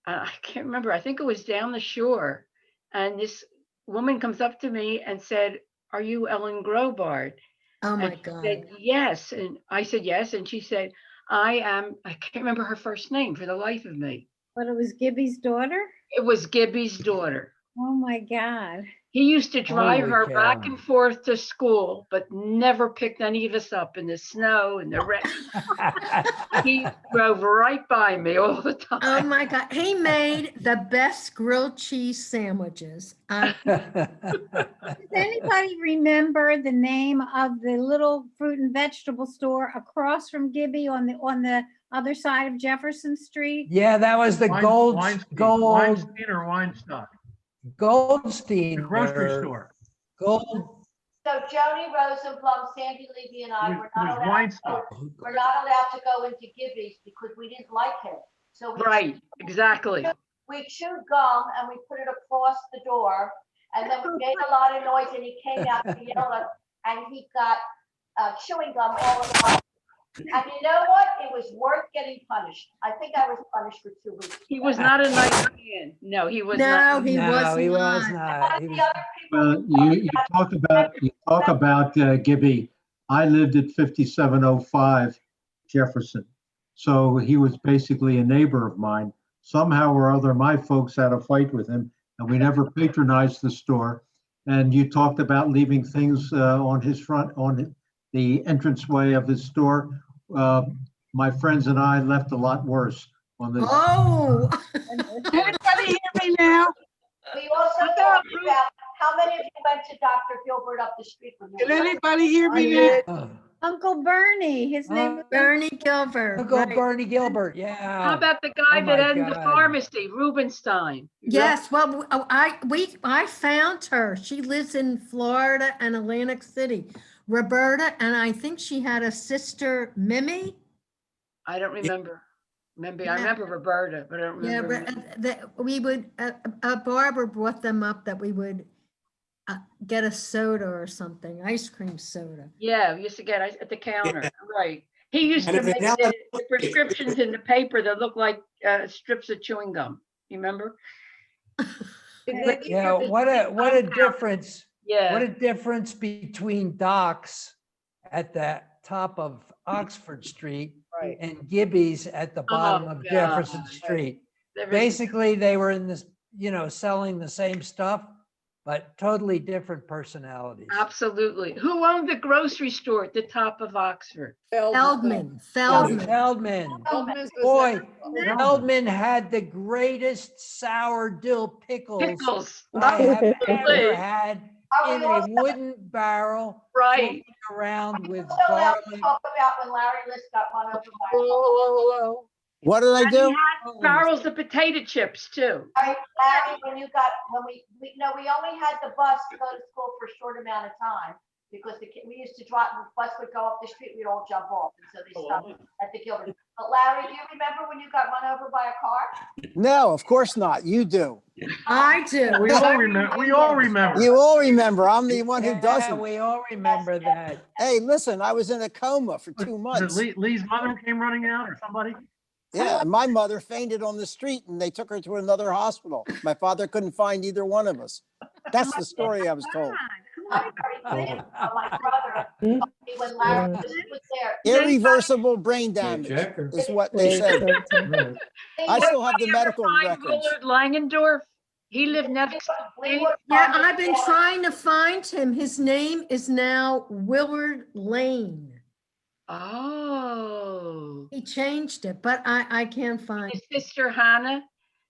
I can't remember, I think it was Down the Shore. And this woman comes up to me and said, "Are you Ellen Grobard?" Oh my And she God. said, "Yes." And I said, "Yes." And she said, I can't remember her first name for the life of me. But it was Gibby's daughter? It was Gibby's daughter. Oh my God. He used to drive Holy her back cow. and forth to school, but never picked any of us up in the snow and the rain. He drove right by me all the time. Oh my God. He made the best grilled cheese sandwiches. Does anybody remember the name of the little fruit and vegetable store across from Gibby on the other side of Jefferson Street? Yeah, that was the Weinstein or Weinstock? Goldstein. Grocery or store. Gold. So Joni Rosenblum, Sandy Levy and I It were was not allowed, Weinstock. we're not allowed to go into Gibby's because we didn't like him. So Right, exactly. we chewed gum and we put it across the door and then we made a lot of noise and he came out to yell at us and he got chewing gum all over the place. And you know what? It was worth getting punished. I think I was punished for 2 weeks. He was not a nice man. No, he was No, not. he was he was not. not. He was- Well, you talk about Gibby. I lived at 5705 Jefferson. So he was basically a neighbor of mine. Somehow or other, my folks had a fight with him and we never patronized the store. And you talked about leaving things on his front, on the entranceway of his store. My friends and I left a lot worse on the. Oh. Everybody hear me now? We also talked about how many of you went to Dr. Gilbert up the street from you? Can anybody hear me now? Uncle Bernie, his name was Bernie Gilbert. Uncle right. Bernie Gilbert, yeah. How about the guy Oh that my owned the God. pharmacy, Rubenstein? Yes, well, I found her. She lives in Florida and Atlantic City. Roberta, and I think she had a sister, Mimi. I don't remember. Maybe I Yeah. remember Roberta, but I don't Yeah, remember. but that we would, Barbara brought them up that we would get a soda or something, ice cream soda. Yeah, we used to get ice at the counter, right. He used And to if it make now- the prescriptions in the paper that looked like strips of chewing gum. You remember? Yeah, what a difference. What Yeah, a difference between Doc's at the top of Oxford Street Right. and Gibby's at the bottom of Jefferson God. Street. there is- Basically, they were in this, selling the same stuff, but totally different personalities. absolutely. Who owned the grocery store at the top of Oxford? Feldman. Feldman. Feldman's was Boy, there. Feldman had the greatest sour dill pickles Pickles. I have ever Absolutely. had Are in we a also- wooden barrel. Right. floating Around with also allowed to garlic. talk about when Larry List got run over by a Hello. What did I And he do? had barrels of potato chips too. Right, Larry, when you got, when we only had the bus to go to school for a short amount of time because we used to drive, the bus would go up the street, we'd all jump off. And so they stopped at the Gilbert. But Larry, do you remember when you got run over by a car? No, of course not. You do. I do. We all remember, we all remember. You all remember. I'm the one who Yeah, doesn't. we all remember that. Hey, listen, I was in a coma for 2 Was months. it Lee's mother came running out or somebody? Yeah, and my mother fainted on the street and they took her to another hospital. My father couldn't find either one of us. That's the story I was told. I'm very clear. My brother, told me when Larry List was there. Irreversible brain damage is what they said. I still have the medical Find records. Willard Langendorf. He lived next to me. Yeah, I've been trying to find him. His name is now Willard Lane. Oh. He changed it, but I can't find His sister Hannah.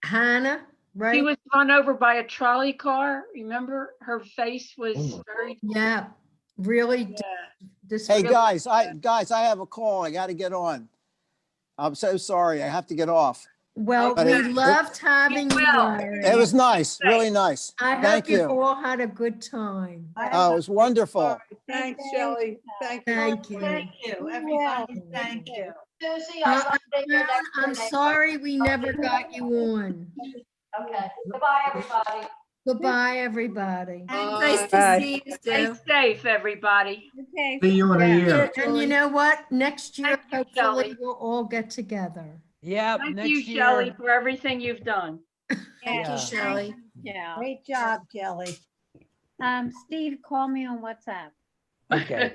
Hannah, He right? was run over by a trolley car. Remember? Her face was very. Yeah, really. Hey, guys, I have a call. I got to get on. I'm so sorry. I have to get off. Well, But we it- loved having you. Larry. It was nice, really nice. I Thank hope you you. all had a good time. Oh, it was wonderful. Thanks, Shelley. Thank you. Thank you. Thank you, everybody. Thank you. Susie, I'll update you Joan, next I'm Monday. sorry we never got you on. Okay, goodbye, everybody. Goodbye, everybody. Nice Bye. to see you, Stay Sue. safe, everybody. Okay. See you in a year. And you know what? Next year, Thank you, hopefully, Shelley. we'll all get together. Yep, Thank next you, Shelley, year. for everything you've done. Thank Yeah. you, Shelley. Yeah. Great job, Kelly. Steve, call me on WhatsApp. Okay.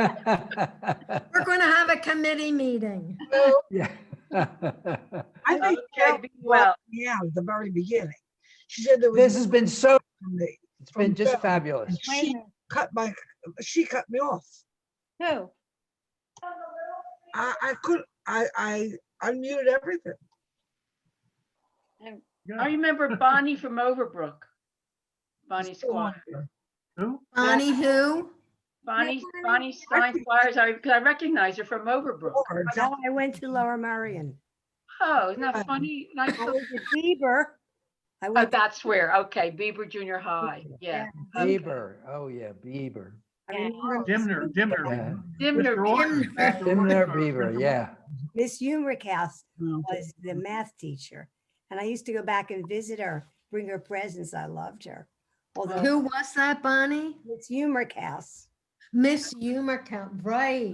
We're going to have a committee meeting. Yeah. I think Okay, Kelly be well. yeah, at the very beginning. She said there was This has been so, for me. it's been just From fabulous. And Wait a minute. she cut me off. Who? I unmuted everything. I remember Bonnie from Overbrook. Bonnie Squire. Who? Bonnie who? Bonnie Stein Squires, because I recognize her from Overbrook. No, I went to Lower Marion. Oh, isn't that funny? Nice I little- was at Bieber. I Oh, went, that's where, okay, Bieber Junior High, yeah. Okay. Bieber, oh yeah, Bieber. I remember Dimner. Yeah. Dimner, Mr. Orton. Dimner. Dimner Bieber, yeah. Miss Humrickhouse was the math teacher. And I used to go back and visit her, bring her presents. I loved her. Although Who was that, Bonnie? Miss Humrickhouse. Miss Humor, right.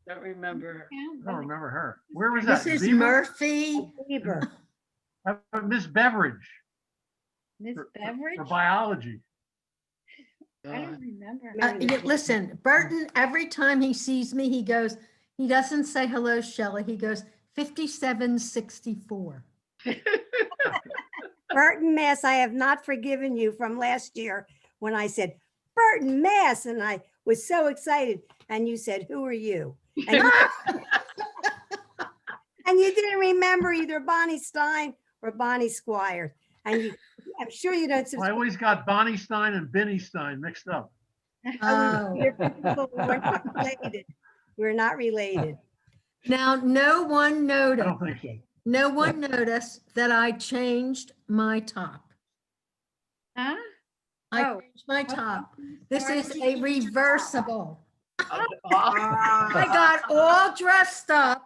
don't remember her. I don't remember her. Where was that? Mrs. Beaver? Murphy. Bieber. Miss Beveridge Miss Beveridge? for biology. I don't remember. Yeah, listen, Burton, every time he sees me, he doesn't say hello, Shelley. He goes 5764. Burton, Mass. I have not forgiven you from last year when I said Burton, Mass. And I was so excited. And you said, who are you? And and you didn't remember either Bonnie Stein or Bonnie Squires. And I'm sure you don't. I always got Bonnie Stein and Benny Stein mixed up. Oh. We're not related. We're not related. Now, no one I noticed, don't think so. no one noticed that I changed my top. Huh? I Oh. changed my top. This Why is did you a change your top? reversible. I got all dressed up.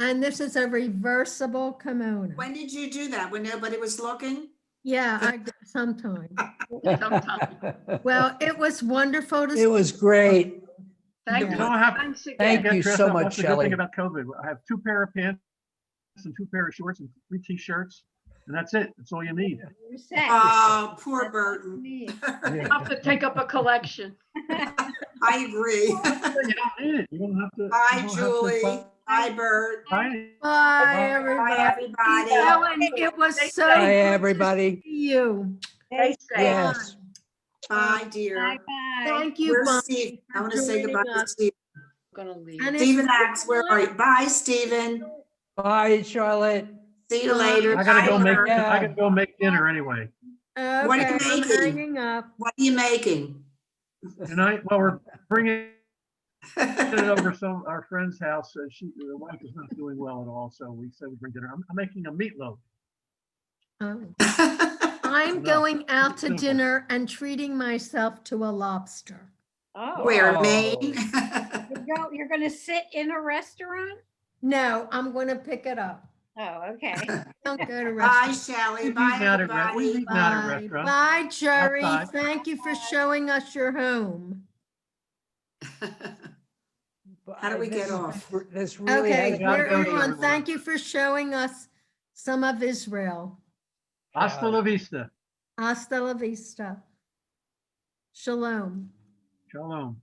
And this is a reversible kimono. When did you do that? When nobody was looking? Yeah, I did sometime. Well, it was wonderful to. It was great. Thank Yeah. You you. don't have, Thanks to Thank again. get you dressed so up. much, That's the good Shelley. thing about COVID. I have 2 pair of pants and 2 pair of shorts and 3 t-shirts, and that's it. That's all you need. You're set. Oh, poor Burton. Me. You have to take up a collection. I agree. You don't need it. You don't have to. Bye, you don't have to Julie. Bye, Bert. buy- Bye, Bye, everybody. everybody. Ellen, it was so Bye, good to everybody. see you. Stay safe. Yes. Bye, dear. Bye-bye. Thank you, Where's Bonnie, Steve? I for want to say joining goodbye to us. Steve. I'm gonna leave. And if Stephen you Axe, where are you? Bye, Stephen. Bye, Charlotte. See you later. I gotta Bye, go make, Bert. Yeah. I gotta go make dinner anyway. What are you Okay, I'm making? hanging up. What are you making? Tonight, well, we're bringing it over some, our friend's house. The wife is not doing well at all, so we said we'd bring dinner. I'm making a meatloaf. Oh. I'm Enough. going out to Simple. dinner and treating myself to a lobster. Oh, Where, Oh. Maine? you're gonna sit in a restaurant? No, I'm going to pick it up. Oh, okay. Don't go to Bye, restaurants. Shelley. We've Bye, eaten out at re- we've everybody. eaten out at Bye. restaurants. Bye, Jerry. Outside. Thank you for showing us your home. How do we This get is- off? This really Okay, has. gotta we're go, on. everyone. Thank you for showing us some of Israel. Hasta la vista. Hasta la vista. Shalom. Shalom.